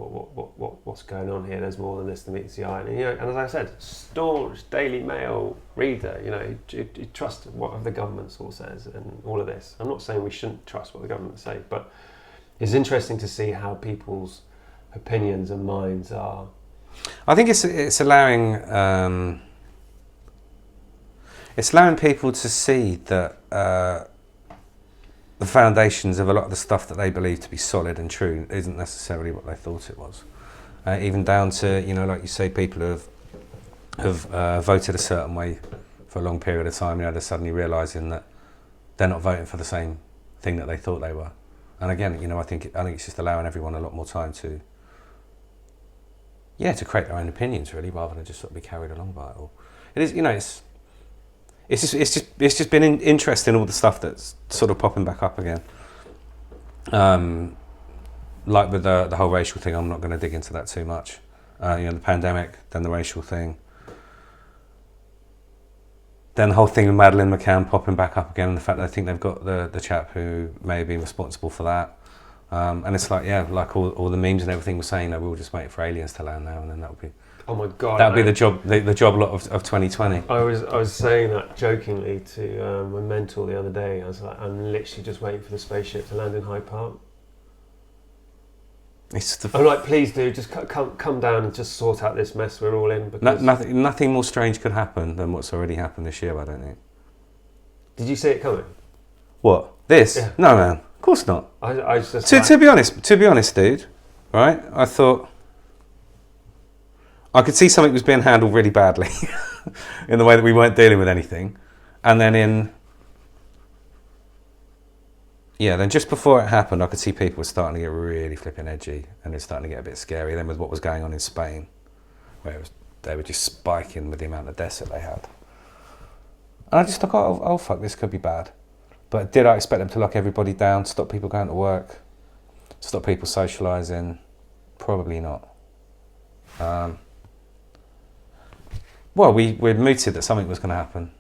what's going on here? There's more than this that meets the eye. And you know, and as I said, staunch Daily Mail reader. You know, you trust what the government all says and all of this. I'm not saying we shouldn't trust what the government say, but it's interesting to see how people's opinions and minds are. I think it's allowing people to see that the foundations of a lot of the stuff that they believe to be solid and true isn't necessarily what they thought it was. Even down to, you know, like you say, people who have voted a certain way for a long period of time. You know, they're suddenly realising that they're not voting for the same thing that they thought they were. And again, you know, I think it's just allowing everyone a lot more time to create their own opinions, really, rather than just sort of be carried along by it all. It is, you know, it's just been interesting, all the stuff that's sort of popping back up again. Like with the whole racial thing, I'm not going to dig into that too much. You know, the pandemic, then the racial thing, then the whole thing with Madeleine McCann popping back up again, and the fact that I think they've got the chap who may have been responsible for that. And it's like, yeah, like all the memes and everything were saying that we'll just wait for aliens to land now, and then that would be. Oh my God! That would be the job lot of 2020. I was saying that jokingly to my mentor the other day. I was like, I'm literally just waiting for the spaceship to land in Hyde Park. I'm like, please do, just come down and just sort out this mess we're all in. Because nothing more strange could happen than what's already happened this year, I don't think. Did you see it coming? What? This? Yeah. No, man. Of course not. I was just to be honest, dude, right? I thought I could see something was being handled really badly in the way that we weren't dealing with anything, and then then just before it happened, I could see people were starting to get really flipping edgy, and it's starting to get a bit scary. Then with what was going on in Spain, where they were just spiking with the amount of deaths that they had, and I just thought, oh fuck, this could be bad. But did I expect them to lock everybody down, stop people going to work, stop people socialising? Probably not. Well, we'd mooted that something was going to happen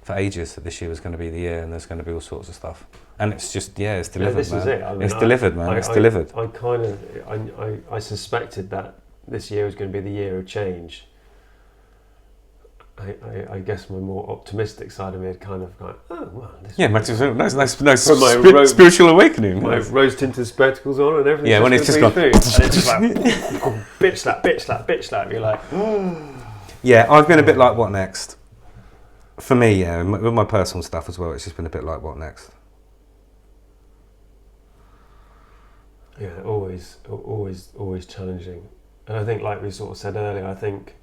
for ages, that this year was going to be the year and there's going to be all sorts of stuff. And it's just, it's delivered, this man. is it. I mean, it's delivered, man. It's delivered. I suspected that this year was going to be the year of change. I guess my more optimistic side of me had kind of like, oh, well, nice spiritual awakening. My rose-tinted spectacles on and everything. Yeah, when it's just gone. And it's just like, bitch slap. You're like, yeah, I've been a bit like, what next? For me, yeah, with my personal stuff as well, it's just been a bit like, what next? Yeah, always challenging. And I think, like we sort of said earlier, I think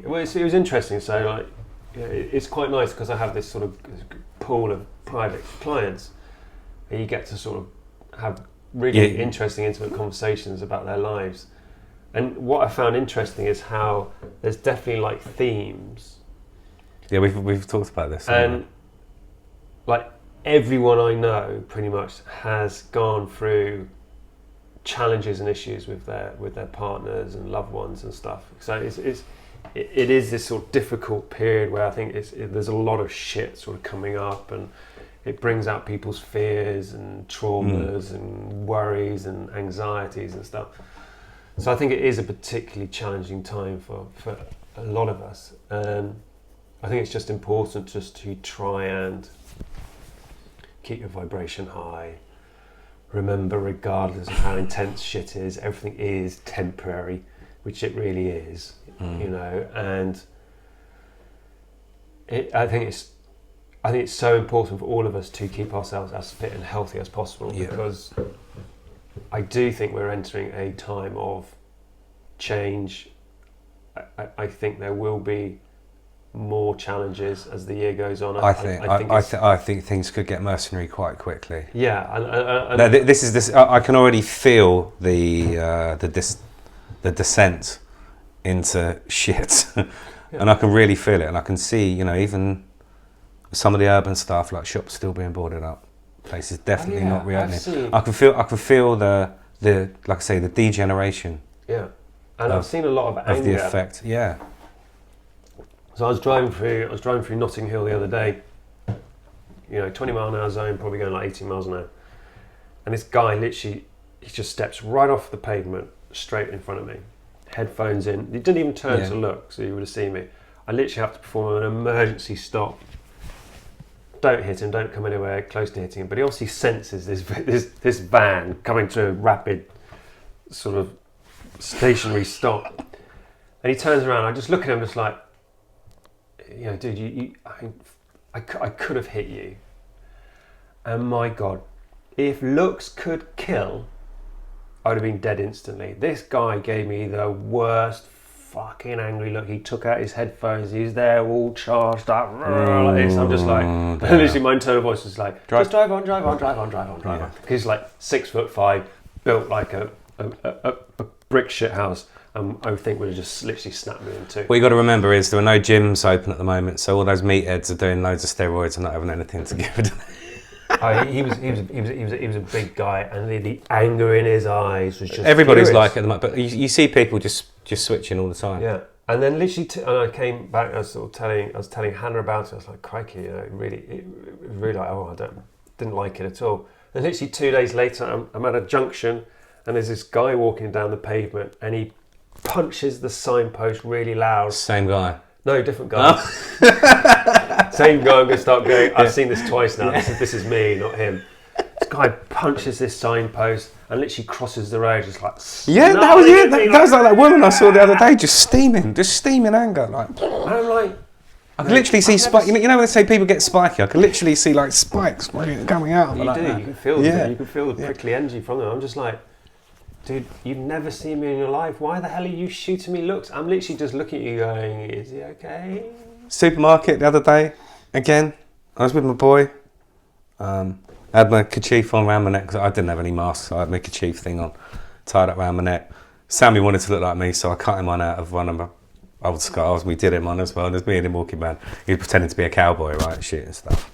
well, it was interesting. So, like, yeah, it's quite nice because I have this sort of pool of private clients, and you get to sort of have really interesting, intimate conversations about their lives. And what I found interesting is how there's definitely like themes. Yeah, we've talked about this. And like everyone I know pretty much has gone through challenges and issues with their partners and loved ones and stuff. So it is this sort of difficult period where I think there's a lot of shit sort of coming up, and it brings out people's fears and traumas and worries and anxieties and stuff. So I think it is a particularly challenging time for a lot of us. I think it's just important just to try and keep your vibration high. Remember, regardless of how intense shit is, everything is temporary, which it really is, you know. And I think it's so important for all of us to keep ourselves as fit and healthy as possible, because I do think we're entering a time of change. I think there will be more challenges as the year goes on. I think things could get mercenary quite quickly. Yeah, and no, this. I can already feel the descent into shit, and I can really feel it. And I can see, you know, even some of the urban stuff, like shops still being boarded up, places definitely not reopening. I can feel the like I say, the degeneration. Yeah, and I've seen a lot of anger. Of the effect. Yeah. So I was driving through Notting Hill the other day, you know, 20 mile an hour zone, probably going like 18 miles an hour. And this guy literally, he just steps right off the pavement, straight in front of me, headphones in. He didn't even turn to look, so he would have seen me. I literally have to perform an emergency stop. Don't hit him, don't come anywhere close to hitting him. But he obviously senses this van coming to a rapid sort of stationary stop. And he turns around, I just look at him just like, you know, dude, I could have hit you. And my God, if looks could kill, I would have been dead instantly. This guy gave me the worst fucking angry look. He took out his headphones. He's there all charged up like this. I'm just like, literally my internal voice was like, just drive on. Because he's like 6'5", built like a brick shit house. I think would have just literally snapped me in two. What you got to remember is there are no gyms open at the moment, so all those meatheads are doing loads of steroids and not having anything to give it. He was a big guy, and the anger in his eyes was just. Everybody's furious. like it at the moment, but you see people just switching all the time. Yeah, and then literally, and I came back. I was telling Hannah about it. I was like, crikey, you know, it was really like, oh, didn't like it at all. And literally 2 days later, I'm at a junction, and there's this guy walking down the pavement, and he punches the signpost really loud. Same guy. No, different guy. Oh. Same guy. I'm going to start going. I've seen this twice now. Yeah. This is me, not him. This guy punches this signpost and literally crosses the road, just like. Yeah, that was it. That was like that woman I saw the other day, just steaming anger. Like, and I'm like, I can literally see spikes. You know when they say people get spiky, I can literally see like spikes coming out. You do. You can feel. Yeah. You can feel the prickly energy from them. I'm just like, dude, you've never seen me in your life. Why the hell are you shooting me looks? I'm literally just looking at you going, is he okay? Supermarket the other day, again, I was with my boy. I had my kerchief on around my neck because I didn't have any masks, so I had my kerchief thing on, tied up around my neck. Sammy wanted to look like me, so I cut him on out of one of my old scars. We did him on as well. There's me and him walking around. He was pretending to be a cowboy, right, shit and stuff.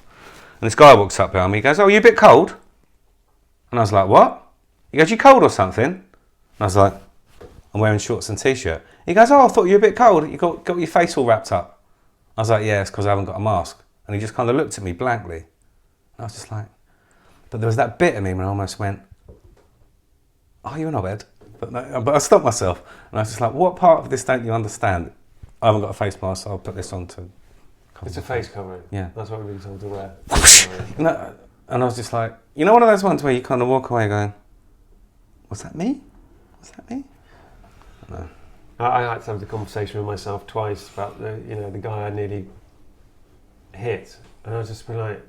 And this guy walks up behind me, he goes, "Oh, you a bit cold?" And I was like, "What?" He goes, "You cold or something?" And I was like, "I'm wearing shorts and t-shirt." He goes, "Oh, I thought you were a bit cold. You got your face all wrapped up." I was like, "Yeah, it's because I haven't got a mask." And he just kind of looked at me blankly. And I was just like, but there was that bit of me when I almost went, "Oh, you're not bad." But I stopped myself. And I was just like, what part of this don't you understand? I haven't got a face mask, so I'll put this on to... It's a face covering. Yeah. That's what we've been told to wear. And I was just like, you know one of those ones where you kind of walk away going, was that me? Was that me? No. I had to have the conversation with myself twice about the guy I nearly hit, and I was just like,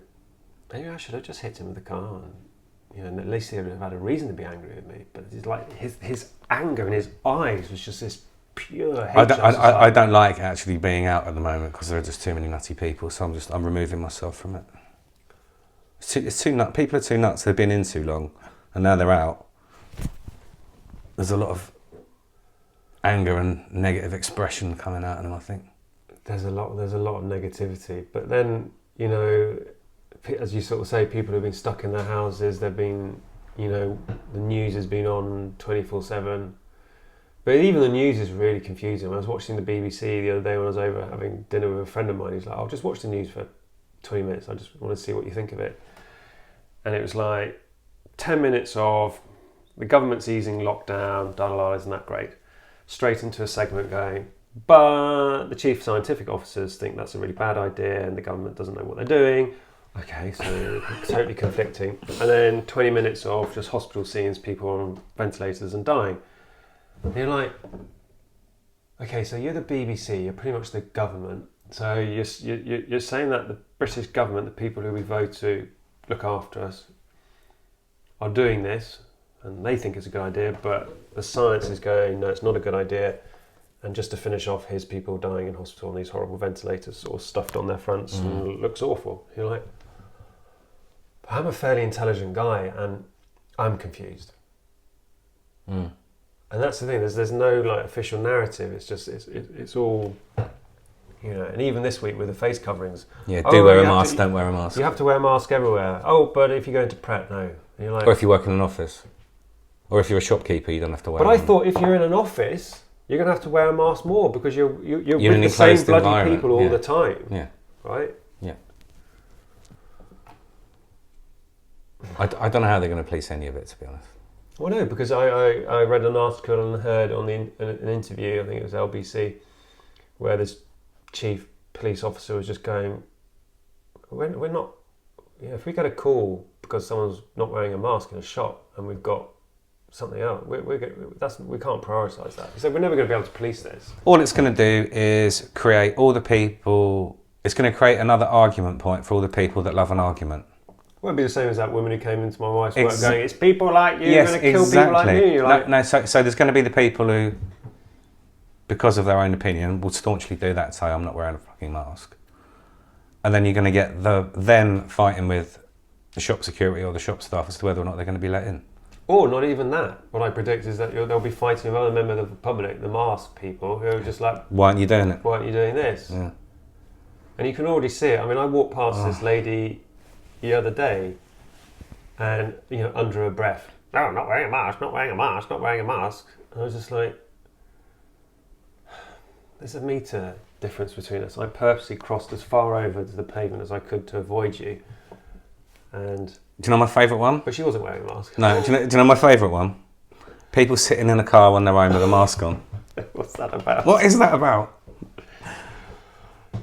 maybe I should have just hit him with the car, and and at least he would have had a reason to be angry with me. But it's like his anger in his eyes was just this pure hatred. I don't like actually being out at the moment because there are just too many nutty people. So I'm removing myself from it. It's too nut. People are too nuts. They've been in too long, and now they're out. There's a lot of anger and negative expression coming out of them, I think. There's a lot of negativity, but then, as you sort of say, people have been stuck in their houses. They've been, the news has been on 24/7. But even the news is really confusing. I was watching the BBC the other day when I was over having dinner with a friend of mine. He's like, "I'll just watch the news for 20 minutes. I just want to see what you think of it." And it was like 10 minutes of the government's easing lockdown, isn't that great? Straight into a segment going, but the chief scientific officers think that's a really bad idea and the government doesn't know what they're doing. Okay, so totally conflicting. And then 20 minutes of just hospital scenes, people on ventilators and dying. And you're like, okay, so you're the BBC, you're pretty much the government. So you're saying that the British government, the people who we vote to look after us, are doing this, and they think it's a good idea, but the science is going, no, it's not a good idea. And just to finish off, here's people dying in hospital on these horrible ventilators sort of stuffed on their fronts and it looks awful. You're like, I'm a fairly intelligent guy and I'm confused. And that's the thing, there's no like official narrative, it's just, it's all, and even this week with the face coverings. Yeah, wear a mask, don't wear a mask. You have to wear a mask everywhere. Oh, but if you go into Pret, no. And you're like, or if you work in an office. Or if you're a shopkeeper, you don't have to wear one. one. But I thought if you're in an office, you're going to have to wear a mask more because you're with the same bloody people all the time. Yeah. Right? Yeah. I don't know how they're going to police any of it, to be honest. Well, no, because I read an article and heard on an interview, I think it was LBC, where this chief police officer was just going, we're not, if we get a call because someone's not wearing a mask in a shop and we've got something else, we can't prioritise that. He said, we're never going to be able to police this. All it's going to do is create it's going to create another argument point for all the people that love an argument. Well, it'd be the same as that woman who came into my wife's work going, it's people like you, yes, going to kill people like me. You're like, no, so there's going to be the people who, because of their own opinion, will staunchly do that and say, I'm not wearing a fucking mask. And then you're going to get them fighting with the shop security or the shop staff as to whether or not they're going to be let in. Or not even that. What I predict is that they'll be fighting with other members of the public, the masked people, who are just like, why aren't you doing it? Why aren't you doing this? Yeah. And you can already see it. I mean, I walked past this lady the other day and, under her breath, no, not wearing a mask, not wearing a mask, not wearing a mask. And I was just like, there's a metre difference between us. I purposely crossed as far over to the pavement as I could to avoid you. And do you know my favourite one? But she wasn't wearing a mask. No, do you know my favourite one? People sitting in a car on their own with a mask on. What's that about? What is that about?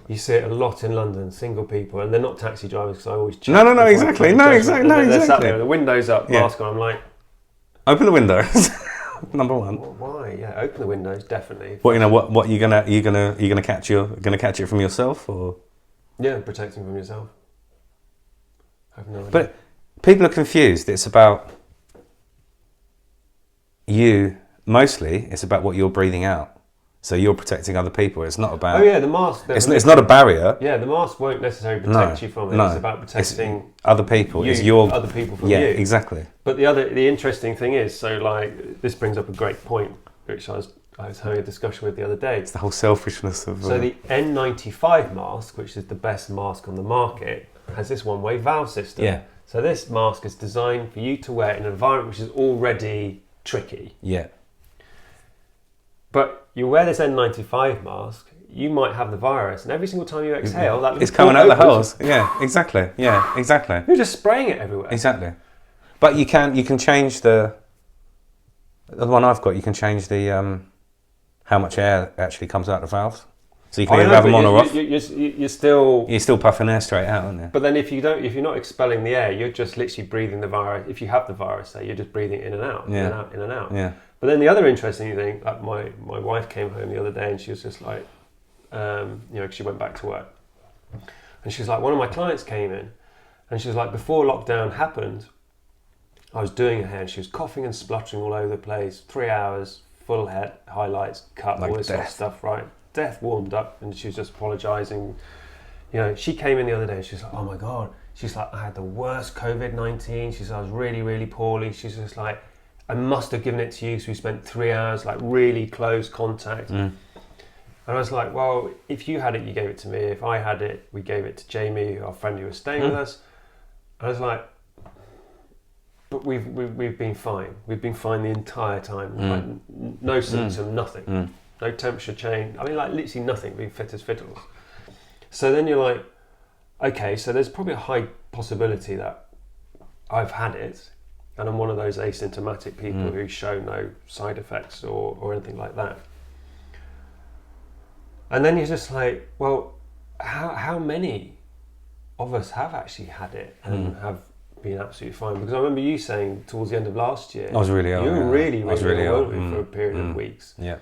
You see it a lot in London, single people, and they're not taxi drivers because I always check. No, exactly. They're sat there, the windows up, mask on. I'm like, open the windows. Number one. Well, why? Yeah, open the windows, definitely. What you gonna catch it from yourself or? Yeah, protecting from yourself. I have no idea. But people are confused. It's about you mostly. It's about what you're breathing out. So you're protecting other people. It's not about. Oh yeah, the mask. It's not a barrier. Yeah, the mask won't necessarily protect you from it. No, it's about protecting other people. Other people from you. Yeah, exactly. But the interesting thing is, so like this brings up a great point, which I was having a discussion with the other day. It's the whole selfishness of. So the N95 mask, which is the best mask on the market, has this one-way valve system. Yeah. So this mask is designed for you to wear in an environment which is already tricky. Yeah. But you wear this N95 mask, you might have the virus, and every single time you exhale, that it's coming out the holes. Yeah, exactly. You're just spraying it everywhere. Exactly. But you can change the one I've got. You can change the how much air actually comes out the valves. So you can either have them on or off. You're still puffing air straight out, aren't you? But then if you're not expelling the air, you're just literally breathing the virus. If you have the virus there, you're just breathing it in and out, in and out, in and out. Yeah. But then the other interesting thing, like my wife came home the other day and she was just like, cause she went back to work, and she was like, one of my clients came in, and she was like, before lockdown happened, I was doing her hair and she was coughing and spluttering all over the place. 3 hours, full head, highlights, cut, Like all this sort of death. stuff, right? Death warmed up and she was just apologising. You know, she came in the other day and she was like, oh my God. She's like, I had the worst COVID-19. She said, I was really, really poorly. She's just like, I must have given it to you because we spent 3 hours, like really close contact. And I was like, well, if you had it, you gave it to me. If I had it, we gave it to Jamie, our friend who was staying with us. And I was like, but we've been fine. We've been fine the entire time. Like, no symptom, nothing. No temperature change. I mean, like literally nothing. We've fit as fiddles. So then you're like, okay, so there's probably a high possibility that I've had it and I'm one of those asymptomatic people who show no side effects or anything like that. And then you're just like, well, how many of us have actually had it and have been absolutely fine? Because I remember you saying towards the end of last year, I was really ill. you were really I was really ill, ill. weren't we, for a period of weeks. Yeah.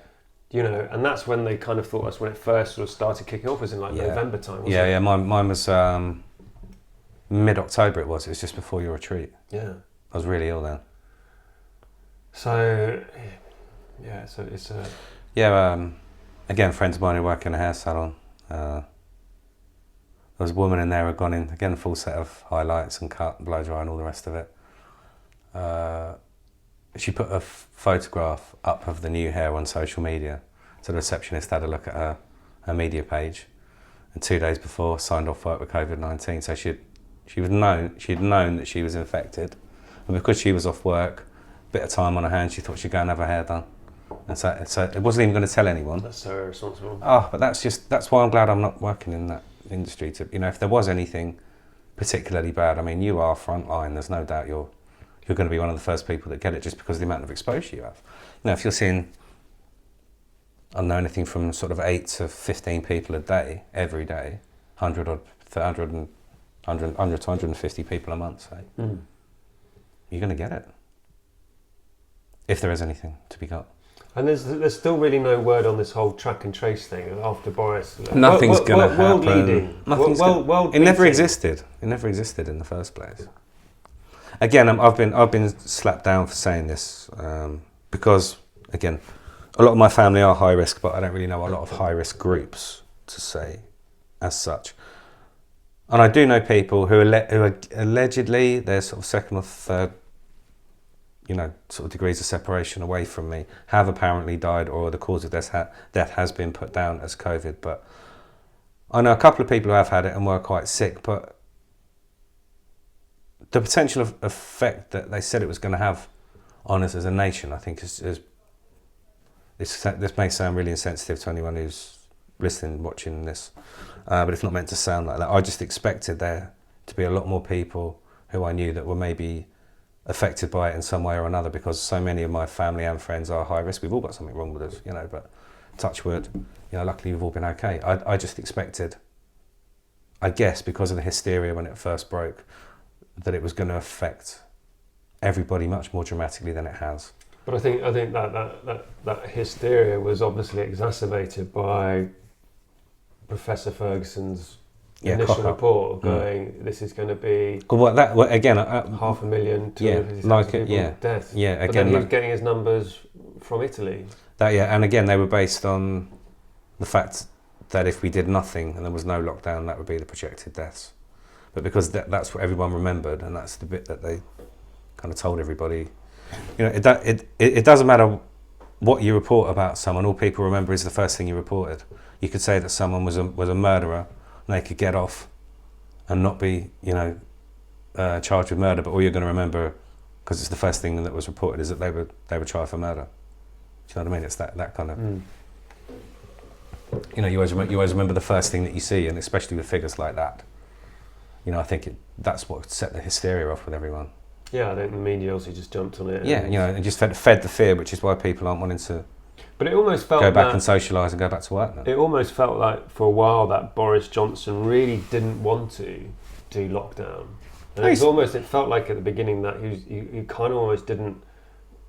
You know, and that's when they kind of thought us when it first sort of started kicking off, was in like November time, wasn't it? Yeah. Mine was mid-October. It was just before your retreat. Yeah. I was really ill then. So, yeah, so it's a... Yeah, again, friends of mine who work in a hair salon. There was a woman in there who had gone in, again, full set of highlights and cut, blow dry and all the rest of it. She put a photograph up of the new hair on social media. So the receptionist had a look at her media page, and 2 days before signed off work with COVID-19. So she'd known that she was infected, and because she was off work, a bit of time on her hands, she thought she'd go and have her hair done. And so it wasn't even going to tell anyone. That's so irresponsible. Oh, but that's why I'm glad I'm not working in that industry. If there was anything particularly bad, I mean, you are frontline. There's no doubt you're going to be one of the first people that get it just because of the amount of exposure you have. If you're seeing, I don't know, anything from sort of 8 to 15 people a day, every day, 100 to 150 people a month, say, you're going to get it. If there is anything to be got. And there's still really no word on this whole track and trace thing after Boris. Nothing's going to happen. World leading. It never existed. It never existed in the first place. Again, I've been slapped down for saying this because, again, a lot of my family are high risk, but I don't really know a lot of high risk groups to say as such. And I do know people who are allegedly they're sort of second or third, sort of degrees of separation away from me, have apparently died, or the cause of death has been put down as COVID. But I know a couple of people who have had it and were quite sick, but the potential effect that they said it was going to have on us as a nation, I think this may sound really insensitive to anyone who's listening, watching this, but it's not meant to sound like that. I just expected there to be a lot more people who I knew that were maybe affected by it in some way or another, because so many of my family and friends are high risk. We've all got something wrong with us, but touch wood, luckily we've all been okay. I just expected, I guess because of the hysteria when it first broke, that it was going to affect everybody much more dramatically than it has. But I think that hysteria was obviously exacerbated by Professor Ferguson's initial report going, this is going to be again, 500,000 to deaths. Yeah, but then he was getting his numbers from Italy. And again, they were based on the fact that if we did nothing and there was no lockdown, that would be the projected deaths. But because that's what everyone remembered, and that's the bit that they kind of told everybody, it doesn't matter what you report about someone. All people remember is the first thing you reported. You could say that someone was a murderer, and they could get off and not be, charged with murder. But all you're going to remember, because it's the first thing that was reported, is that they were tried for murder. Do you know what I mean? It's that kind of. You always remember the first thing that you see, and especially with figures like that. I think that's what set the hysteria off with everyone. Yeah, I think the media also just jumped on it. Yeah, and just fed the fear, which is why people aren't wanting to. But it almost felt go back and socialise and go back to work now. It almost felt like for a while that Boris Johnson really didn't want to do lockdown. And it felt like at the beginning that he kind of almost didn't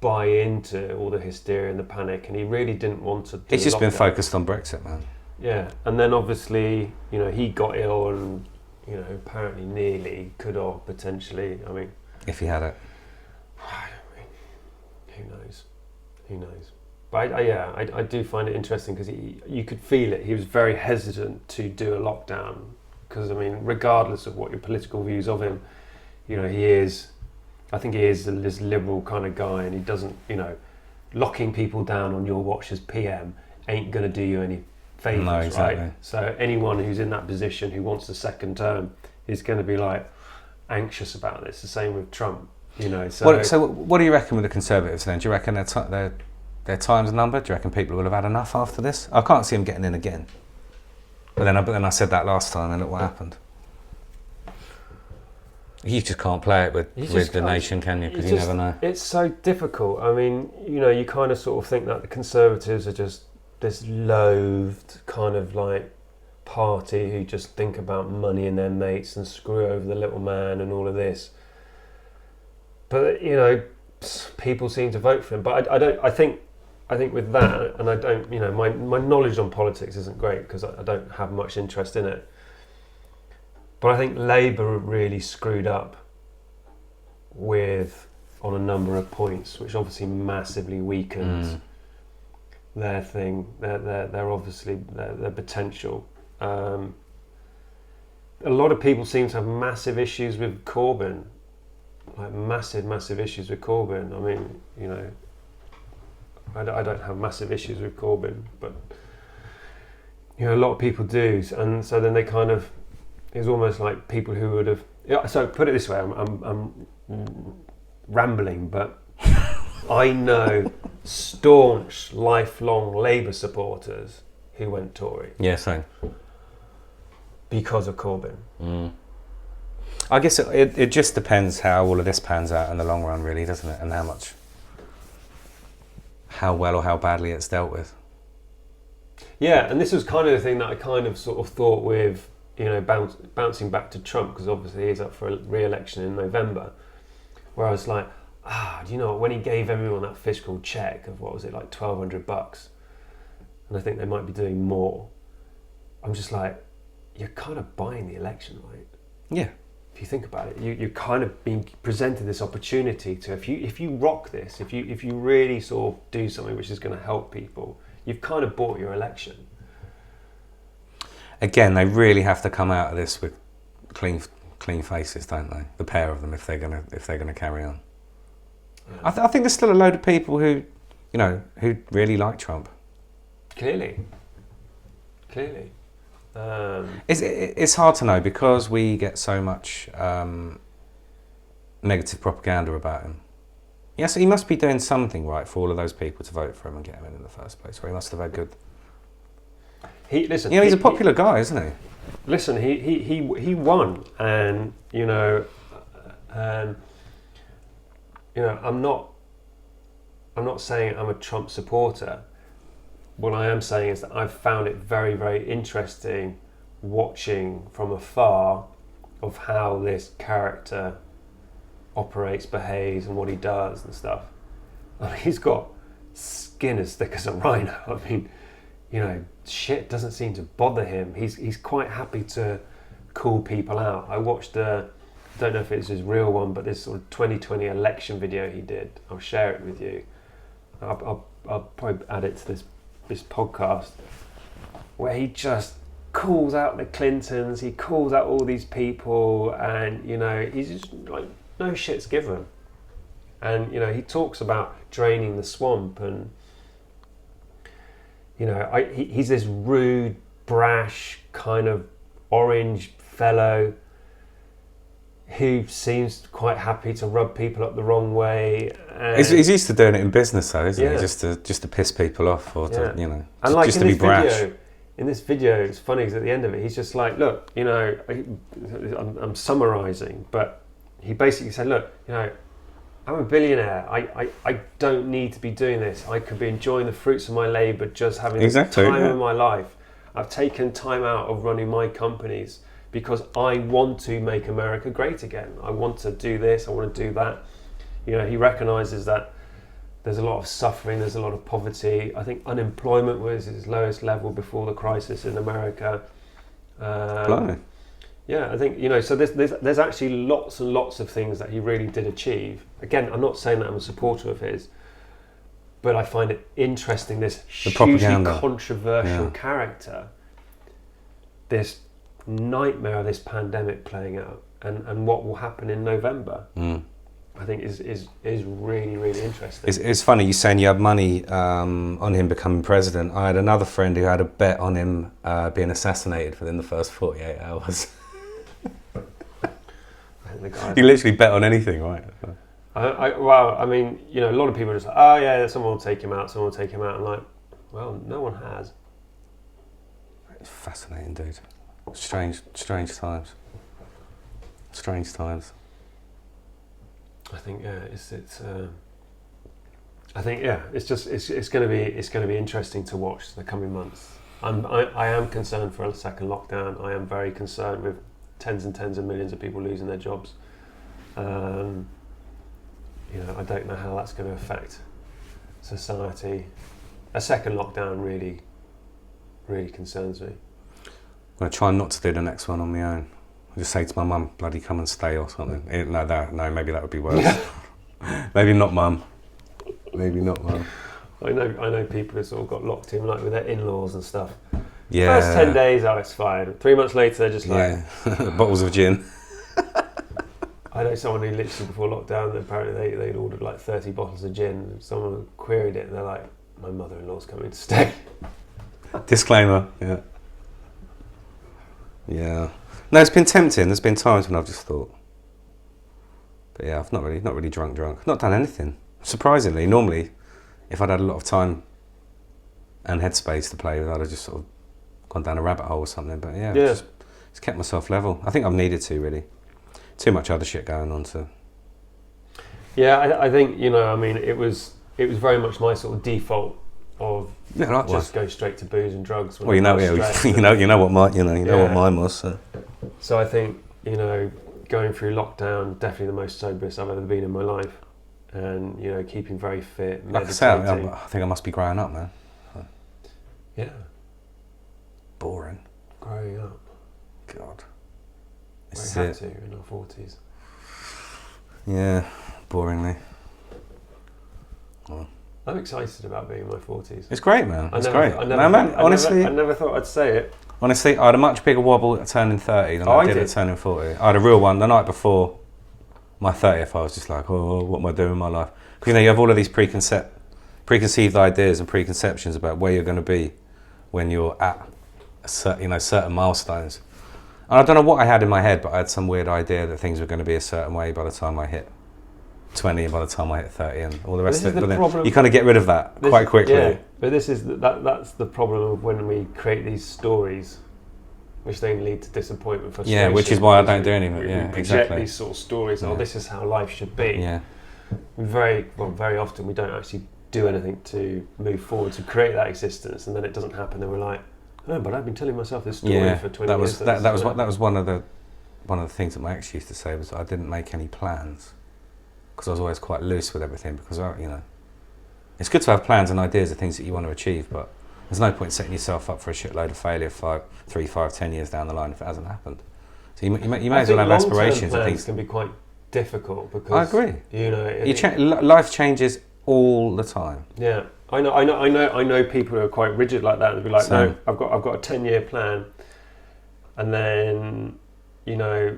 buy into all the hysteria and the panic, and he really didn't want to do It's just lockdown. been focused on Brexit, man. Yeah, and then obviously, he got ill and, apparently nearly could have potentially, I mean... If he had it. Who knows? Who knows? But I do find it interesting because you could feel it. He was very hesitant to do a lockdown because, I mean, regardless of what your political views of him, you know, I think he is this liberal kind of guy, and he doesn't, you know, locking people down on your watch as PM ain't going to do you any favours, No, exactly. right? So anyone who's in that position who wants a second term is going to be like anxious about this. The same with Trump, you know. So what do you reckon with the Conservatives then? Do you reckon their time's numbered? Do you reckon people will have had enough after this? I can't see them getting in again. But then I said that last time, and look what happened. You just can't play it with the nation, can you? Because you never know. It's so difficult. I mean, you know, you kind of sort of think that the Conservatives are just this loathed kind of like party who just think about money and their mates and screw over the little man and all of this. But, you know, people seem to vote for him. But I think with that, and I don't, you know, my knowledge on politics isn't great because I don't have much interest in it. But I think Labour really screwed up on a number of points, which obviously massively weakened their thing, their obviously their potential. A lot of people seem to have massive issues with Corbyn, like massive issues with Corbyn. I mean, you know, I don't have massive issues with Corbyn, but you know, a lot of people do, and so then they kind of. It's almost like people who would have. Yeah, so put it this way, I'm rambling, but I know staunch, lifelong Labour supporters who went Tory. Yeah, same. Because of Corbyn. I guess it just depends how all of this pans out in the long run, really, doesn't it? And how well or how badly it's dealt with. Yeah, and this was kind of the thing that I kind of sort of thought with. You know, bouncing back to Trump, because obviously he's up for a re-election in November, where I was like, do you know what, when he gave everyone that fiscal check of, what was it, like $1,200, and I think they might be doing more, I'm just like, you're kind of buying the election, right? Yeah. If you think about it, you're kind of being presented this opportunity to, if you rock this, if you really sort of do something which is going to help people, you've kind of bought your election. Again, they really have to come out of this with clean faces, don't they? The pair of them, if they're gonna carry on. Yeah. I think there's still a load of people who really like Trump. Clearly. It's hard to know because we get so much negative propaganda about him. Yeah, so he must be doing something right for all of those people to vote for him and get him in the first place, or he must have had good. He's a popular guy, isn't he? Listen, he won, and you know, I'm not saying I'm a Trump supporter. What I am saying is that I've found it very, very interesting watching from afar of how this character operates, behaves, and what he does and stuff. I mean, he's got skin as thick as a rhino. I mean, you know, shit doesn't seem to bother him. He's quite happy to call people out. I watched don't know if it's his real one, but this sort of 2020 election video he did. I'll share it with you. I'll probably add it to this podcast, where he just calls out the Clintons, he calls out all these people, and you know, he's just like, no shit's given. And you know, he talks about draining the swamp, and you know, he's this rude, brash, kind of orange fellow who seems quite happy to rub people up the wrong way. He's used to doing it in business, though, isn't he? Just to piss people off, or to, you know, and like just to be brash. In this video, it's funny because at the end of it, he's just like, look, you know, I'm summarising, but he basically said, look, you know, I'm a billionaire. I don't need to be doing this. I could be enjoying the fruits of my labour, just having the time of my life. I've taken time out of running my companies because I want to make America great again. I want to do this. I want to do that. You know, he recognises that there's a lot of suffering. There's a lot of poverty. I think unemployment was its lowest level before the crisis in America. Yeah, I think, you know, so there's actually lots and lots of things that he really did achieve. Again, I'm not saying that I'm a supporter of his, but I find it interesting, this The hugely propaganda. controversial Yeah. character, this nightmare of this pandemic playing out, and what will happen in November. I think is really, really interesting. It's funny you saying you had money on him becoming president. I had another friend who had a bet on him being assassinated within the first 48 hours. I think the guy, You literally bet on anything, right? well, I mean, you know, a lot of people are just like, oh yeah, someone will take him out, someone will take him out. I'm like, well, no one has. It's fascinating, dude. Strange times. Strange times. I think I think it's going to be interesting to watch the coming months. I am concerned for a second lockdown. I am very concerned with tens and tens of millions of people losing their jobs. You know, I don't know how that's going to affect society. A second lockdown really, really concerns me. I'm going to try not to do the next one on my own. I'll just say to my mum, bloody come and stay or something. No, maybe that would be worse. Maybe not mum. Maybe not mum. I know people who sort of got locked in, like with their in-laws and stuff. Yeah. First 10 days, oh, it's fine. 3 months later, they're just like... Yeah. Bottles of gin. I know someone who literally before lockdown, apparently they'd ordered like 30 bottles of gin. Someone queried it and they're like, my mother-in-law's coming to stay. Disclaimer, yeah. Yeah. No, it's been tempting. There's been times when I've just thought. But yeah, I've not really drunk. Not done anything. Surprisingly, normally, if I'd had a lot of time and headspace to play with, I'd have just sort of gone down a rabbit hole or something. But yeah. Just kept myself level. I think I've needed to, really. Too much other shit going on to... Yeah, I think, you know, I mean, it was very much my sort of default of just go straight to booze and drugs. Well, you know what mine was. So I think, you know, going through lockdown, definitely the most soberest I've ever been in my life, and you know, keeping very fit. Like I said, I think I must be growing up, man. Yeah. Boring. Growing up. God. We had to in our 40s. Yeah, boringly. Well. I'm excited about being in my 40s. It's great, man. Honestly, I never thought I'd say it. Honestly, I had a much bigger wobble at turning 30 than I did at turning 40. I had a real one the night before my 30th. I was just like, oh, what am I doing in my life? Because you know, you have all of these preconceived ideas and preconceptions about where you're going to be when you're at certain milestones. And I don't know what I had in my head, but I had some weird idea that things were going to be a certain way by the time I hit 20 and by the time I hit 30 and all the rest of it. But then you kind of get rid of that quite quickly. Yeah, but that's the problem of when we create these stories, which then lead to disappointment, frustration. Yeah, which is why I don't do any of it. Yeah, we project exactly. these sort of stories. Oh, this is how life should be. Yeah. Very often we don't actually do anything to move forward to create that existence, and then it doesn't happen. And we're like, oh, but I've been telling myself this story for 20 years. That was one of the things that my ex used to say was I didn't make any plans. Because I was always quite loose with everything, because, you know, it's good to have plans and ideas of things that you want to achieve, but there's no point setting yourself up for a shitload of failure 3, 5, 10 years down the line if it hasn't happened. So you may as well have aspirations and things. Can be quite difficult because I agree. You know, life changes all the time. Yeah, I know people who are quite rigid like that. They'll be like, no, I've got a 10-year plan, and then, you know,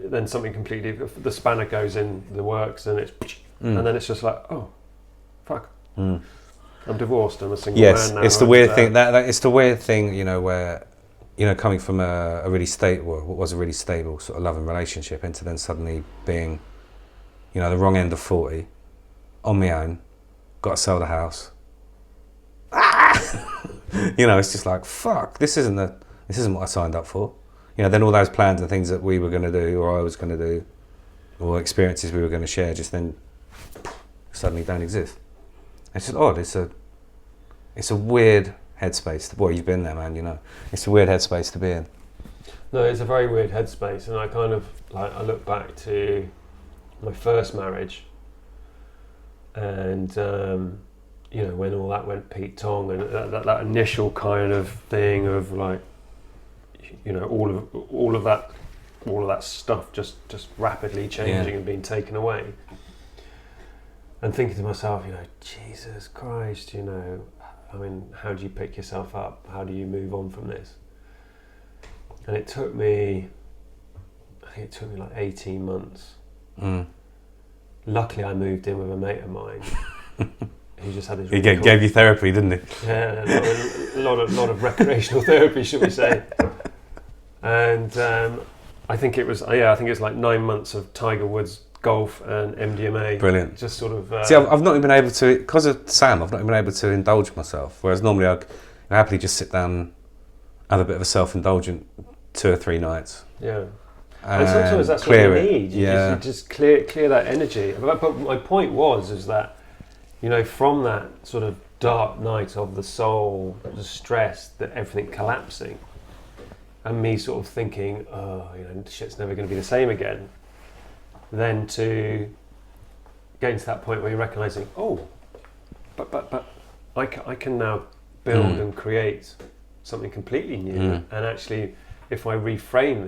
then something completely, the spanner goes in the works and it's and then it's just like, oh fuck, I'm divorced, I'm a single man now. It's the weird thing that it's the weird thing, you know, where, you know, coming from a really stable, what was a really stable sort of loving relationship, into then suddenly being, you know, the wrong end of 40, on my own, got to sell the house. You know, it's just like, fuck, this isn't what I signed up for. You know, then all those plans and things that we were going to do, or I was going to do, or experiences we were going to share, just then suddenly don't exist. It's just odd. It's a weird headspace. Well, you've been there, man. You know, it's a weird headspace to be in. No, it's a very weird headspace, and I kind of I look back to my first marriage, and you know, when all that went Pete Tong, and that initial kind of thing of like, you know, all of that stuff just rapidly changing and being taken away. and thinking to myself, Jesus Christ, I mean, how do you pick yourself up? How do you move on from this? And I think it took me like 18 months. Luckily, I moved in with a mate of mine who just had this. He gave you therapy, didn't he? Yeah, a lot of recreational therapy, should we say? And I think it's like 9 months of Tiger Woods golf and MDMA. Brilliant. Just sort of. See, I've not been able to, because of Sam, I've not been able to indulge myself. Whereas normally I happily just sit down, have a bit of a self-indulgent 2 or 3 nights. Yeah. And sometimes that's what you need. You just clear that energy. But my point is that, from that sort of dark night of the soul, the stress, that everything collapsing, and me sort of thinking, shit's never going to be the same again, then to getting to that point where you're recognising, but I can now build and create something completely new, and actually, if I reframe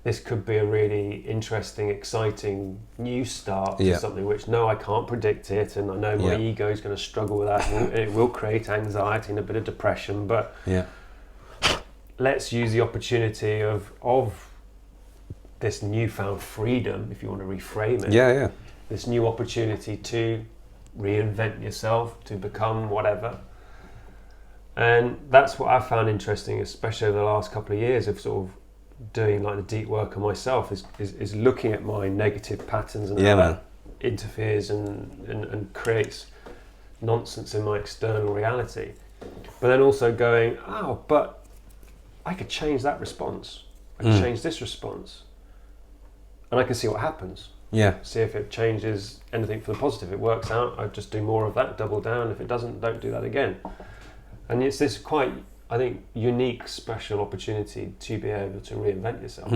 this could be a really interesting, exciting new start to something which, I can't predict it, and I know my ego is going to struggle with that, and it will create anxiety and a bit of depression, but let's use the opportunity of this newfound freedom, if you want to reframe it, this new opportunity to reinvent yourself, to become whatever. And that's what I found interesting, especially over the last couple of years of sort of doing like the deep work on myself, is looking at my negative patterns and how that interferes and creates nonsense in my external reality. But then also going, but I could change that response. I could change this response. And I can see what happens. Yeah. See if it changes anything for the positive. If it works out, I just do more of that, double down. If it doesn't, don't do that again. And it's this quite, I think, unique, special opportunity to be able to reinvent yourself.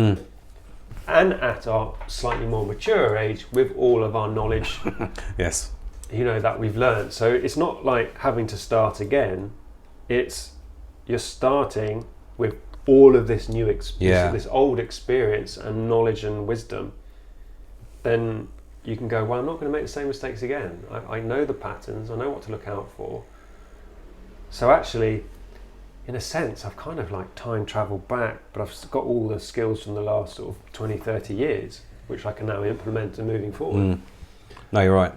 And at our slightly more mature age, with all of our knowledge, that we've learned. So it's not like having to start again. It's you're starting with all of this new this old experience and knowledge and wisdom. Then you can go, well, I'm not going to make the same mistakes again. I know the patterns. I know what to look out for. So actually, in a sense, I've kind of like time traveled back, but I've got all the skills from the last sort of 20, 30 years, which I can now implement and moving forward. No, you're right.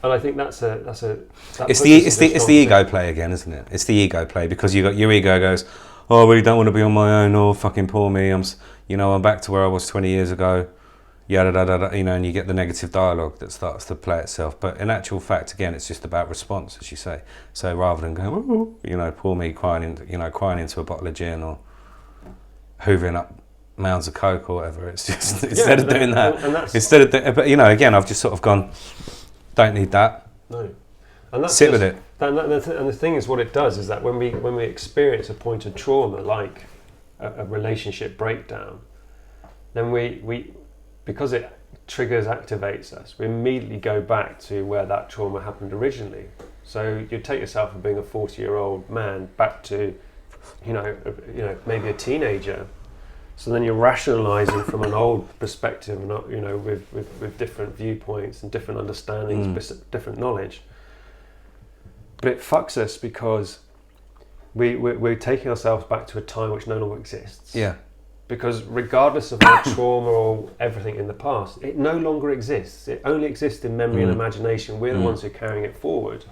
And I think that's the ego play again, isn't it? It's the ego play, because your ego goes, I really don't want to be on my own, or fucking poor me. I'm back to where I was 20 years ago. And you get the negative dialogue that starts to play itself. But in actual fact, again, it's just about response, as you say. So rather than going, poor me, crying into a bottle of gin or hoovering up mounds of coke or whatever, it's just instead of doing that, but again, I've just sort of gone, don't need that. No, and that's sit with it. And the thing is, what it does is that when we experience a point of trauma, like a relationship breakdown, then we because it activates us, we immediately go back to where that trauma happened originally. So you take yourself from being a 40-year-old man back to, maybe a teenager. So then you're rationalising from an old perspective, with different viewpoints and different understandings, different knowledge. But it fucks us because we're taking ourselves back to a time which no longer exists. Yeah. Because regardless of our trauma or everything in the past, it no longer exists. It only exists in memory and imagination. We're the ones who are carrying it forward.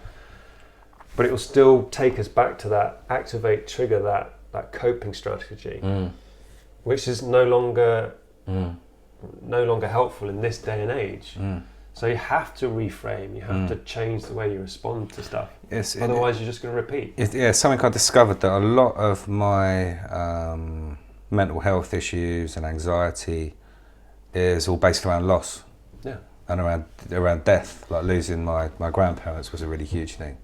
But it will still take us back to that, trigger that coping strategy, which is no longer helpful in this day and age. So you have to reframe. You have to change the way you respond to stuff. Otherwise, you're just going to repeat. Something I discovered, that a lot of my mental health issues and anxiety is all based around loss. And around death. Like losing my grandparents was a really huge thing.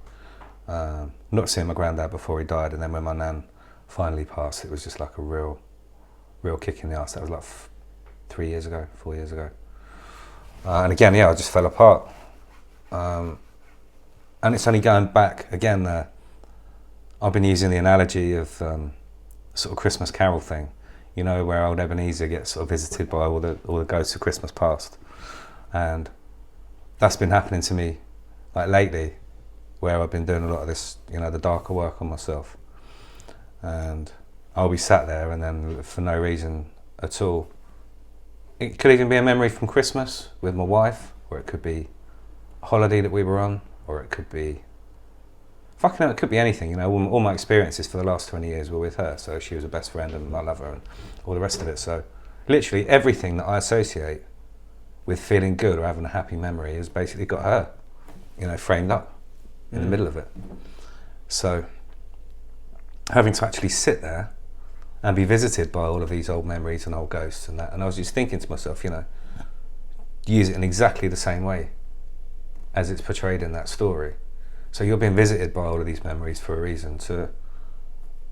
Not seeing my granddad before he died, and then when my nan finally passed, it was just like a real kick in the arse. That was like 4 years ago. And again, I just fell apart. And it's only going back again. I've been using the analogy of sort of Christmas Carol thing, where old Ebenezer gets sort of visited by all the ghosts of Christmas past, and that's been happening to me like lately, where I've been doing a lot of this, you know, the darker work on myself. And I'll be sat there and then for no reason at all, it could even be a memory from Christmas with my wife, or it could be a holiday that we were on, or it could be, fucking hell, it could be anything, you know. All my experiences for the last 20 years were with her, so she was a best friend and I love her and all the rest of it. So literally everything that I associate with feeling good or having a happy memory has basically got her, you know, framed up in the middle of it. So having to actually sit there and be visited by all of these old memories and old ghosts and that, and I was just thinking to myself, you know, use it in exactly the same way as it's portrayed in that story. So you're being visited by all of these memories for a reason, to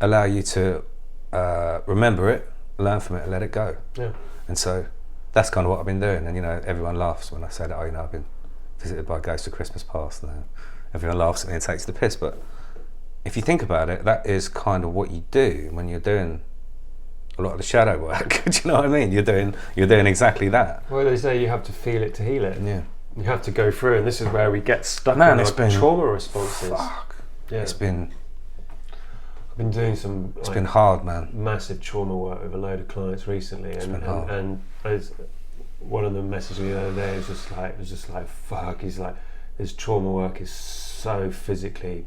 allow you to remember it, learn from it and let it go. Yeah. And so that's kind of what I've been doing. And you know, everyone laughs when I say that, oh, you know, I've been visited by ghosts of Christmas past, and everyone laughs at me and takes the piss. But if you think about it, that is kind of what you do when you're doing a lot of the shadow work. Do you know what I mean? You're doing exactly that. Well, they say you have to feel it to heal it. Yeah. You have to go through, and this is where we get stuck Man, in it's our been trauma responses. Fuck. Yeah. I've been doing some been hard, man. massive trauma work with a load of clients recently, and as one of them messaged me the other day, it was just like fuck. He's like, this trauma work is so physically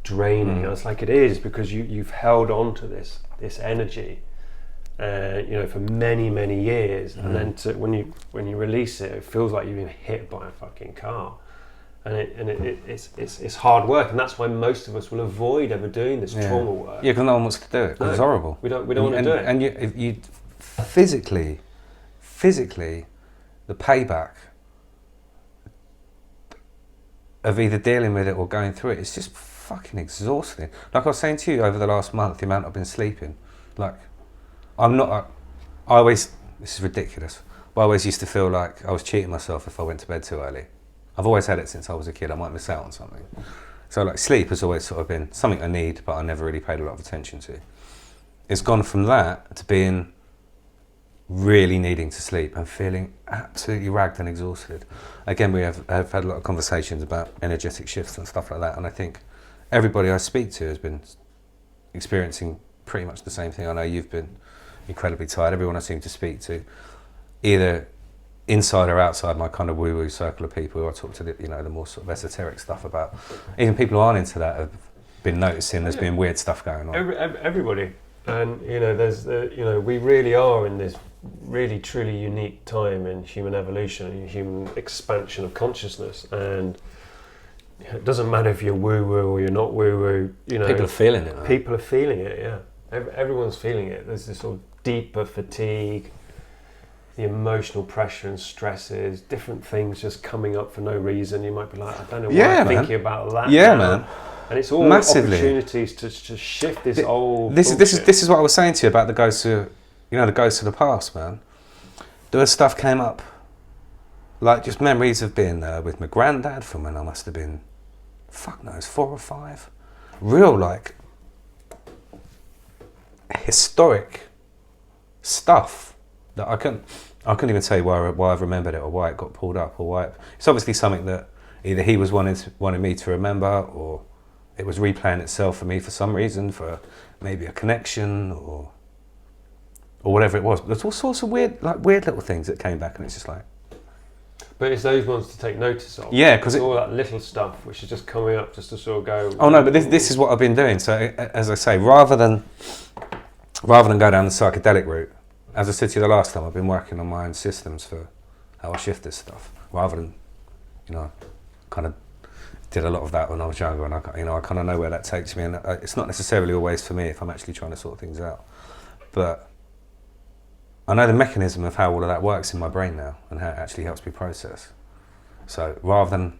draining. I was like, it is, because you've held on to this energy, you know, for many years, and then when you release it, it feels like you've been hit by a fucking car, and it's hard work, and that's why most of us will avoid ever doing this trauma work. Yeah, because no one wants to do it, because it's horrible. We don't want to do it. And you physically, the payback of either dealing with it or going through it, it's just fucking exhausting. Like I was saying to you, over the last month, the amount I've been sleeping, like, I always, this is ridiculous, but I always used to feel like I was cheating myself if I went to bed too early. I've always had it since I was a kid. I might miss out on something. So like, sleep has always sort of been something I need, but I never really paid a lot of attention to. It's gone from that to being really needing to sleep and feeling absolutely ragged and exhausted. Again, we have had a lot of conversations about energetic shifts and stuff like that, and I think everybody I speak to has been experiencing pretty much the same thing. I know you've been incredibly tired. Everyone I seem to speak to, either inside or outside my kind of woo-woo circle of people who I talk to, the more sort of esoteric stuff about, even people who aren't into that have been noticing there's been weird stuff going on. Everybody, and you know, there's we really are in this really truly unique time in human evolution and human expansion of consciousness, and it doesn't matter if you're woo-woo or you're not woo-woo. You know, people are feeling it. Man. People are feeling it. Yeah, everyone's feeling it. There's this sort of deeper fatigue, the emotional pressure and stresses, different things just coming up for no reason. You might be like, I don't know why I'm thinking about that. Yeah, now. man. And it's all massively opportunities to shift this old. This is what I was saying to you about the ghosts of, the ghosts of the past, man. There was stuff came up, like just memories of being with my granddad from when I must have been, fuck knows, 4 or 5. Real like historic stuff that I couldn't even tell you why I've remembered it or why it got pulled up or why it's obviously something that either he was wanting me to remember, or it was replaying itself for me for some reason, for maybe a connection or whatever it was. But there's all sorts of weird little things that came back, and it's just like. But it's those ones to take notice of. Yeah, because all that little stuff which is just coming up just to sort of go. Oh no, but this is what I've been doing. So as I say, rather than go down the psychedelic route, as I said to you the last time, I've been working on my own systems for how I shift this stuff. Rather than, kind of did a lot of that when I was younger, and I kind of know where that takes me. And it's not necessarily always for me if I'm actually trying to sort things out, but I know the mechanism of how all of that works in my brain now and how it actually helps me process. So rather than,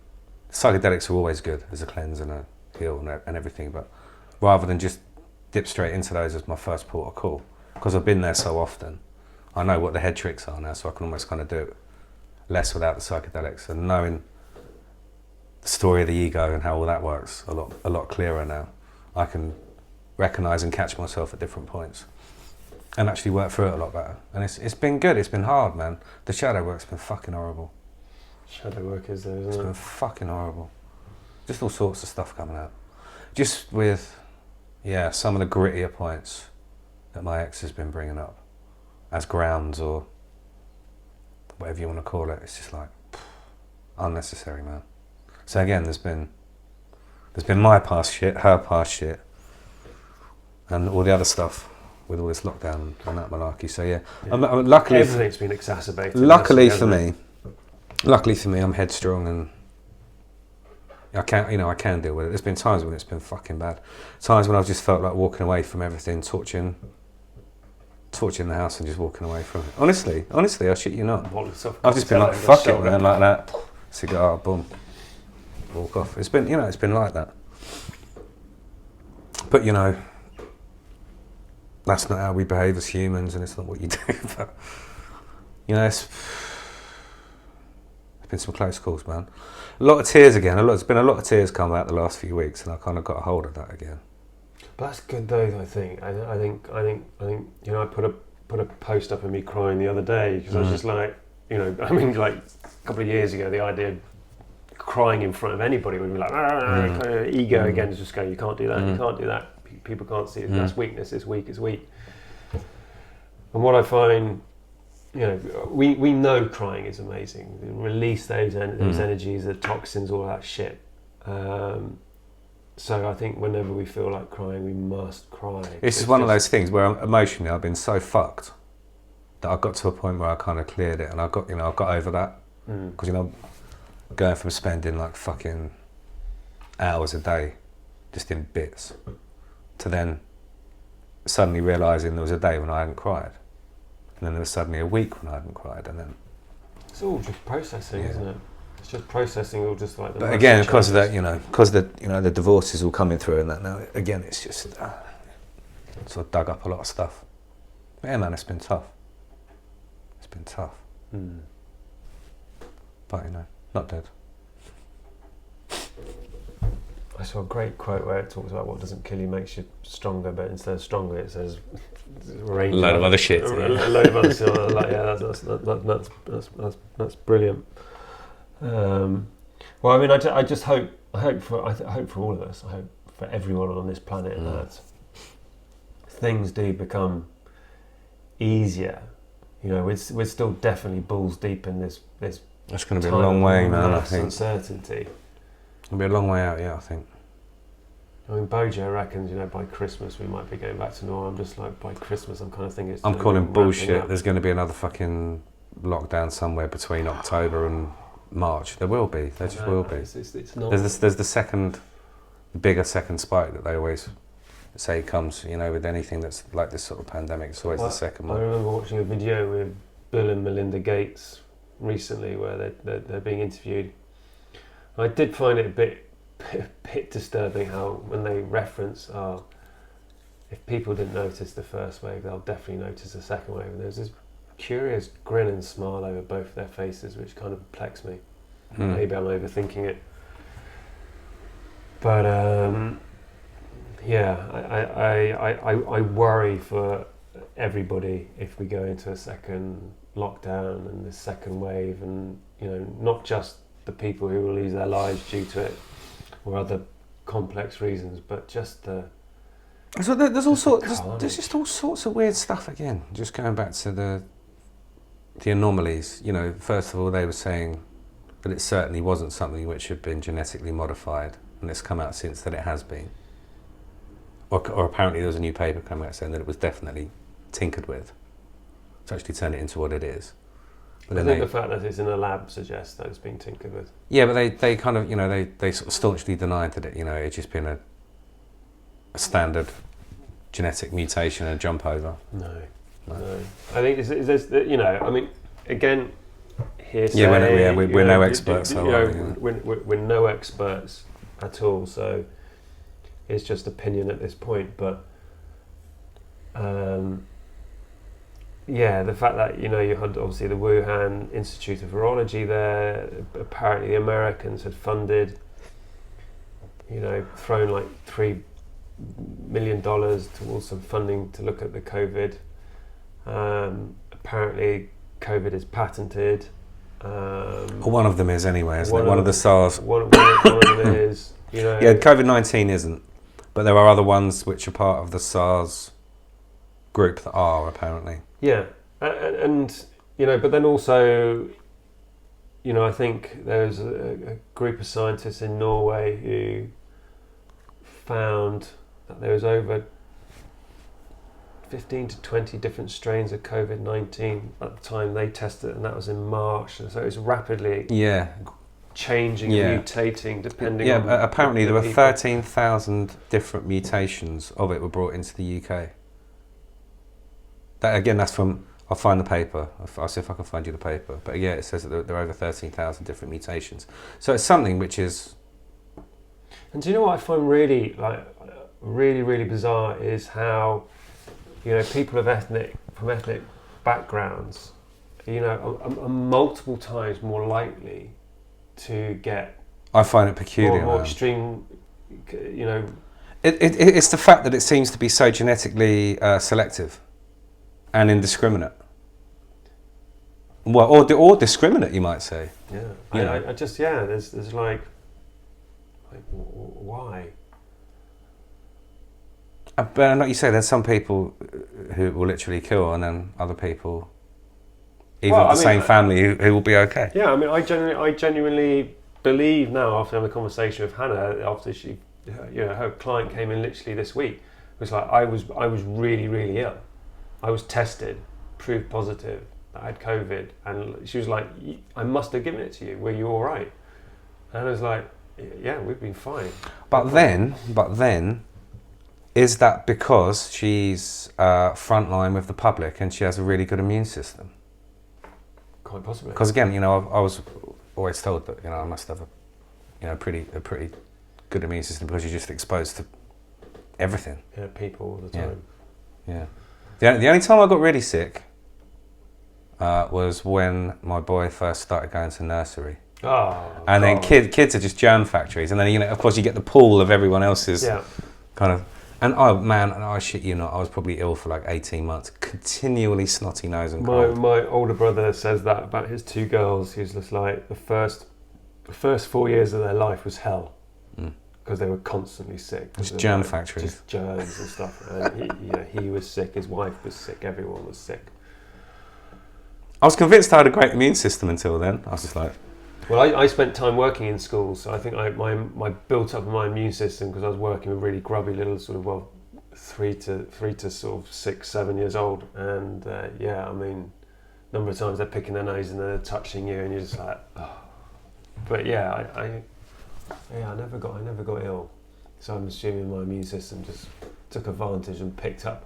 psychedelics are always good as a cleanse and a heal and everything, but rather than just dip straight into those as my first port of call, because I've been there so often, I know what the head tricks are now, so I can almost kind of do it less without the psychedelics, and knowing the story of the ego and how all that works a lot clearer now. I can recognise and catch myself at different points and actually work through it a lot better. And it's been good, it's been hard, man. The shadow work's been fucking horrible. Shadow work is there, It's isn't been it? fucking horrible. Just all sorts of stuff coming out. Just with, some of the grittier points that my ex has been bringing up as grounds or whatever you want to call it. It's just like unnecessary, man. So again, there's been my past shit, her past shit, and all the other stuff with all this lockdown and that malarkey. So yeah. Luckily, Everything's been exacerbated. luckily for massively, me, I'm headstrong and I can deal with it. There's been times when it's been fucking bad. Times when I've just felt like walking away from everything, torching the house and just walking away from it. Honestly, I shit you not. I've just been like, fuck it, man, like that. Cigar, boom, walk off. It's been like that. But that's not how we behave as humans, and it's not what you do. But it's been some close calls, man. A lot of tears again. There's been a lot of tears come out the last few weeks, and I kind of got a hold of that again. But that's good though. I think. I put a post up of me crying the other day because I was just like, like a couple of years ago, the idea of crying in front of anybody would be like, kind of ego again is just going, you can't do that, you can't do that. People can't see it. That's weakness. It's weak. It's weak. And what I find, we know crying is amazing. Release those energies, the toxins, all that shit. So I think whenever we feel like crying, we must cry. It's just one of those things where emotionally I've been so fucked that I got to a point where I kind of cleared it, and I got over that because going from spending like fucking hours a day just in bits to then suddenly realising there was a day when I hadn't cried, and then there was suddenly a week when I hadn't cried, and then it's all just processing, isn't it? It's just processing, all just like. But again, because of that, because the divorce is all coming through and that now. Again, it's just sort of dug up a lot of stuff. But yeah, man, it's been tough. It's been tough. But not dead. I saw a great quote where it talks about what doesn't kill you makes you stronger, but instead of stronger, it says a load of other shit. A load of other shit. Like, that's brilliant. Well, I mean, I just hope for all of us. I hope for everyone on this planet that things do become easier. We're still definitely balls deep in this. That's going to be a long way, man. I think uncertainty. It'll be a long way out. Yeah, I think. I mean, Bojo reckons, by Christmas we might be going back to normal. I'm just like, by Christmas, I'm kind of thinking it's. I'm calling bullshit. There's going to be another fucking lockdown somewhere between October and March. There will be. There just will be. It's not. There's the bigger second spike that they always say comes. With anything that's like this sort of pandemic, it's always the second one. I remember watching a video with Bill and Melinda Gates recently where they're being interviewed. I did find it a bit disturbing how when they reference, if people didn't notice the first wave, they'll definitely notice the second wave. And there's this curious grin and smile over both their faces, which kind of perplexed me. Maybe I'm overthinking it. But I worry for everybody if we go into a second lockdown and this second wave, and not just the people who will lose their lives due to it or other complex reasons, but just the. So there's all sorts. There's just all sorts of weird stuff again. Just going back to the anomalies. First of all, they were saying that it certainly wasn't something which had been genetically modified, and it's come out since that it has been. Or apparently there was a new paper coming out saying that it was definitely tinkered with to actually turn it into what it is. But I think the fact that it's in a lab suggests that it's being tinkered with. Yeah, but they kind of, they sort of staunchly denied that it, it's just been a standard genetic mutation and jump over. No. I think there's I mean, again, hearsay. Yeah, we're no experts. We're no experts at all, so it's just opinion at this point. But the fact that you had obviously the Wuhan Institute of Virology there. Apparently, the Americans had funded, thrown like $3 million towards some funding to look at the COVID. Apparently, COVID is patented. Well, one of them is anyway, isn't it? One of the SARS. One of them is, Yeah, COVID-19 isn't, but there are other ones which are part of the SARS group that are, apparently. Yeah, and but then also, I think there's a group of scientists in Norway who found that there was over 15 to 20 different strains of COVID-19 at the time they tested it, and that was in March, and so it's rapidly changing and mutating depending on apparently there were 13,000 different mutations of it were brought into the UK. That again, that's from, I'll find the paper, I'll see if I can find you the paper, but yeah, it says that there are over 13,000 different mutations, so it's something which is. And do you know what I find really really bizarre is how people from ethnic backgrounds are multiple times more likely to get. I find it peculiar. More extreme, It's the fact that it seems to be so genetically selective and indiscriminate. Well, or discriminate, you might say. Yeah, I just there's like why? But like you say, there's some people who will literally kill, and then other people, even the same family, who will be okay. Yeah, I mean, I genuinely believe now, after having a conversation with Hannah, after she, her client came in literally this week, it was like I was really, really ill. I was tested, proved positive that I had COVID, and she was like, I must have given it to you. Were you all right? And I was like, yeah, we've been fine. But then, is that because she's frontline with the public and she has a really good immune system? Quite possibly. Because again, I was always told that I must have a pretty good immune system because you're just exposed to everything. Yeah, people all the time. Yeah. The only time I got really sick was when my boy first started going to nursery. Oh. And then kids are just germ factories, and then of course you get the pool of everyone else's kind of. And I shit you not, I was probably ill for like 18 months, continually snotty nose and cold. My older brother says that about his two girls. He was just like, the first 4 years of their life was hell because they were constantly sick. Just germ factories. Just germs and stuff. And he was sick, his wife was sick, everyone was sick. I was convinced I had a great immune system until then. I was just like... Well, I spent time working in schools, so I think my built up my immune system because I was working with really grubby little sort of 3 to sort of 6, 7 years old, and I mean, a number of times they're picking their nose and they're touching you, and you're just like, oh. But I never got ill, so I'm assuming my immune system just took advantage and picked up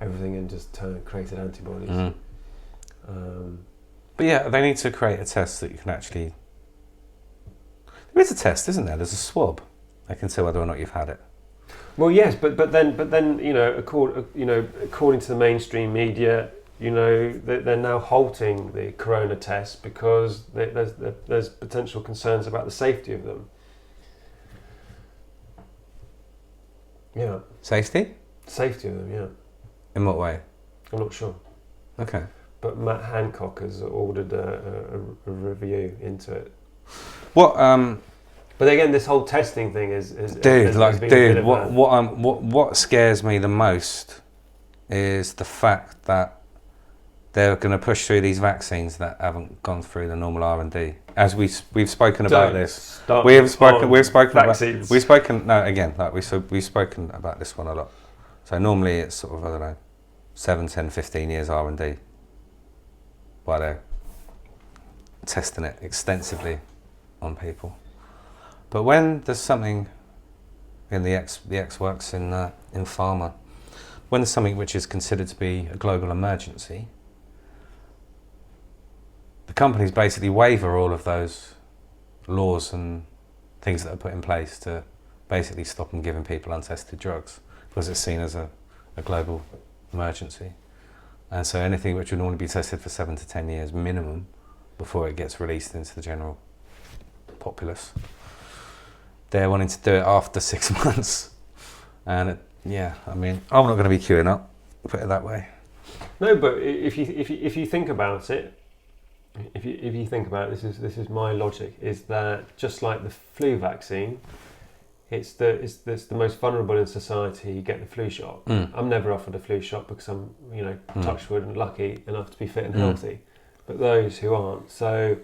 everything and just created antibodies. Mm-hmm. But yeah, they need to create a test that you can actually... There is a test, isn't there? There's a swab. They can tell whether or not you've had it. Well, yes, but then according to the mainstream media, they're now halting the corona tests because there's potential concerns about the safety of them. Yeah. Safety? Safety of them, yeah. In what way? I'm not sure. Okay. But Matt Hancock has ordered a review into it. What? But again, this whole testing thing is what scares me the most is the fact that they're going to push through these vaccines that haven't gone through the normal R&D. As we've spoken about this. We've spoken about this one a lot. So normally it's sort of, I don't know, 7, 10, 15 years R&D. While they're testing it extensively on people. But when there's something, and the ex works in pharma, when there's something which is considered to be a global emergency, the companies basically waiver all of those laws and things that are put in place to basically stop them giving people untested drugs because it's seen as a global emergency. And so anything which would normally be tested for 7 to 10 years minimum before it gets released into the general populace, they're wanting to do it after 6 months. And I mean, I'm not going to be queuing up, put it that way. No, but if you think about it, if you think about it, this is my logic, is that just like the flu vaccine, it's the most vulnerable in society. You get the flu shot. I'm never offered a flu shot because I'm, touch wood and lucky enough to be fit and healthy. But those who aren't, so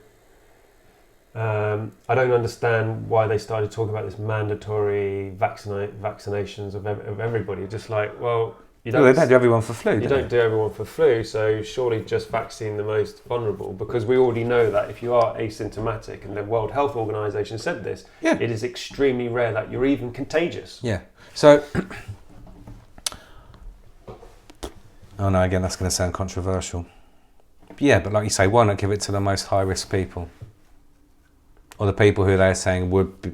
I don't understand why they started talking about this mandatory vaccinations of everybody. Just like, well, they don't do everyone for flu. You don't do everyone for flu, so surely just vaccine the most vulnerable, because we already know that if you are asymptomatic, and the World Health Organization said this, it is extremely rare that you're even contagious. Yeah. So, oh no, again, that's going to sound controversial. Yeah, but like you say, why not give it to the most high-risk people? Or the people who they're saying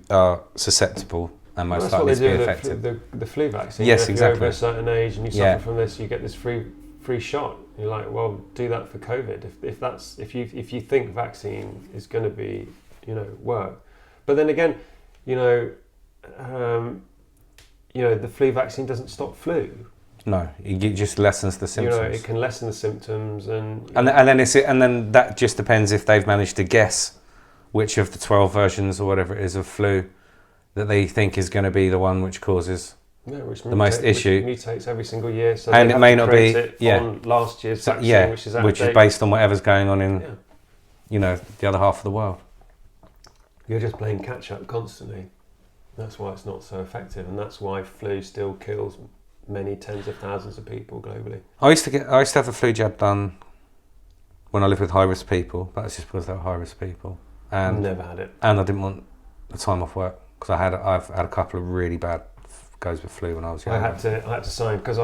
are susceptible and most likely to be affected. The flu vaccine. Yes, if exactly. You're over a certain age and you suffer from this, you get this free shot. You're like, well, do that for COVID. If you think vaccine is going to be, work. But then again, the flu vaccine doesn't stop flu. No, it just lessens the symptoms. It can lessen the symptoms, and then that just depends if they've managed to guess which of the 12 versions or whatever it is of flu that they think is going to be the one which causes the most issue. Which mutates every single year, so and it may not be on last year's vaccine, which is based on whatever's going on in the other half of the world. You're just playing catch up constantly. That's why it's not so effective, and that's why flu still kills many tens of thousands of people globally. I used to have a flu jab done when I lived with high risk people. That's just because they were high risk people. And never had it. And I didn't want the time off work because I've had a couple of really bad goes with flu when I was young. I had to sign because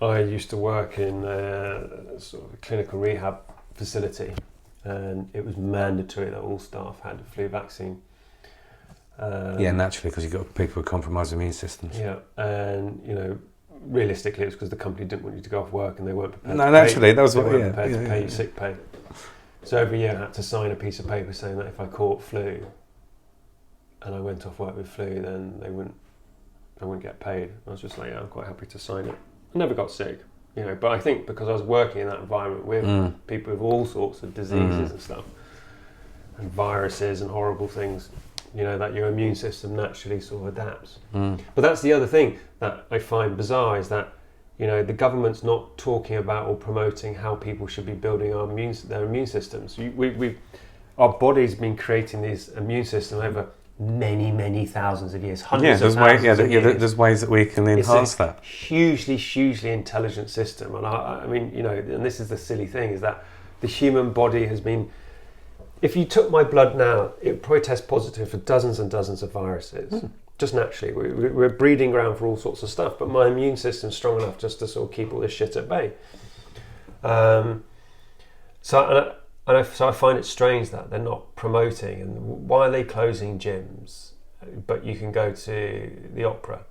I used to work in a sort of a clinical rehab facility, and it was mandatory that all staff had a flu vaccine. Naturally, because you've got people with compromised immune systems. Yeah, and realistically, it was because the company didn't want you to go off work and they weren't prepared. To pay you sick pay. So every year I had to sign a piece of paper saying that if I caught flu and I went off work with flu, then I wouldn't get paid. I was just like, I'm quite happy to sign it. I never got sick, but I think because I was working in that environment with people with all sorts of diseases and stuff, and viruses and horrible things, that your immune system naturally sort of adapts. But that's the other thing that I find bizarre is that the government's not talking about or promoting how people should be building their immune systems. Our body's been creating these immune systems over many thousands of years, hundreds of thousands of years. There's ways that we can enhance that. Hugely intelligent system, and I mean, and this is the silly thing is that the human body has been. If you took my blood now, it would probably test positive for dozens and dozens of viruses. Just naturally, we're breeding ground for all sorts of stuff, but my immune system's strong enough just to sort of keep all this shit at bay. So I find it strange that they're not promoting, and why are they closing gyms, but you can go to the opera?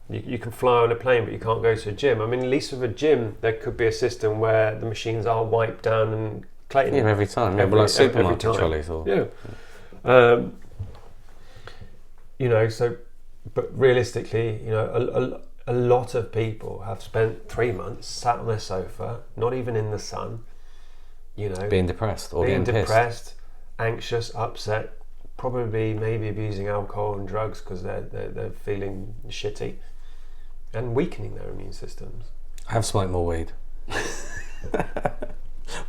You can fly on a plane, but you can't go to a gym. I mean, at least with a gym, there could be a system where the machines are wiped down and cleaned. Yeah, every time. Like supermarket trolleys. But realistically, a lot of people have spent 3 months sat on their sofa, not even in the sun, being depressed or being getting depressed, pissed. anxious, upset, probably maybe abusing alcohol and drugs because they're feeling shitty, and weakening their immune systems. I have smoked more weed,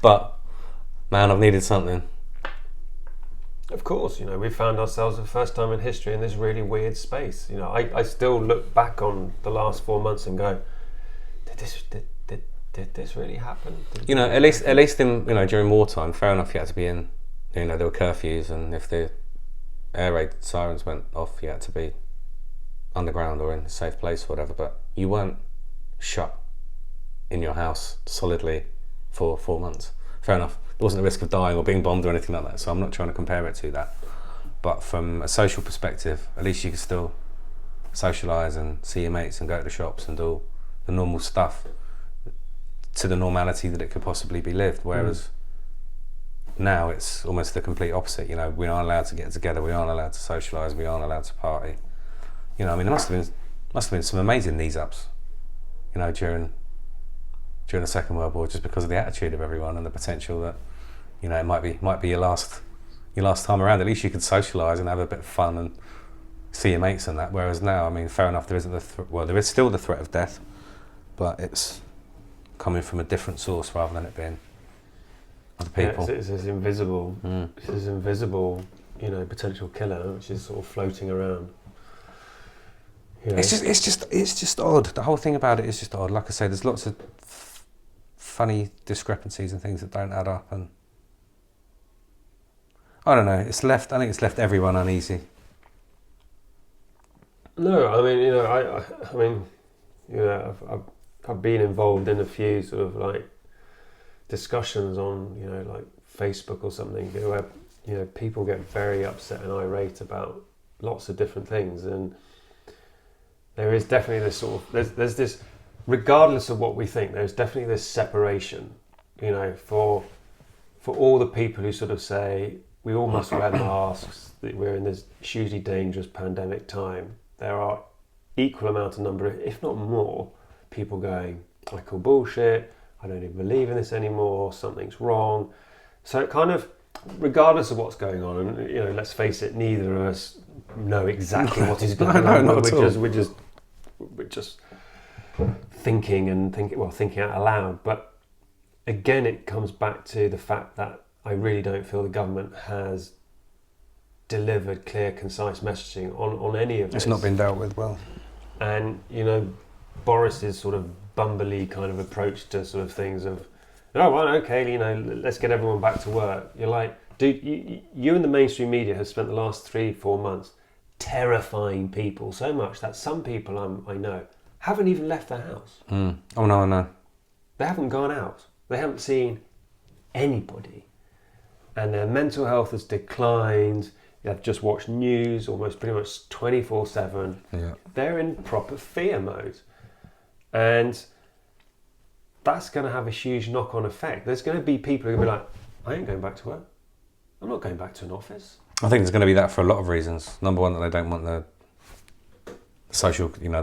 but man, I've needed something. Of course, we found ourselves for the first time in history in this really weird space. I still look back on the last 4 months and go, did this really happen? At least in during wartime, fair enough, you had to be in. There were curfews, and if the air raid sirens went off, you had to be underground or in a safe place or whatever. But you weren't shut in your house solidly for 4 months. Fair enough. There wasn't a risk of dying or being bombed or anything like that, so I'm not trying to compare it to that. But from a social perspective, at least you could still socialise and see your mates and go to the shops and do the normal stuff to the normality that it could possibly be lived. Whereas now it's almost the complete opposite. We aren't allowed to get together, we aren't allowed to socialise, we aren't allowed to party. There must have been some amazing knees ups, during during the Second World War, just because of the attitude of everyone and the potential that, you know, it might be your last time around. At least you could socialise and have a bit of fun and see your mates and that. Whereas now, I mean, fair enough, there isn't there is still the threat of death, but it's coming from a different source rather than it being other people. Yeah, it's this invisible, you know, potential killer which is sort of floating around. You know? It's just odd. The whole thing about it is just odd. Like I say, there's lots of funny discrepancies and things that don't add up, and I don't know. I think it's left everyone uneasy. No, I mean, you know, I mean, you know, I've been involved in a few sort of like discussions on, you know, like Facebook or something, where, you know, people get very upset and irate about lots of different things, and there is definitely this sort of there's this, regardless of what we think, there's definitely this separation, you know, for all the people who sort of say we all must wear masks, that we're in this hugely dangerous pandemic time. There are equal amount of number, if not more, people going, I call bullshit, I don't even believe in this anymore, something's wrong. So it kind of, regardless of what's going on, and, you know, let's face it, neither of us know exactly what is going on. We're just thinking out loud. But again, it comes back to the fact that I really don't feel the government has delivered clear, concise messaging on any of this. It's not been dealt with well. And, you know, Boris's sort of bumbly kind of approach to sort of things of, oh, well, okay, you know, let's get everyone back to work. You're like, dude, you and the mainstream media have spent the last 3-4 months terrifying people so much that some people I know haven't even left their house. Oh, no, I know. They haven't gone out. They haven't seen anybody. And their mental health has declined. They've just watched news almost pretty much 24/7. Yeah. They're in proper fear mode. And that's going to have a huge knock-on effect. There's going to be people who will be like, I ain't going back to work. I'm not going back to an office. I think there's going to be that for a lot of reasons. Number one, that they don't want the social, you know,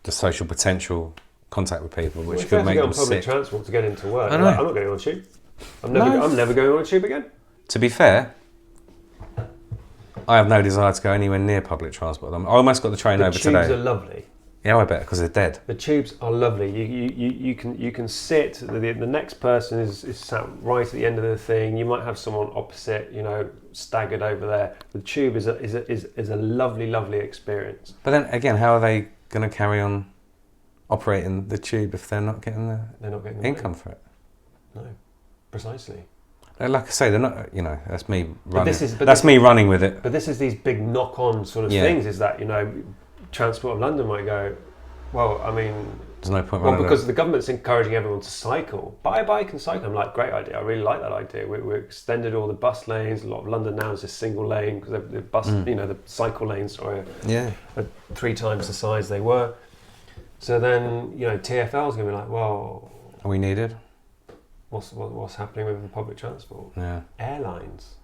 the social potential contact with people, which could make them sick. Public transport to get into work. I know. Like, I'm not going on a tube. I'm never going on a tube again. To be fair, I have no desire to go anywhere near public transport. I almost got the train over today. The tubes are lovely. Yeah, I bet, because they're dead. The tubes are lovely. You can sit. The next person is sat right at the end of the thing. You might have someone opposite, you know, staggered over there. The tube is a lovely experience. But then again, how are they going to carry on operating the tube if they're not getting the income for it? No, precisely. Like I say, they're not. You know, that's me running. That's me running with it. But this is these big knock-on sort of things. Is that, you know, Transport of London might go, well, I mean, there's no point. Well, because the government's encouraging everyone to cycle. Buy a bike and cycle. I'm like, great idea. I really like that idea. We extended all the bus lanes. A lot of London now is a single lane because the bus, you know, the cycle lanes are 3 times the size they were. So then, you know, TfL is going to be like, well, are we needed? What's happening with the public transport? Yeah. Airlines.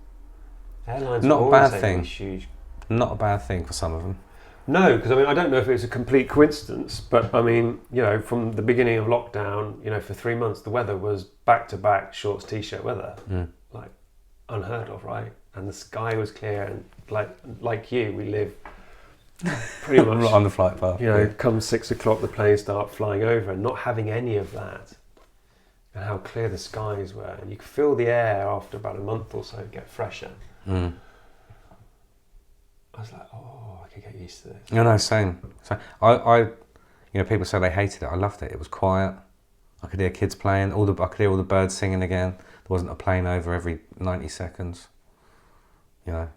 Not a bad thing. Huge. Not a bad thing for some of them. No, because I mean, I don't know if it's a complete coincidence, but I mean, you know, from the beginning of lockdown, you know, for 3 months, the weather was back-to-back shorts, t-shirt weather, like unheard of, right? And the sky was clear, and like you, we live pretty much on the flight path. You know, come 6 o'clock, the planes start flying over, and not having any of that, and how clear the skies were, and you could feel the air after about a month or so get fresher. I was like, oh, I could get used to this. No, same. So I, you know, people say they hated it. I loved it. It was quiet. I could hear kids playing. I could hear all the birds singing again. There wasn't a plane over every 90 seconds. You know,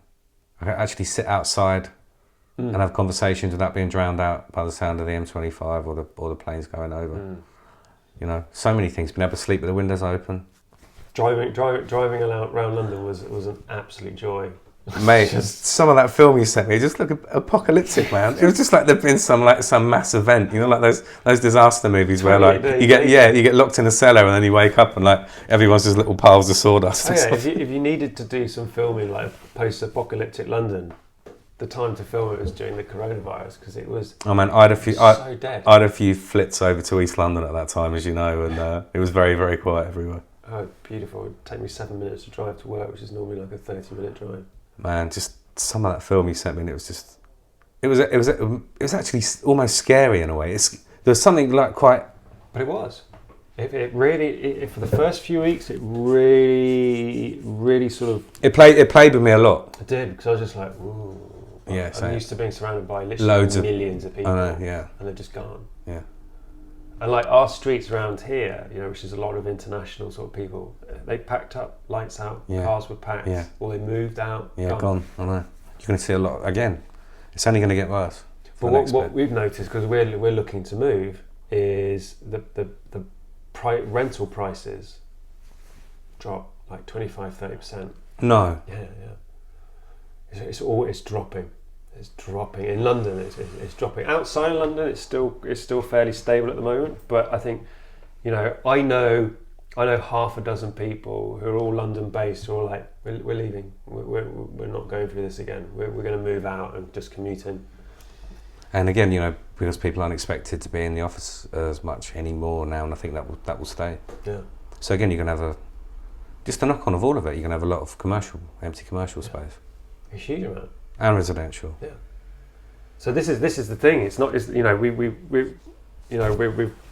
I could actually sit outside and have conversations without being drowned out by the sound of the M25 or the planes going over. You know, so many things. Being able to sleep with the windows open. Driving around London was an absolute joy. Mate, some of that film you sent me just looked apocalyptic, man. It was just like there'd been some mass event, you know, like those disaster movies where like you get locked in a cellar and then you wake up and like everyone's just little piles of sawdust. Oh, yeah, if you needed to do some filming like post-apocalyptic London, the time to film it was during the coronavirus because it was I mean, I had so dead. I had a few flits over to East London at that time, as you know, and it was very, very quiet everywhere. Oh, beautiful. It would take me 7 minutes to drive to work, which is normally like a 30-minute drive. Man, just some of that film you sent me, and it was just, it was actually almost scary in a way. There was something like quite... But it was. It really, for the first few weeks, it really, really sort of... It played with me a lot. It did, because I was just like, ooh. Yeah, I'm used to being surrounded by literally loads millions of people. I know, yeah. And they're just gone. Yeah. And like our streets around here, you know, which is a lot of international sort of people, they packed up, lights out, cars were packed, or they moved out. Yeah, gone. I know. You're going to see a lot again. It's only going to get worse. But what we've noticed, because we're looking to move, is the rental prices drop like 25-30%. No. Yeah. It's dropping. It's dropping in London. It's dropping. Outside of London, it's still fairly stable at the moment. But I think, you know, I know half a dozen people who are all London based who are like, we're leaving. We're not going through this again. We're going to move out and just commute in. And again, you know, because people aren't expected to be in the office as much anymore now, and I think that will stay. Yeah. So again, you're going to have just a knock on of all of it. You're going to have a lot of empty commercial space. A huge amount. And residential. Yeah. So this is the thing. It's not just, you know, we've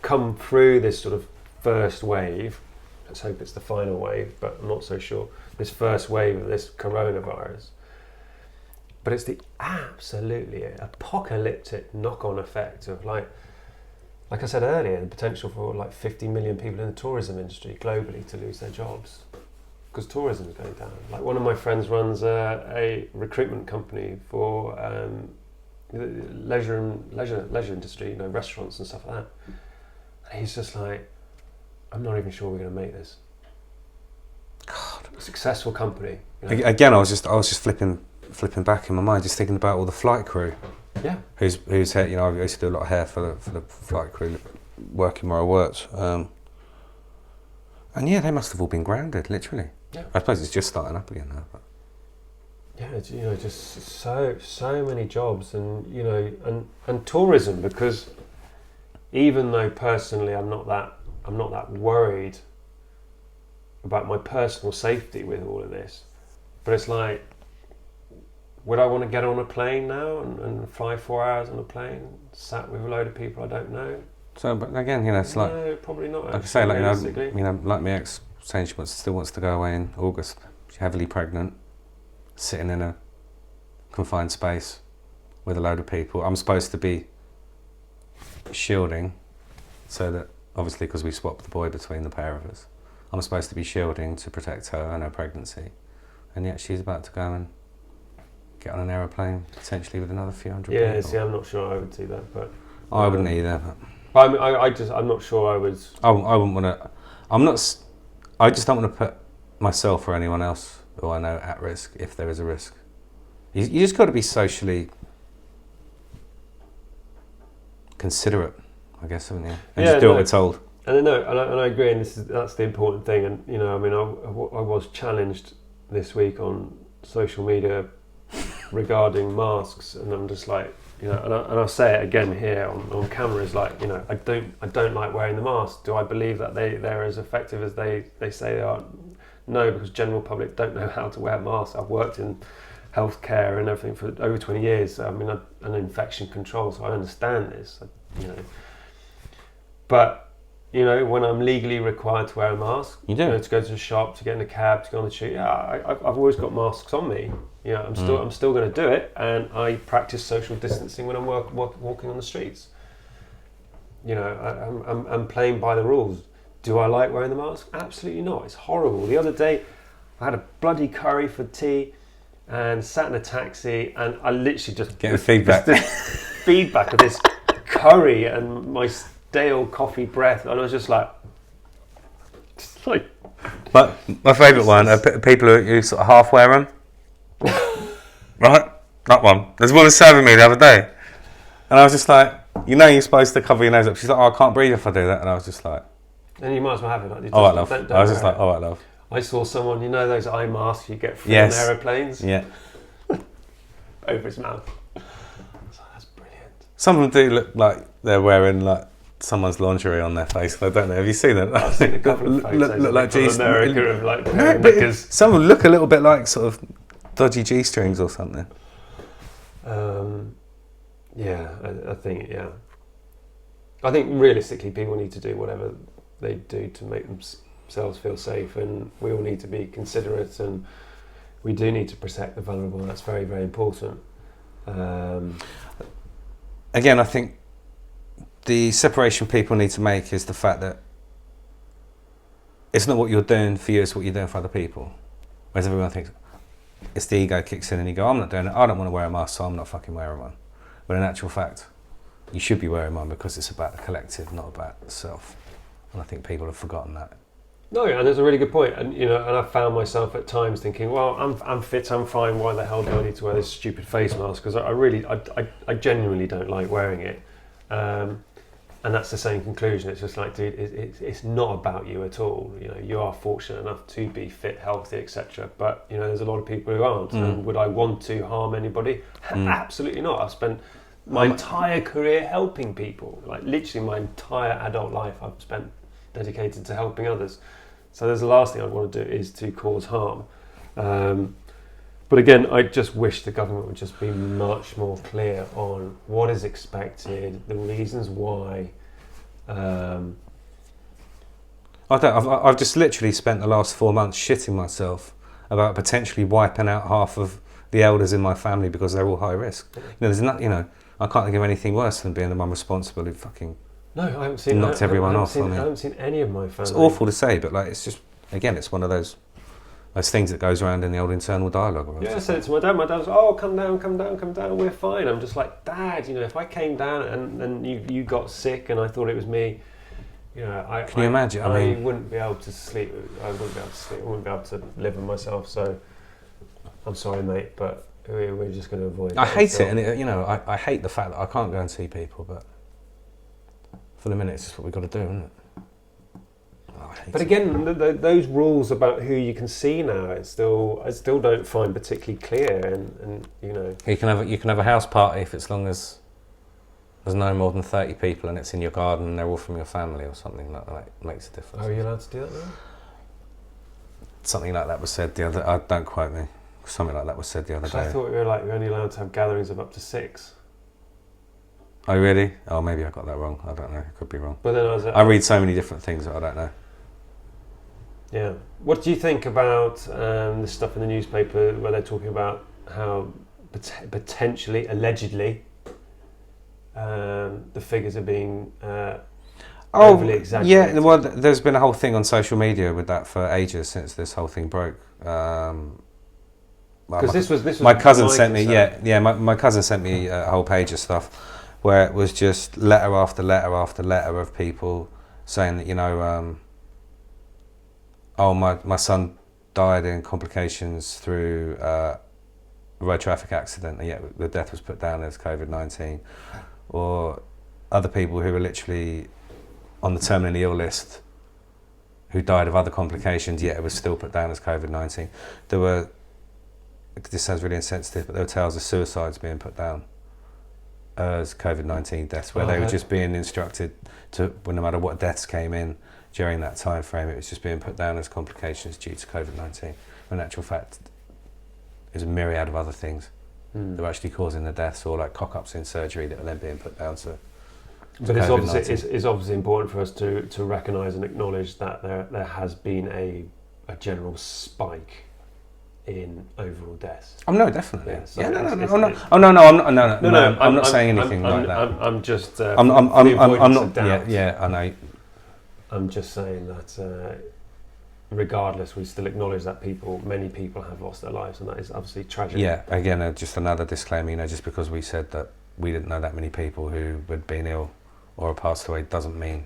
come through this sort of first wave. Let's hope it's the final wave, but I'm not so sure. This first wave of this coronavirus. But it's the absolutely apocalyptic knock-on effect of like I said earlier, the potential for like 50 million people in the tourism industry globally to lose their jobs. Because tourism is going down. Like one of my friends runs a recruitment company for leisure industry, you know, restaurants and stuff like that. And he's just like, I'm not even sure we're going to make this. God, a successful company. You know? Again, I was just flipping back in my mind, just thinking about all the flight crew. Yeah. Who's hair? You know, I used to do a lot of hair for the flight crew, working where I worked. And yeah, they must have all been grounded, literally. Yeah. I suppose it's just starting up again now. But. Yeah, it's, you know, just so many jobs, and you know, and tourism, because even though personally I'm not that worried about my personal safety with all of this, but it's like, would I want to get on a plane now and fly 4 hours on a plane, sat with a load of people I don't know? So, but again, you know, it's like, no, probably not. Like I say, like you know, like my ex saying she still wants to go away in August. She's heavily pregnant, sitting in a confined space with a load of people. I'm supposed to be shielding, so that obviously because we swapped the boy between the pair of us, I'm supposed to be shielding to protect her and her pregnancy, and yet she's about to go and get on an aeroplane potentially with another few hundred people. Yeah, see, I'm not sure I would do that, but I wouldn't either. But I'm not sure I would. I wouldn't want to. I just don't want to put myself or anyone else who I know at risk if there is a risk. You just got to be socially considerate, I guess, haven't you? And just do what we're told. And I agree, and that's the important thing. And you know, I mean, I was challenged this week on social media regarding masks, and I'm just like, you know, and I'll say it again here on camera, is like, you know, I don't like wearing the mask. Do I believe that they're as effective as they say they are? No, because general public don't know how to wear masks. I've worked in healthcare and everything for over 20 years. I mean, I'm infection control, so I understand this, you know. But, you know, when I'm legally required to wear a mask, you do. You know, to go to the shop, to get in a cab, to go on the tube, I've always got masks on me. You know, I'm still going to do it, and I practice social distancing when I'm walking on the streets. You know, I'm playing by the rules. Do I like wearing the mask? Absolutely not. It's horrible. The other day, I had a bloody curry for tea, and sat in a taxi, and I literally just getting feedback. Feedback of this curry and my stale coffee breath, and I was just like. But my favourite one are people who sort of half wear them. Right, that one. There's one serving me the other day, and I was just like, you know, you're supposed to cover your nose up. She's like, oh, I can't breathe if I do that, and I was just like, and you might as well have it. Like, all right, love. I was just like, all right, love. I saw someone, you know, those eye masks you get free on aeroplanes. Yeah. over his mouth. So that's brilliant. Some of them do look like they're wearing like someone's lingerie on their face. I don't know. Have you seen that? I've seen a couple of photos look like from America of like no, knickers. some of them look a little bit like sort of dodgy G-strings or something. I think I think realistically people need to do whatever they do to make themselves feel safe, and we all need to be considerate, and we do need to protect the vulnerable. That's very, very important. Again, I think the separation people need to make is the fact that it's not what you're doing for you, it's what you're doing for other people. Whereas everyone thinks, it's the ego kicks in and you go, I'm not doing it, I don't want to wear a mask, so I'm not fucking wearing one. But in actual fact, you should be wearing one because it's about the collective, not about the self. And I think people have forgotten that. No, and there's a really good point. And and I found myself at times thinking, well, I'm fit, I'm fine, why the hell do I need to wear this stupid face mask? Because I genuinely don't like wearing it. And that's the same conclusion. It's just like, dude, it's not about you at all. You are fortunate enough to be fit, healthy, etc. But there's a lot of people who aren't. And would I want to harm anybody? Absolutely not. I've spent my entire career helping people. Like literally my entire adult life I've spent dedicated to helping others. So there's the last thing I'd want to do is to cause harm. But again, I just wish the government would just be much more clear on what is expected, the reasons why. I've just literally spent the last 4 months shitting myself about potentially wiping out half of the elders in my family because they're all high risk. There's not, I can't think of anything worse than being the mum responsible who fucking knocked everyone off. I haven't seen any of my family. It's awful to say, but like, it's just, again, it's one of those things that goes around in the old internal dialogue. Yeah, I said it to my dad. My dad was, oh, come down, we're fine. I'm just like, Dad, if I came down and you got sick and I thought it was me, can you imagine? I wouldn't be able to sleep. I wouldn't be able to live with myself. So I'm sorry, mate, but we're just going to avoid it. I hate it, and I hate the fact that I can't go and see people, but for the minute, it's just what we've got to do, isn't it? But again, those rules about who you can see now, I still don't find particularly clear. And you can have a house party if as long as there's no more than 30 people and it's in your garden and they're all from your family or something like that. Makes a difference. Are you allowed to do that now? Something like that was said the other. Don't quote me. Something like that was said the other day. I thought we were only allowed to have gatherings of up to 6. Oh really? Oh, maybe I got that wrong. I don't know. I could be wrong. But then I read so many different things that I don't know. Yeah. What do you think about the stuff in the newspaper where they're talking about how potentially, allegedly, the figures are being overly exaggerated? Yeah, well, there's been a whole thing on social media with that for ages since this whole thing broke. Because this was my cousin sent me. My cousin sent me a whole page of stuff where it was just letter after letter after letter of people saying that my son died in complications through a road traffic accident, and yet the death was put down as COVID-19, or other people who were literally on the terminally ill list who died of other complications, yet it was still put down as COVID-19. This sounds really insensitive, but there were tales of suicides being put down as COVID-19 deaths, where they were just being instructed to, well, no matter what deaths came in during that time frame, it was just being put down as complications due to COVID-19. In actual fact, there's a myriad of other things that are actually causing the deaths, or like cock-ups in surgery that are then being put down to. But it's obviously important for us to recognise and acknowledge that there has been a general spike in overall deaths. Oh no, definitely. Yeah, so I'm not saying anything like that. I'm just. I'm not. Yeah, I know. I'm just saying that, regardless, we still acknowledge that many people have lost their lives, and that is obviously tragic. Yeah. Again, just another disclaimer. Just because we said that we didn't know that many people who had been ill or have passed away doesn't mean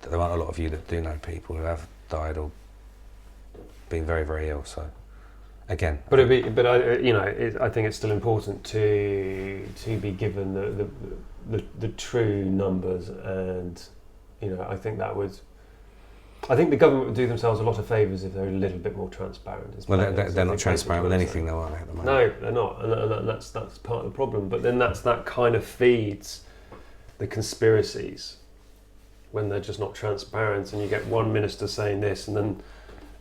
that there aren't a lot of you that do know people who have died or been very, very ill. So, again, I think it's still important to be given the true numbers, and I think that would I think the government would do themselves a lot of favours if they're a little bit more transparent. Well, they're not transparent with anything, though, are they, at the moment? No, they're not, and that's part of the problem. But then that kind of feeds the conspiracies when they're just not transparent, and you get one minister saying this, and then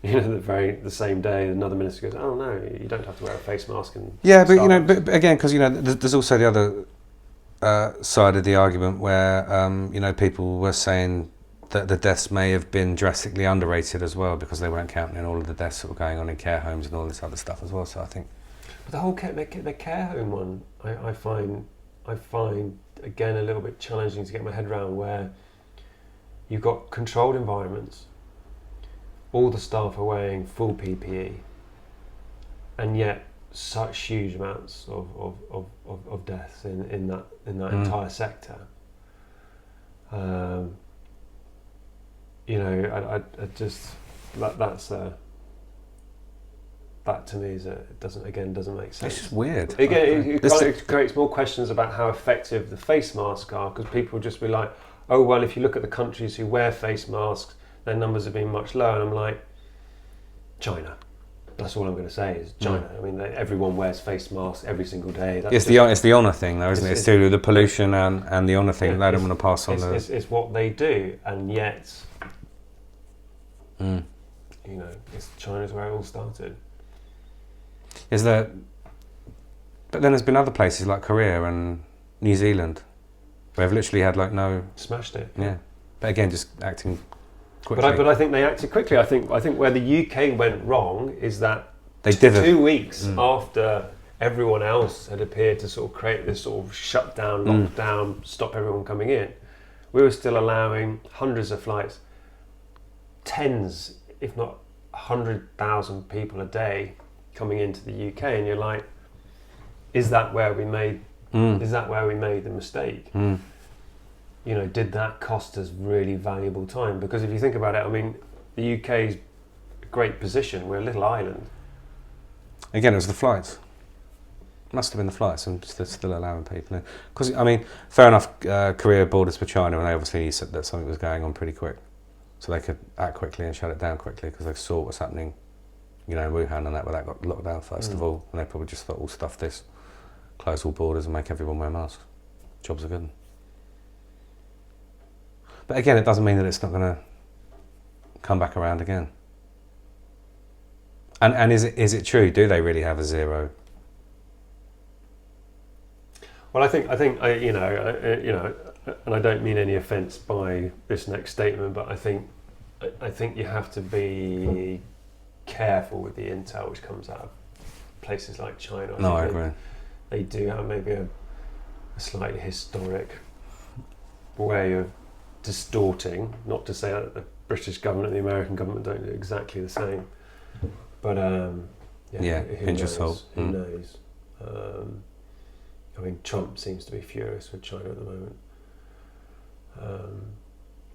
the same day another minister goes, "Oh no, you don't have to wear a face mask." And yeah, but but again, because there's also the other side of the argument where people were saying that the deaths may have been drastically underrated as well, because they weren't counting in all of the deaths that were going on in care homes and all this other stuff as well. So I think, but the whole the care home one, I find again a little bit challenging to get my head around, where you've got controlled environments, all the staff are wearing full PPE, and yet such huge amounts of deaths in that entire sector. I just that to me doesn't make sense. it's just weird. Again, it creates more questions about how effective the face masks are, because people will just be like, oh well, if you look at the countries who wear face masks, their numbers have been much lower, and I'm like, China. That's all I'm going to say is China. I mean, everyone wears face masks every single day. It's the honour thing, though, isn't it? It's to do with the pollution and the honour thing. They don't want to pass on it's what they do, and yet, it's China's where it all started. But then there's been other places like Korea and New Zealand where they've literally had no Smashed it. Yeah, but again, just acting quickly. But I think they acted quickly. I think where the UK went wrong is that they did 2 weeks after everyone else had appeared to sort of create this sort of shutdown, lockdown, stop everyone coming in, we were still allowing hundreds of flights, tens, if not 100,000 people a day coming into the UK, and you're like, is that where we made the mistake? Did that cost us really valuable time? Because if you think about it, I mean, the UK's a great position. We're a little island. Again, it was the flights. Must have been the flights, and still allowing people in. Because, I mean, fair enough, Korea borders with China, and they obviously said that something was going on pretty quick. So they could act quickly and shut it down quickly, because they saw what was happening, in Wuhan and that, where that got locked down first of all. And they probably just thought, we'll stuff this, close all borders and make everyone wear masks. Jobs are good. But again, it doesn't mean that it's not going to come back around again. And is it true? Do they really have a zero? Well, I think and I don't mean any offence by this next statement, but I think you have to be careful with the intel which comes out of places like China. I agree. They do have maybe a slightly historic way of distorting, not to say that the British government and the American government don't do exactly the same, but who knows? I mean, Trump seems to be furious with China at the moment, and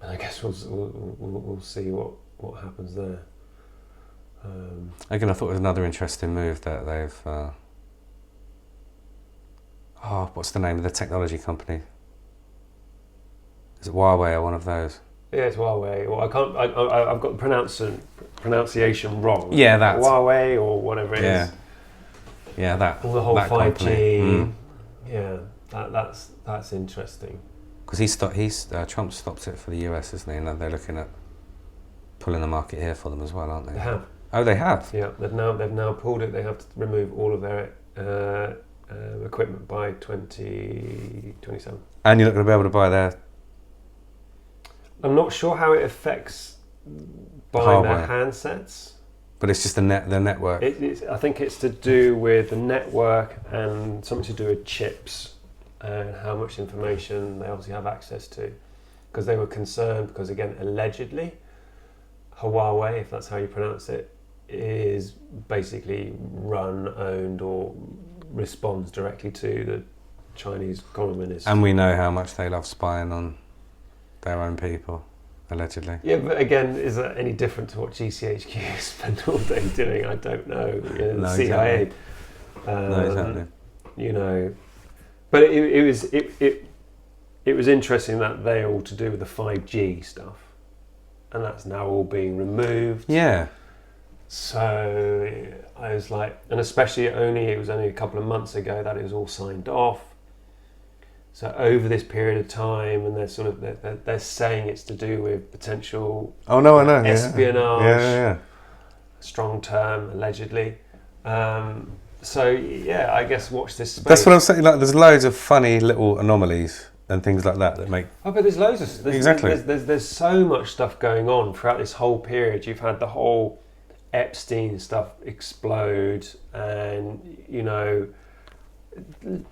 I guess we'll see what happens there. Again, I thought it was another interesting move that they've what's the name of the technology company? Is it Huawei or one of those? Yeah, it's Huawei. Well, I've got the pronunciation wrong. Yeah, that Huawei or whatever it is. Yeah, that. All the whole that 5G. Yeah, that's interesting. Because Trump stopped it for the US, isn't he? And they're looking at pulling the market here for them as well, aren't they? They have. Oh, they have. Yeah, they've now pulled it. They have to remove all of their equipment by 2027. And you're not going to be able to buy their. I'm not sure how it affects buying their handsets. But it's just the network. I think it's to do with the network and something to do with chips and how much information they obviously have access to. Because they were concerned, because again, allegedly, Huawei, if that's how you pronounce it, is basically run, owned, or responds directly to the Chinese Communist. And we know how much they love spying on their own people, allegedly. Yeah, but again, is that any different to what GCHQ spend all day doing? I don't know. The CIA. Exactly. No, exactly. But it was interesting that they all to do with the 5G stuff. and that's now all being removed. Yeah. So I was like, and especially it was only a couple of months ago that it was all signed off. So over this period of time, and they're saying it's to do with potential Oh no, I know. espionage. Yeah. Strong term, allegedly. So yeah, I guess watch this space. That's what I'm saying. Like, there's loads of funny little anomalies and things like that make. Oh, but there's loads of Exactly. There's so much stuff going on throughout this whole period. You've had the whole Epstein stuff explode, and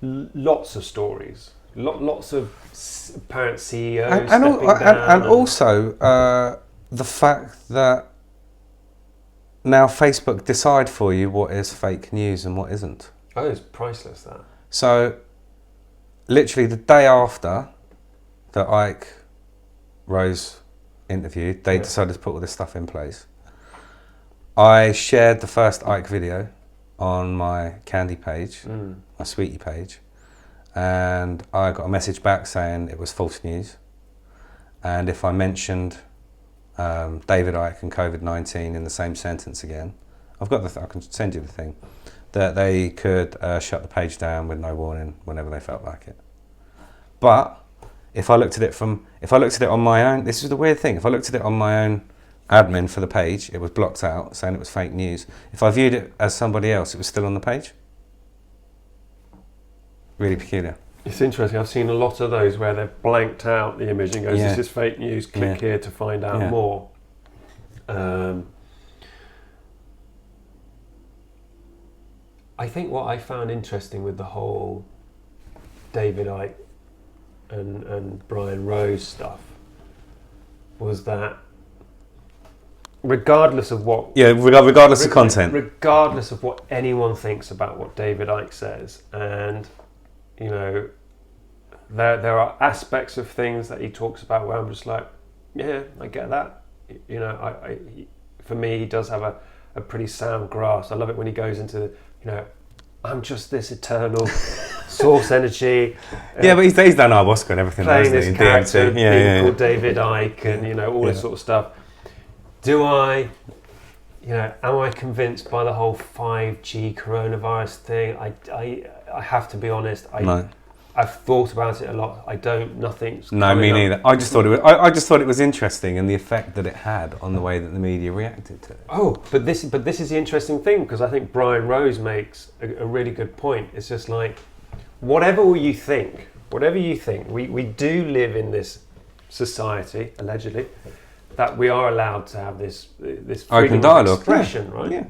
lots of stories. Lots of apparent CEOs and also the fact that now Facebook decide for you what is fake news and what isn't. Oh, it's priceless, that. So, literally the day after the Ike Rose interview, they decided to put all this stuff in place. I shared the first Ike video on my Candy page, my Sweetie page, and I got a message back saying it was false news, and if I mentioned David Icke and COVID-19 in the same sentence again, I've got I can send you the thing, that they could shut the page down with no warning whenever they felt like it. But if I looked at it on my own, this is the weird thing, if I looked at it on my own admin for the page, it was blocked out saying it was fake news. If I viewed it as somebody else, it was still on the page. Really peculiar. It's interesting. I've seen a lot of those where they've blanked out the image and goes, "This is fake news. Click here to find out more." I think what I found interesting with the whole David Icke and Brian Rose stuff was that regardless of what... Yeah, regardless of content. Regardless of what anyone thinks about what David Icke says, and there are aspects of things that he talks about where I'm just like, yeah, I get that. For me, he does have a pretty sound grasp. I love it when he goes into, I'm just this eternal source energy. Yeah, but he's done ayahuasca and everything. Playing this character, being called David Icke, and all this sort of stuff. Do I, am I convinced by the whole 5G coronavirus thing? I have to be honest. No. I've thought about it a lot. Nothing's. No, me neither. I just thought it was interesting, and the effect that it had on the way that the media reacted to it. Oh, but this is the interesting thing, because I think Brian Rose makes a really good point. It's just like, whatever you think, we do live in this society, allegedly, that we are allowed to have this open dialogue, expression, right? Yeah.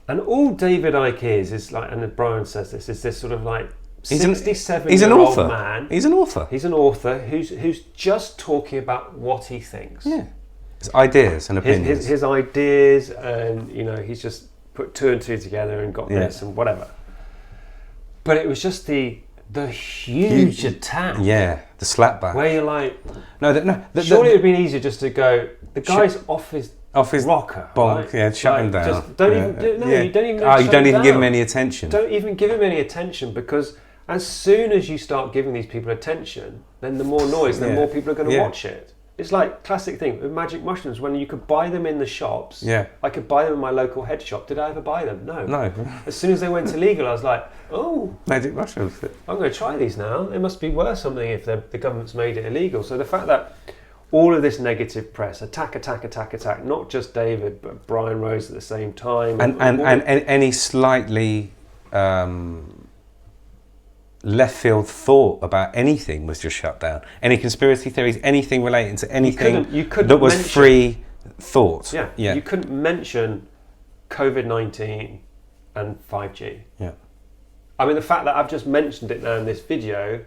And all David Icke is like, and Brian says this, is this sort of like 67-year-old man. He's an author. He's an author who's just talking about what he thinks. Yeah. His ideas and opinions. His ideas, and he's just put two and two together and got this and whatever. But it was just the huge attack. Yeah, the slapback. Where you're like, surely it would have been easier just to go, the guy's off his rocker, bonk, right? shut him down. Just don't even. You don't even. You don't even give him any attention. Don't even give him any attention, because as soon as you start giving these people attention, then the more noise, the more people are going to watch it. It's like classic thing with magic mushrooms, when you could buy them in the shops. Yeah. I could buy them in my local head shop. Did I ever buy them? No. As soon as they went illegal, I was like, oh, magic mushrooms. I'm going to try these now. They must be worth something if the government's made it illegal. So the fact that all of this negative press, attack, not just David, but Brian Rose at the same time. And any slightly left field thought about anything was just shut down. Any conspiracy theories, anything relating to anything you couldn't that was mention, free thought. Yeah. You couldn't mention COVID-19 and 5G. Yeah. I mean, the fact that I've just mentioned it now in this video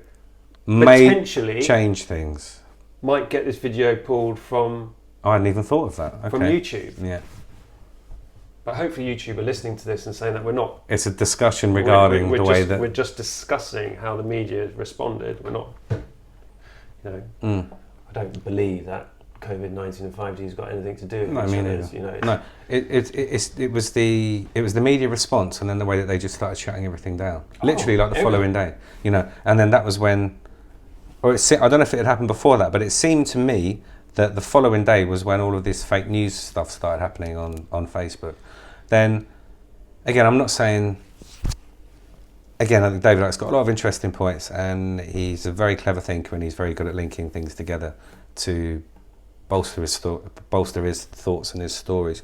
may potentially change things. Might get this video pulled from... I hadn't even thought of that. Okay. From YouTube. Yeah. But hopefully YouTube are listeing to this and saying that we're not... It's a discussion regarding the way that... We're just discussing how the media responded. We're not... I don't believe that COVID-19 and 5G has got anything to do with each other. No, it was the media response, and then the way that they just started shutting everything down. Literally like the following day. And then that was when... I don't know if it had happened before that, but it seemed to me the following day was when all of this fake news stuff started happening on Facebook. Then, again, I'm not saying... Again, I think David Icke's got a lot of interesting points, and he's a very clever thinker, and he's very good at linking things together to bolster his thoughts and his stories.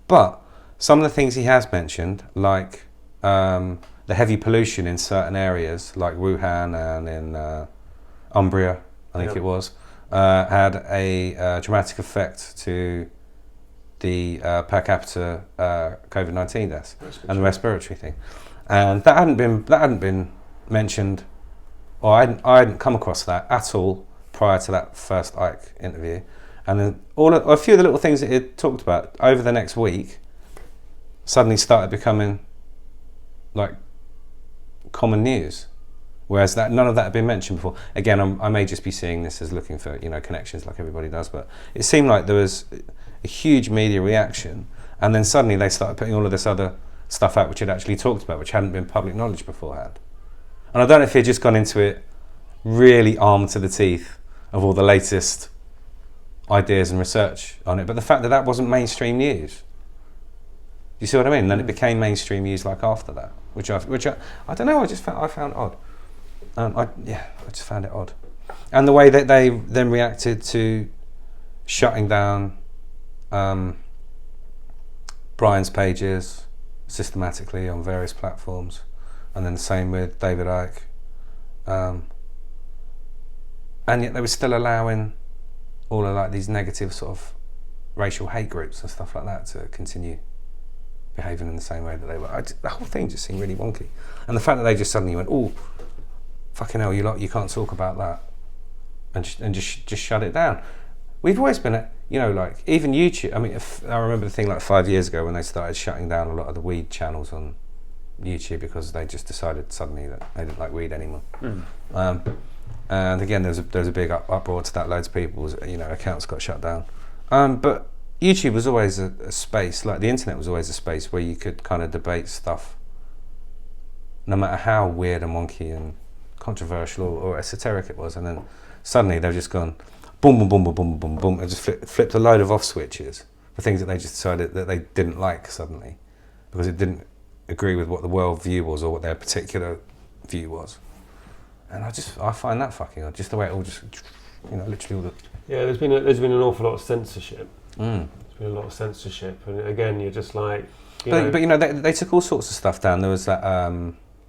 But some of the things he has mentioned, like the heavy pollution in certain areas, like Wuhan and in Umbria, I think it was, had a dramatic effect to the per capita COVID-19 deaths and the respiratory thing. And that hadn't been mentioned, or I hadn't come across that at all prior to that first Ike interview. And then a few of the little things that he talked about over the next week suddenly started becoming like common news, whereas none of that had been mentioned before. Again, I may just be seeing this as looking for connections like everybody does, but it seemed like there was a huge media reaction, and then suddenly they started putting all of this other stuff out which had actually talked about, which hadn't been public knowledge beforehand. And I don't know if he'd just gone into it really armed to the teeth of all the latest ideas and research on it, but the fact that wasn't mainstream news. You see what I mean? And then it became mainstream news like after that, which I don't know. I found odd. I just found it odd, and the way that they then reacted to shutting down Brian's pages systematically on various platforms, and then the same with David Icke, and yet they were still allowing all of like these negative sort of racial hate groups and stuff like that to continue behaving in the same way that they were. The whole thing just seemed really wonky, and the fact that they just suddenly went, "Oh, fucking hell, you can't talk about that," and just shut it down. We've always been at, like even YouTube. I mean, I remember the thing like 5 years ago when they started shutting down a lot of the weed channels on YouTube because they just decided suddenly that they didn't like weed anymore. And again, there was a big uproar to that. Loads of people's accounts got shut down. But YouTube was always a space, like the internet was always a space where you could kind of debate stuff, no matter how weird and wonky and controversial or esoteric it was. And then suddenly they've just gone boom, boom, boom, boom, boom, boom, boom, and just flipped a load of off switches for things that they just decided that they didn't like suddenly because it didn't agree with what the world view was or what their particular view was. And I find that fucking odd, just the way it all just, literally all the... Yeah, there's been an awful lot of censorship. There's been a lot of censorship, and again, you're just like... But they took all sorts of stuff down. There was that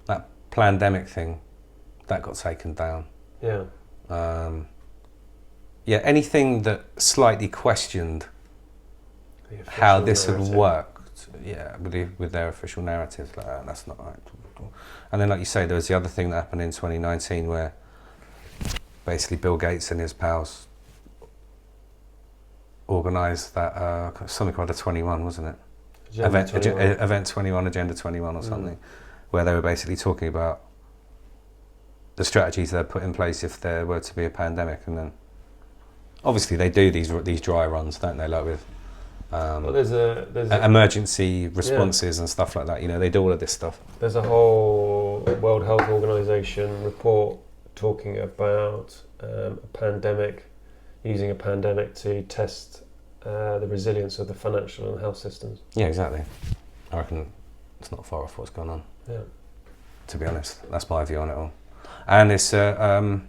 that plandemic thing, that got taken down. Yeah. Anything that slightly questioned how this had worked, with their official narrative, like that's not right. And then, like you say, there was the other thing that happened in 2019 where basically Bill Gates and his pals organised that something called the 21, wasn't it? Event 21, Agenda 21 or something, where they were basically talking about the strategies they'd put in place if there were to be a pandemic. And then obviously they do these dry runs, don't they, like with there's emergency responses and stuff like that. They do all of this stuff. There's a whole World Health Organization report talking about a pandemic, using a pandemic to test the resilience of the financial and health systems. Yeah, exactly. I reckon it's not far off what's going on. Yeah. To be honest, that's my view on it all. And it's a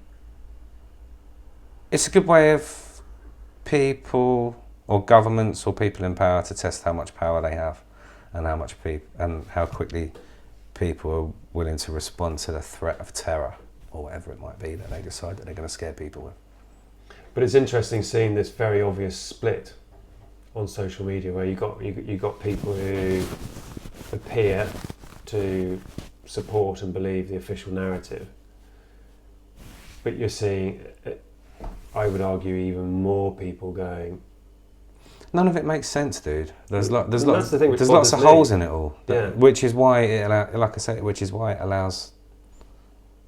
good way of people or governments or people in power to test how much power they have and how quickly people are willing to respond to the threat of terror or whatever it might be that they decide that they're going to scare people with. But it's interesting seeing this very obvious split on social media where you got people who appear to support and believe the official narrative, but you're seeing, I would argue, even more people going, none of it makes sense, dude. There's lots of me. holes in it all. Yeah. Which is why it allows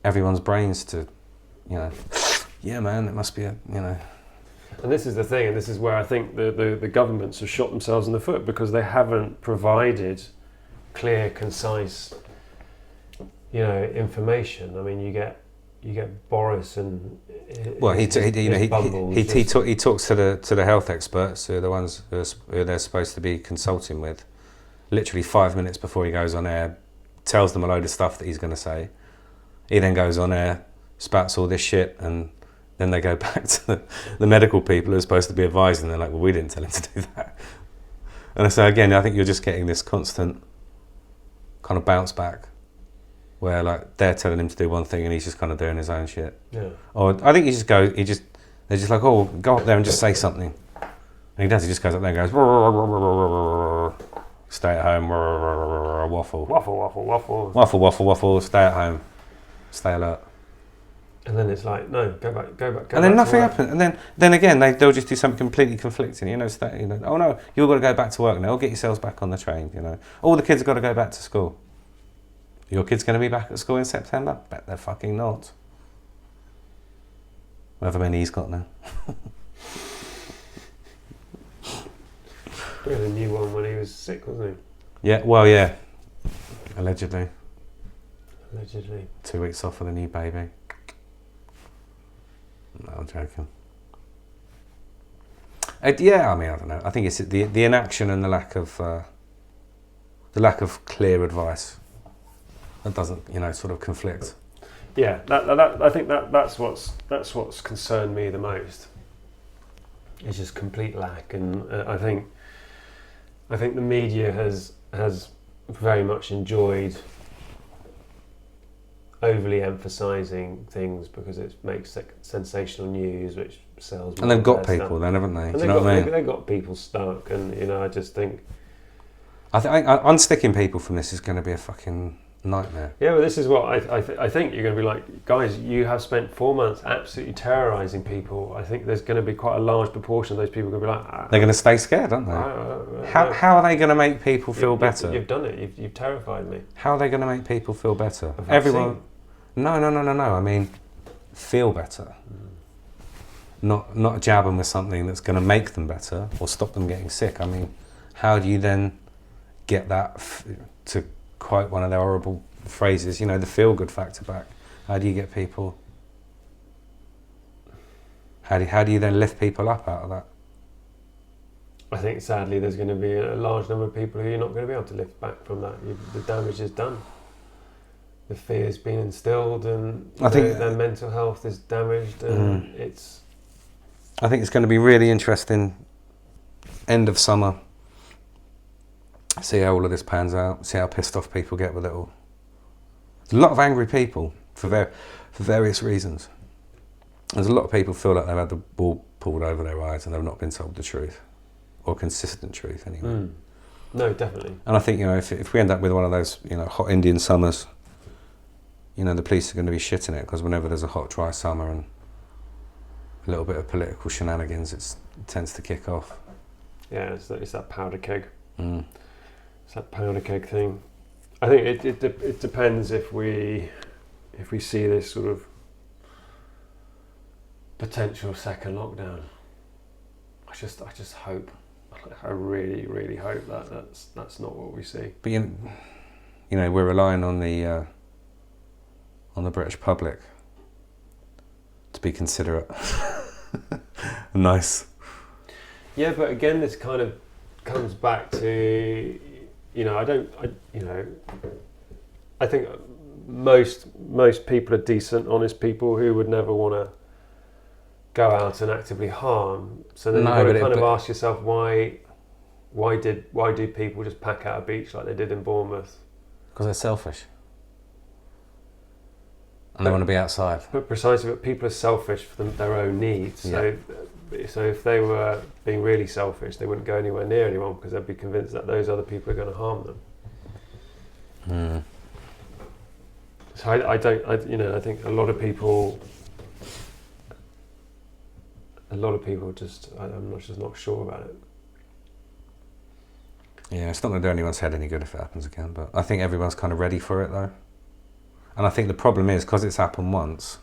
everyone's brains to, yeah, man, it must be And this is the thing, and this is where I think the governments have shot themselves in the foot because they haven't provided clear, concise, information. I mean, you get Boris and Well, he bumbles. talks to the health experts, who are the ones who they're supposed to be consulting with. Literally 5 minutes before he goes on air, tells them a load of stuff that he's going to say. He then goes on air, spouts all this shit, and then they go back to the medical people who are supposed to be advising. They're like, well, we didn't tell him to do that. And so again, I think you're just getting this constant kind of bounce back, where like they're telling him to do one thing and he's just kind of doing his own shit. Yeah. Or I think they're just like, oh, go up there and just say something. And he does. He just goes up there and goes, stay at home, waffle, stay at home, stay alert. And then it's like, no, go back. And then nothing happens. And then again, they'll just do something completely conflicting. Oh no, you've got to go back to work now. Get yourselves back on the train. All the kids have got to go back to school. Your kid's going to be back at school in September? Bet they're fucking not. However many he's got now. He had a new one when he was sick, wasn't Yeah, well, yeah. Allegedly. he? 2 weeks off with a new baby. No, I'm joking. Yeah, I mean, I don't know. I think it's the inaction and the lack of clear advice that doesn't, sort of conflict. Yeah, I think that's what's concerned me the most. It's just complete lack, and I think the media has very much enjoyed overly emphasising things because it makes sensational news, which sells. And they've got people then, haven't they? And Do you know what I mean? They've got people stuck, and I just think. I think unsticking people from this is going to be a fucking nightmare. Yeah, but this is what I think you're going to be like, guys, you have spent 4 months absolutely terrorising people. I think there's going to be quite a large proportion of those people going to be like... They're going to stay scared, aren't they? How are they going to make people feel better? You've done it. You've terrified me. How are they going to make people feel better? Everyone... No. I mean, feel better. Not jab them with something that's going to make them better or stop them getting sick. I mean, how do you then get that, to quote one of their horrible phrases, the feel-good factor back? How do you get people... How do you then lift people up out of that? I think, sadly, there's going to be a large number of people who you're not going to be able to lift back from that. The damage is done. The fear's been instilled, and I think their mental health is damaged, and it's... I think it's going to be really interesting, end of summer, see how all of this pans out, see how pissed off people get with it all. There's a lot of angry people for various reasons. There's a lot of people feel like they've had the ball pulled over their eyes and they've not been told the truth, or consistent truth anyway. No, definitely. And I think, if we end up with one of those, hot Indian summers, the police are going to be shitting it, because whenever there's a hot, dry summer and a little bit of political shenanigans, it tends to kick off. Yeah, it's that powder keg. It's that powder keg thing. I think it depends if we see this sort of potential second lockdown. I just hope. I really, really hope that's not what we see. But we're relying on the British public to be considerate. Nice. Yeah, but again, this kind of comes back to, I think most people are decent, honest people who would never want to go out and actively harm. So then you've got to kind of ask yourself, why do people just pack out a beach like they did in Bournemouth? Because they're selfish. And they want to be outside. But precisely, but people are selfish for their own needs. Yeah. So if they were being really selfish, they wouldn't go anywhere near anyone, because they'd be convinced that those other people are going to harm them. So I think a lot of people just, I'm just not sure about it. Yeah, it's not going to do anyone's head any good if it happens again, but I think everyone's kind of ready for it though. And I think the problem is, because it's happened once,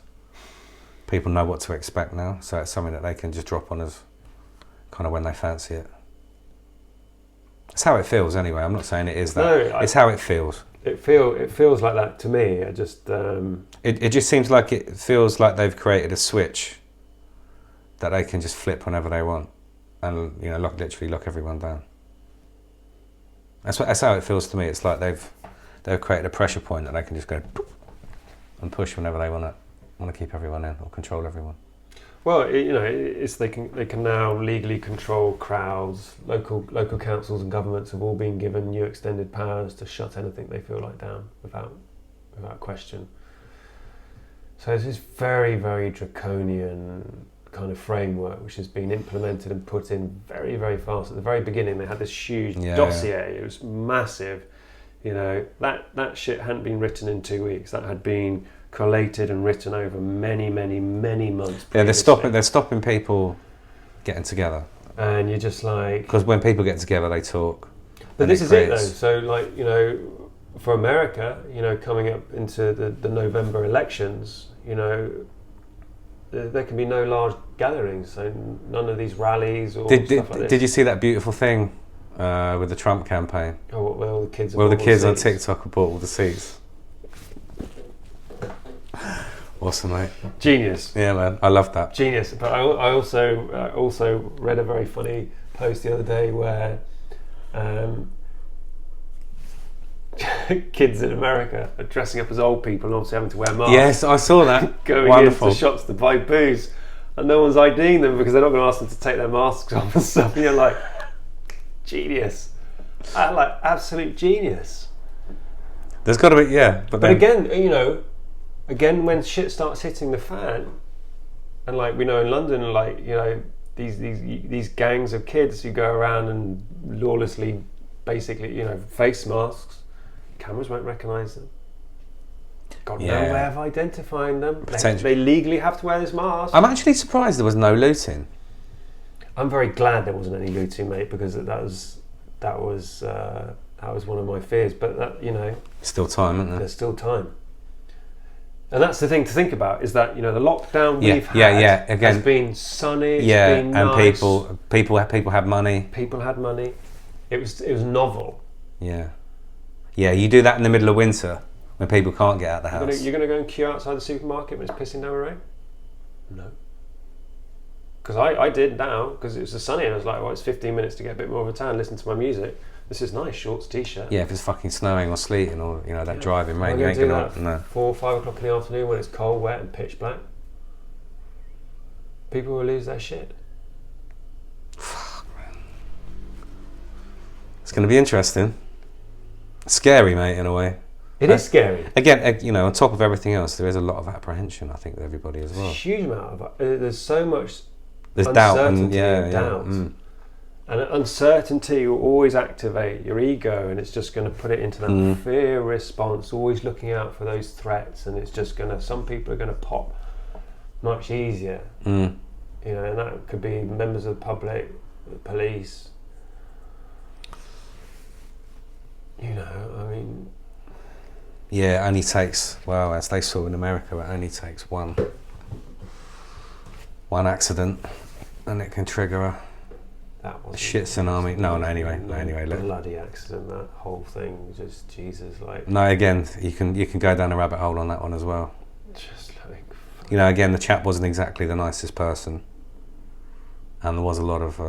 people know what to expect now, so it's something that they can just drop on us kind of when they fancy it. It's how it feels anyway. I'm not saying it is that. No, it's how it feels. it feels like that to me. I just it just seems like it feels like they've created a switch that they can just flip whenever they want, and literally lock everyone down. That's how it feels to me. It's like they've created a pressure point that they can just go and push whenever they want to keep everyone in or control everyone. Well, it's they can now legally control crowds. Local councils and governments have all been given new extended powers to shut anything they feel like down without question. So it's this very, very draconian kind of framework which has been implemented and put in very, very fast. At the very beginning, they had this huge dossier. It was massive. That shit hadn't been written in 2 weeks. That had been collated and written over many, many, many months previously. Yeah, they're stopping people getting together. And you're just like... Because when people get together, they talk. But this is it, though. So, for America, coming up into the November elections, there can be no large gatherings, so none of these rallies or stuff like this. Did you see that beautiful thing with the Trump campaign? Oh, where all the kids on TikTok have bought all the seats. Awesome, mate. Genius. Yeah, man. I love that. Genius. But I also read a very funny post the other day where kids in America are dressing up as old people and obviously having to wear masks. Yes, I saw that. Going Wonderful. into shops to buy booze, and no one's IDing them because they're not going to ask them to take their masks off and stuff. And you're like, genius. Absolute genius. There's got to be, yeah. But again, again, when shit starts hitting the fan, and like we know in London, like these gangs of kids who go around and lawlessly, basically, face masks, cameras won't recognise them. Got no way of identifying them. They legally have to wear this mask. I'm actually surprised there was no looting. I'm very glad there wasn't any looting, mate, because that was one of my fears. But that still time, isn't there? There's still time. And that's the thing to think about, is that the lockdown we've had again, has been sunny. It's been nice. And people had money. People had money. It was novel. Yeah, you do that in the middle of winter when people can't get out of the house. You're going to go and queue outside the supermarket when it's pissing down rain? No. Because I did now, because it was sunny, and I was like, well, it's 15 minutes to get a bit more of a tan, listen to my music. This is nice, shorts, t-shirt. Yeah, if it's fucking snowing or sleeting or that driving rain, you ain't gonna. No. 4 or 5 o'clock in the afternoon when it's cold, wet, and pitch black. People will lose their shit. Fuck, man. It's going to be interesting. Scary, mate, in a way. It is scary. Again, on top of everything else, there is a lot of apprehension, I think, with everybody as well. Huge amount of. There's so much. There's doubt and doubt. And uncertainty will always activate your ego, and it's just going to put it into that fear response, always looking out for those threats, and it's just going to. Some people are going to pop much easier. And that could be members of the public, the police. Yeah, it only takes, well, as they saw in America, it only takes one accident and it can trigger a shit tsunami. No, anyway. Bloody accident, that whole thing, just Jesus, like. No, again, you can go down a rabbit hole on that one as well. Just like. Again, the chap wasn't exactly the nicest person, and there was a lot of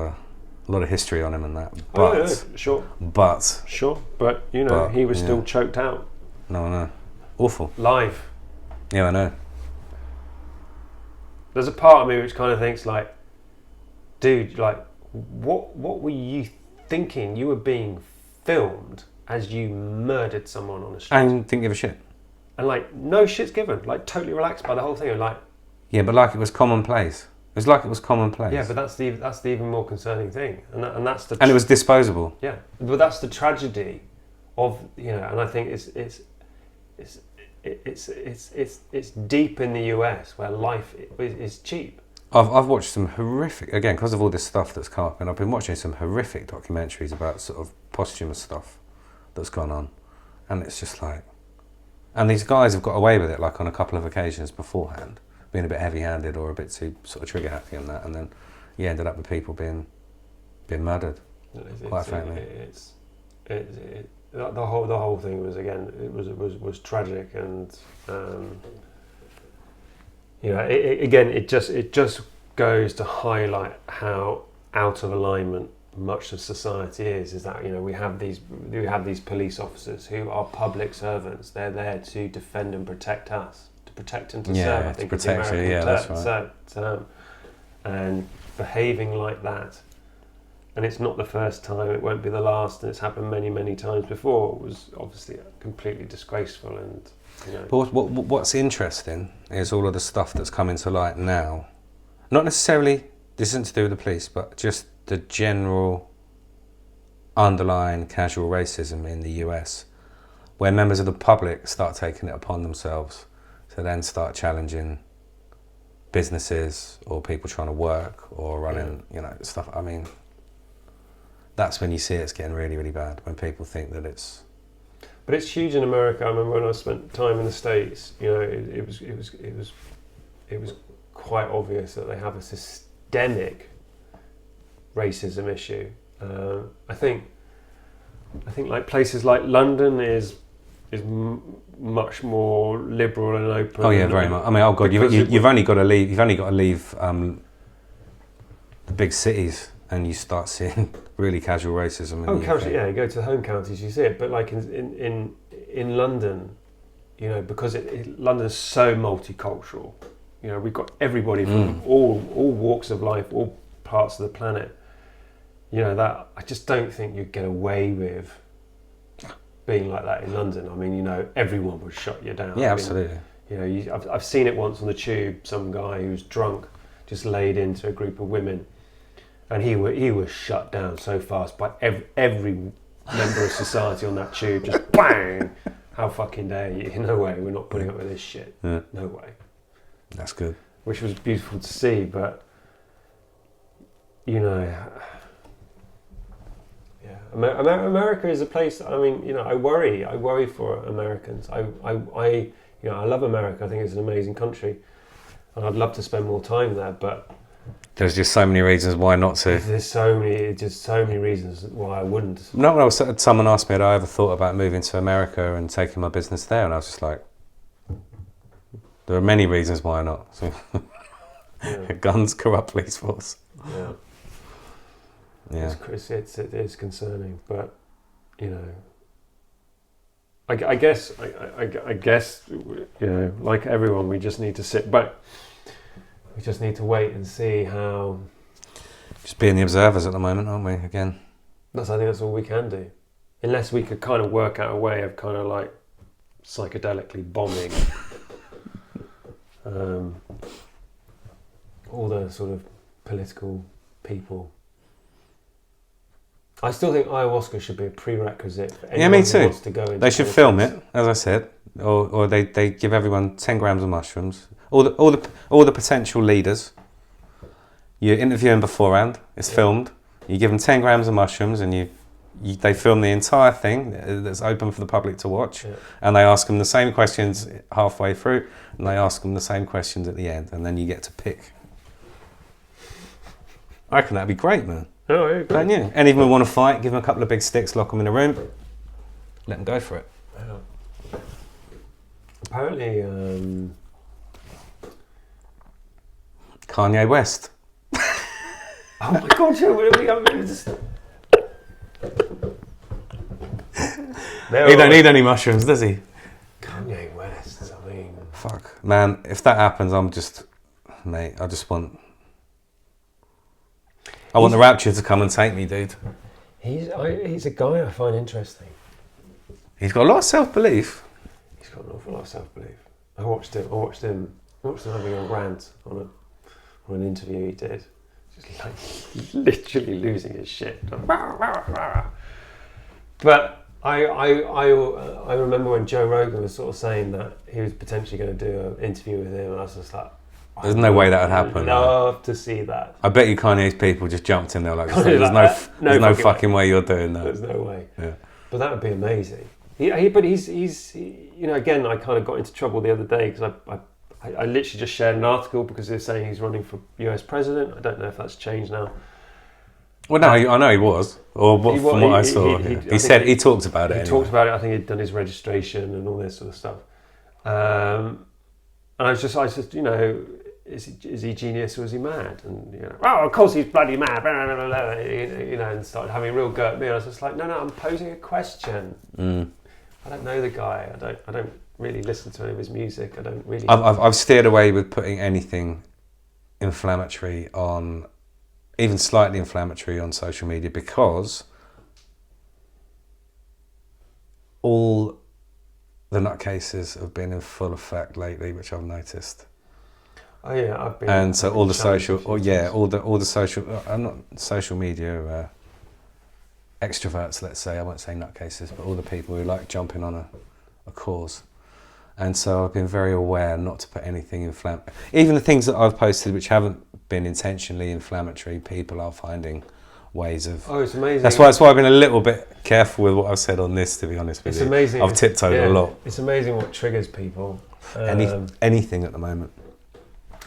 history on him and that. But sure. But he was still choked out. No, awful. Live. Yeah, I know. There's a part of me which kind of thinks like, dude, like, what were you thinking? You were being filmed as you murdered someone on the street. And didn't give a shit. And like, no shit's given. Like, totally relaxed by the whole thing. And like. Yeah, but like it was commonplace. It was like it was commonplace. Yeah, but that's the even more concerning thing, and that's the. And it was disposable. Yeah, but that's the tragedy of and I think it's deep in the US where life is cheap. I've watched some horrific, again, because of all this stuff that's come up, and I've been watching some horrific documentaries about sort of posthumous stuff that's gone on, and it's just like, and these guys have got away with it like on a couple of occasions beforehand, being a bit heavy-handed or a bit too sort of trigger-happy and that, and then you ended up with people being murdered. Quite frankly, the whole thing was, again, it was tragic, and it just goes to highlight how out of alignment much of society is that, we have these police officers who are public servants. They're there to defend and protect us, to protect and to serve. I think protect you. Yeah, that's right. term. And behaving like that, and it's not the first time, it won't be the last, and it's happened many, many times before, was obviously completely disgraceful. And But what's interesting is all of the stuff that's coming to light now. Not necessarily, this isn't to do with the police, but just the general underlying casual racism in the US, where members of the public start taking it upon themselves to then start challenging businesses or people trying to work or running, stuff. I mean, that's when you see it's getting really, really bad, when people think that it's... But it's huge in America. I remember when I spent time in the States, it was quite obvious that they have a systemic racism issue. I think like places like London is much more liberal and open. Oh yeah, very much. I mean, oh god, you've only got to leave the big cities, and you start seeing really casual racism. You go to the home counties, you see it. But like in London, because London's so multicultural. We've got everybody from all walks of life, all parts of the planet. That I just don't think you'd get away with being like that in London. I mean, everyone would shut you down. Yeah, absolutely. I've seen it once on the tube. Some guy who's drunk just laid into a group of women, and he was shut down so fast by every member of society on that tube. Just bang! How fucking dare you? No way. We're not putting up with this shit. Yeah. No way. That's good. Which was beautiful to see, but America is a place. I mean, I worry for Americans. I love America. I think it's an amazing country, and I'd love to spend more time there. But there's just so many reasons why not to. There's so many reasons why I wouldn't. No, someone asked me had I ever thought about moving to America and taking my business there, and I was just like, there are many reasons why not. So, guns, corrupt police force. Yeah. Yeah. It is concerning, but I guess like everyone, we just need to sit back. We just need to wait and see how. Just being the observers at the moment, aren't we? Again. I think that's all we can do, unless we could kind of work out a way of kind of like psychedelically bombing all the sort of political people. I still think ayahuasca should be a prerequisite for anyone who wants to go into They should film it, as I said, or they give everyone 10 grams of mushrooms. All the potential leaders, you interview them beforehand. It's filmed. You give them 10 grams of mushrooms, and they film the entire thing that's open for the public to watch, and they ask them the same questions halfway through, and they ask them the same questions at the end, and then you get to pick. I reckon that'd be great, man. Oh, I agree. Don't you? Any of them want to fight, give them a couple of big sticks, lock them in a room, let them go for it. Yeah. Apparently, Kanye West. Oh my God, he don't need any mushrooms, does he? Kanye West, I mean... Fuck. Man, if that happens, I want the rapture to come and take me, dude. He's a guy I find interesting. He's got a lot of self-belief. He's got an awful lot of self-belief. I watched him having a rant on an interview he did. Just like literally losing his shit. But I remember when Joe Rogan was sort of saying that he was potentially going to do an interview with him, and I was just like, there's no way that would happen. I'd love to see that. I bet you Kanye's people just jumped in there like, there's no fucking way you're doing that. There's no way. Yeah. But that would be amazing. But he's again, I kind of got into trouble the other day because I literally just shared an article because they're saying he's running for US president. I don't know if that's changed now. Well, no, I know he was, or what, from what I saw. He talked about it. He talked about it. I think he'd done his registration and all this sort of stuff. And I was just, you know, is he genius or is he mad? And you know, oh, of course he's bloody mad. You know, and started having a real go at me. I was just like, no, I'm posing a question. I don't know the guy. I don't really listen to any of his music. I don't really. I've steered away with putting anything inflammatory on, even slightly inflammatory on social media, because all the nutcases have been in full effect lately, which I've noticed. Oh yeah, I've been. And so all the social, all the social, I'm not social media extroverts, let's say. I won't say nutcases, but all the people who like jumping on a cause. And so I've been very aware not to put anything inflammatory. Even the things that I've posted which haven't been intentionally inflammatory, people are finding ways of. Oh, it's amazing. That's why I've been a little bit careful with what I've said on this, to be honest with you. It's amazing. I've tiptoed a lot. It's amazing what triggers people. Anything at the moment.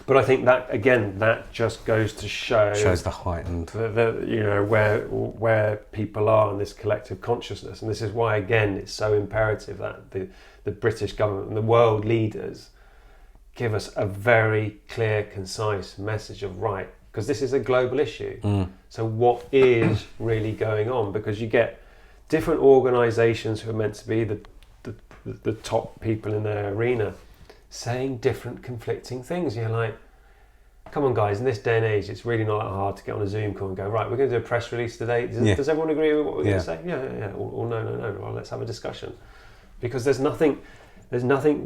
But I think that, again, that just goes to shows the heightened, the you know, where people are in this collective consciousness, and this is why, again, it's so imperative that the British government and the world leaders give us a very clear, concise message of right, because this is a global issue. So what is really going on? Because you get different organisations who are meant to be the top people in their arena saying different conflicting things. You're like, come on guys, in this day and age it's really not that hard to get on a Zoom call and go, right, we're going to do a press release today. Does everyone agree with what we're going to say? Yeah. Or no, well, let's have a discussion. Because there's nothing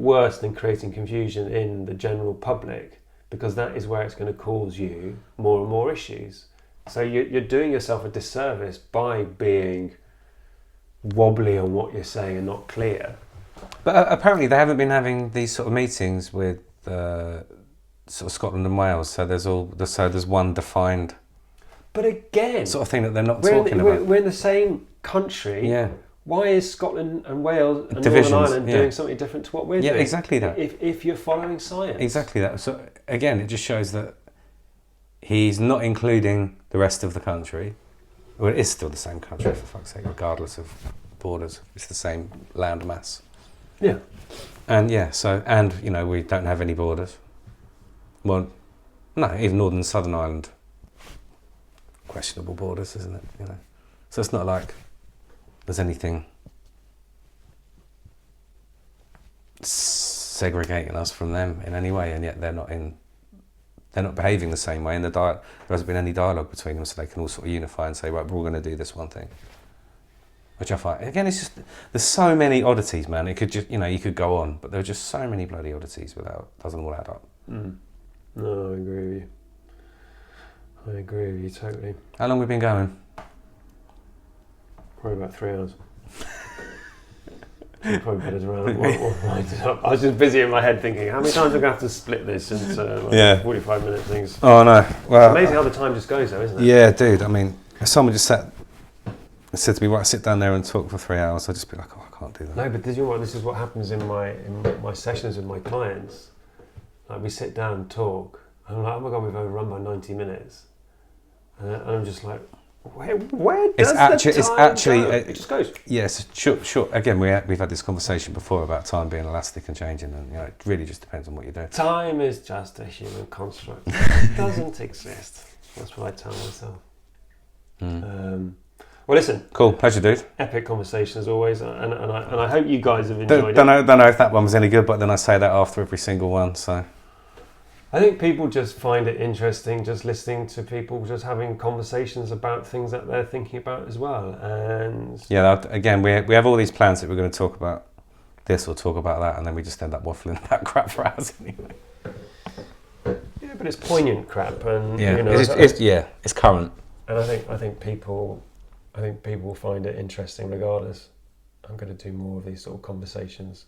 worse than creating confusion in the general public, because that is where it's going to cause you more and more issues. So you're doing yourself a disservice by being wobbly on what you're saying and not clear. But apparently they haven't been having these sort of meetings with sort of Scotland and Wales. So there's one defined. But again, sort of thing that they're not talking about. We're in the same country. Yeah. Why is Scotland and Wales and Divisions, Northern Ireland doing something different to what we're doing? Yeah, exactly that. If you're following science. Exactly that. So again, it just shows that he's not including the rest of the country. Well, it is still the same country, for fuck's sake, regardless of borders. It's the same land mass. Yeah. And you know, we don't have any borders. Well, no, even Northern and Southern Ireland, questionable borders, isn't it? You know, so it's not like there's anything segregating us from them in any way, and yet they're not behaving the same way, and there hasn't been any dialogue between them, so they can all sort of unify and say, right, we're all going to do this one thing. Which I find, again, it's just, there's so many oddities, man. It could just, you know, you could go on, but there are just so many bloody oddities doesn't all add up. No, I agree with you. I agree with you totally. How long have we been going? Probably about 3 hours. Probably better around. Wind it up. I was just busy in my head thinking, how many times am I going to have to split this into 45-minute things? Oh no! Well, it's amazing how the time just goes, though, isn't it? Yeah, dude. I mean, if someone just said to me, right, sit down there and talk for 3 hours, I'd just be like, oh, I can't do that. No, but did you know what? This is what happens in my sessions with my clients. Like, we sit down and talk, and I'm like, oh my god, we've overrun by 90 minutes, and I'm just like, where does the time go? It just goes. Yes, sure. Again, we've had this conversation before about time being elastic and changing, and you know, it really just depends on what you do. Time is just a human construct. It doesn't exist. That's what I tell myself. Well, listen. Cool, pleasure, dude. Epic conversation as always, and I hope you guys have enjoyed it. Don't know if that one was any good, but then I say that after every single one. So I think people just find it interesting, just listening to people just having conversations about things that they're thinking about as well. And yeah, again, we have all these plans that we're going to talk about this or talk about that, and then we just end up waffling about crap for hours anyway. Yeah, but it's poignant crap, and yeah, you know, it's current. And I think people will find it interesting regardless. I'm going to do more of these sort of conversations.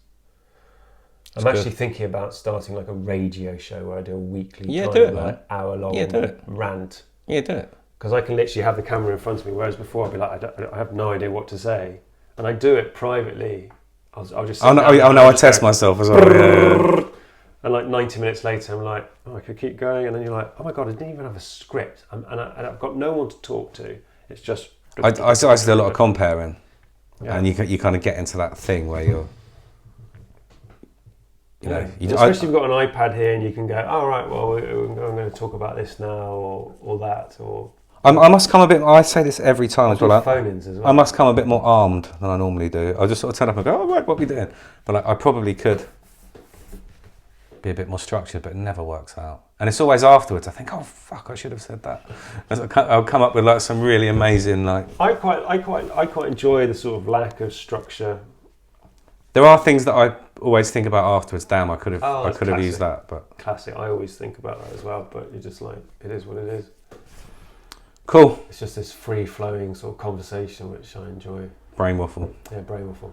I'm actually thinking about starting like a radio show where I do a weekly hour-long rant. Yeah, do it. Because I can literally have the camera in front of me, whereas before I'd be like, I have no idea what to say. And I do it privately. I'll just I test myself as well. And like 90 minutes later, I'm like, oh, I could keep going. And then you're like, oh my God, I didn't even have a script. And I've got no one to talk to. It's just... I do a lot of comparing, Yeah. and you kind of get into that thing where you're, especially if you've got an iPad here and you can go, oh, right, well, I'm going to talk about this now, or that, or... I must come a bit. I say this every time as well. Phone-ins as well. I must come a bit more armed than I normally do. I just sort of turn up and go, "Oh, right, what are we doing?" But I probably could be a bit more structured, but it never works out. And it's always afterwards. I think, "Oh fuck, I should have said that." I'll come up with like some really amazing like. I quite enjoy the sort of lack of structure. There are things that I always think about afterwards. Damn, I could have classic. used that. But Classic. I always think about that as well. But you're just like, it is what it is. Cool. It's just this free-flowing sort of conversation, which I enjoy. Brain waffle. Yeah, brain waffle.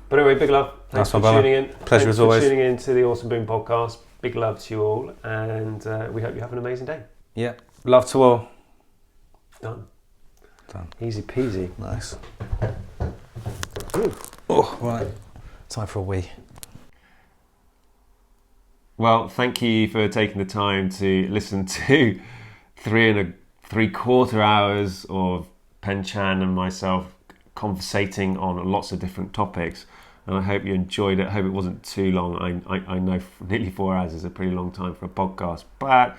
But anyway, big love. Thanks for tuning in. Pleasure as always. Thanks for tuning in to the Awesome Boon podcast. Big love to you all, and we hope you have an amazing day. Yeah. Love to all. Done. Done. Easy peasy. Nice. Ooh. Oh, right. Time for a wee. Well, thank you for taking the time to listen to 3.75 hours of Penn Chan and myself conversating on lots of different topics, and I hope you enjoyed it. I hope it wasn't too long. I know nearly 4 hours is a pretty long time for a podcast, but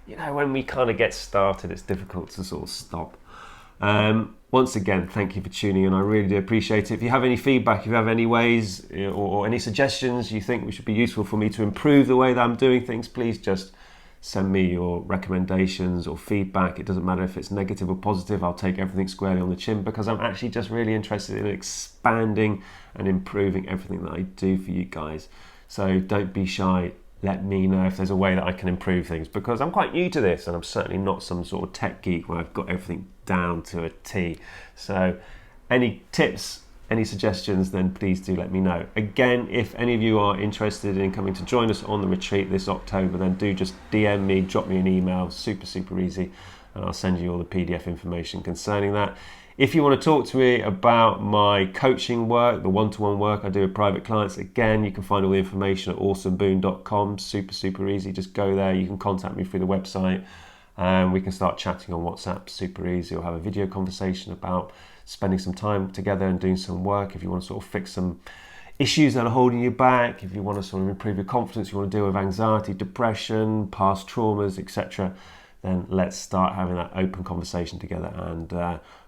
when we kind of get started, it's difficult to sort of stop. Once again, thank you for tuning in. I really do appreciate it. If you have any feedback, if you have any ways or any suggestions you think should be useful for me to improve the way that I'm doing things, please just send me your recommendations or feedback. It doesn't matter if it's negative or positive. I'll take everything squarely on the chin, because I'm actually just really interested in expanding and improving everything that I do for you guys. So don't be shy. Let me know if there's a way that I can improve things, because I'm quite new to this and I'm certainly not some sort of tech geek where I've got everything down to a T. So any tips, any suggestions, then please do let me know. Again, if any of you are interested in coming to join us on the retreat this October, then do just DM me, drop me an email, super easy, and I'll send you all the PDF information concerning that. If you want to talk to me about my coaching work, the one-to-one work I do with private clients, again, you can find all the information at awesomeboon.com. Super easy. Just go there. You can contact me through the website, and we can start chatting on WhatsApp. Super easy. Or have a video conversation about spending some time together and doing some work. If you want to sort of fix some issues that are holding you back, if you want to sort of improve your confidence, you want to deal with anxiety, depression, past traumas, etc., then let's start having that open conversation together, and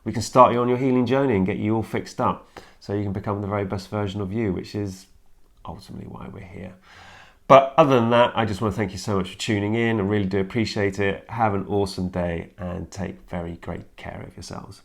we can start you on your healing journey and get you all fixed up so you can become the very best version of you, which is ultimately why we're here. But other than that, I just want to thank you so much for tuning in. I really do appreciate it. Have an awesome day and take very great care of yourselves.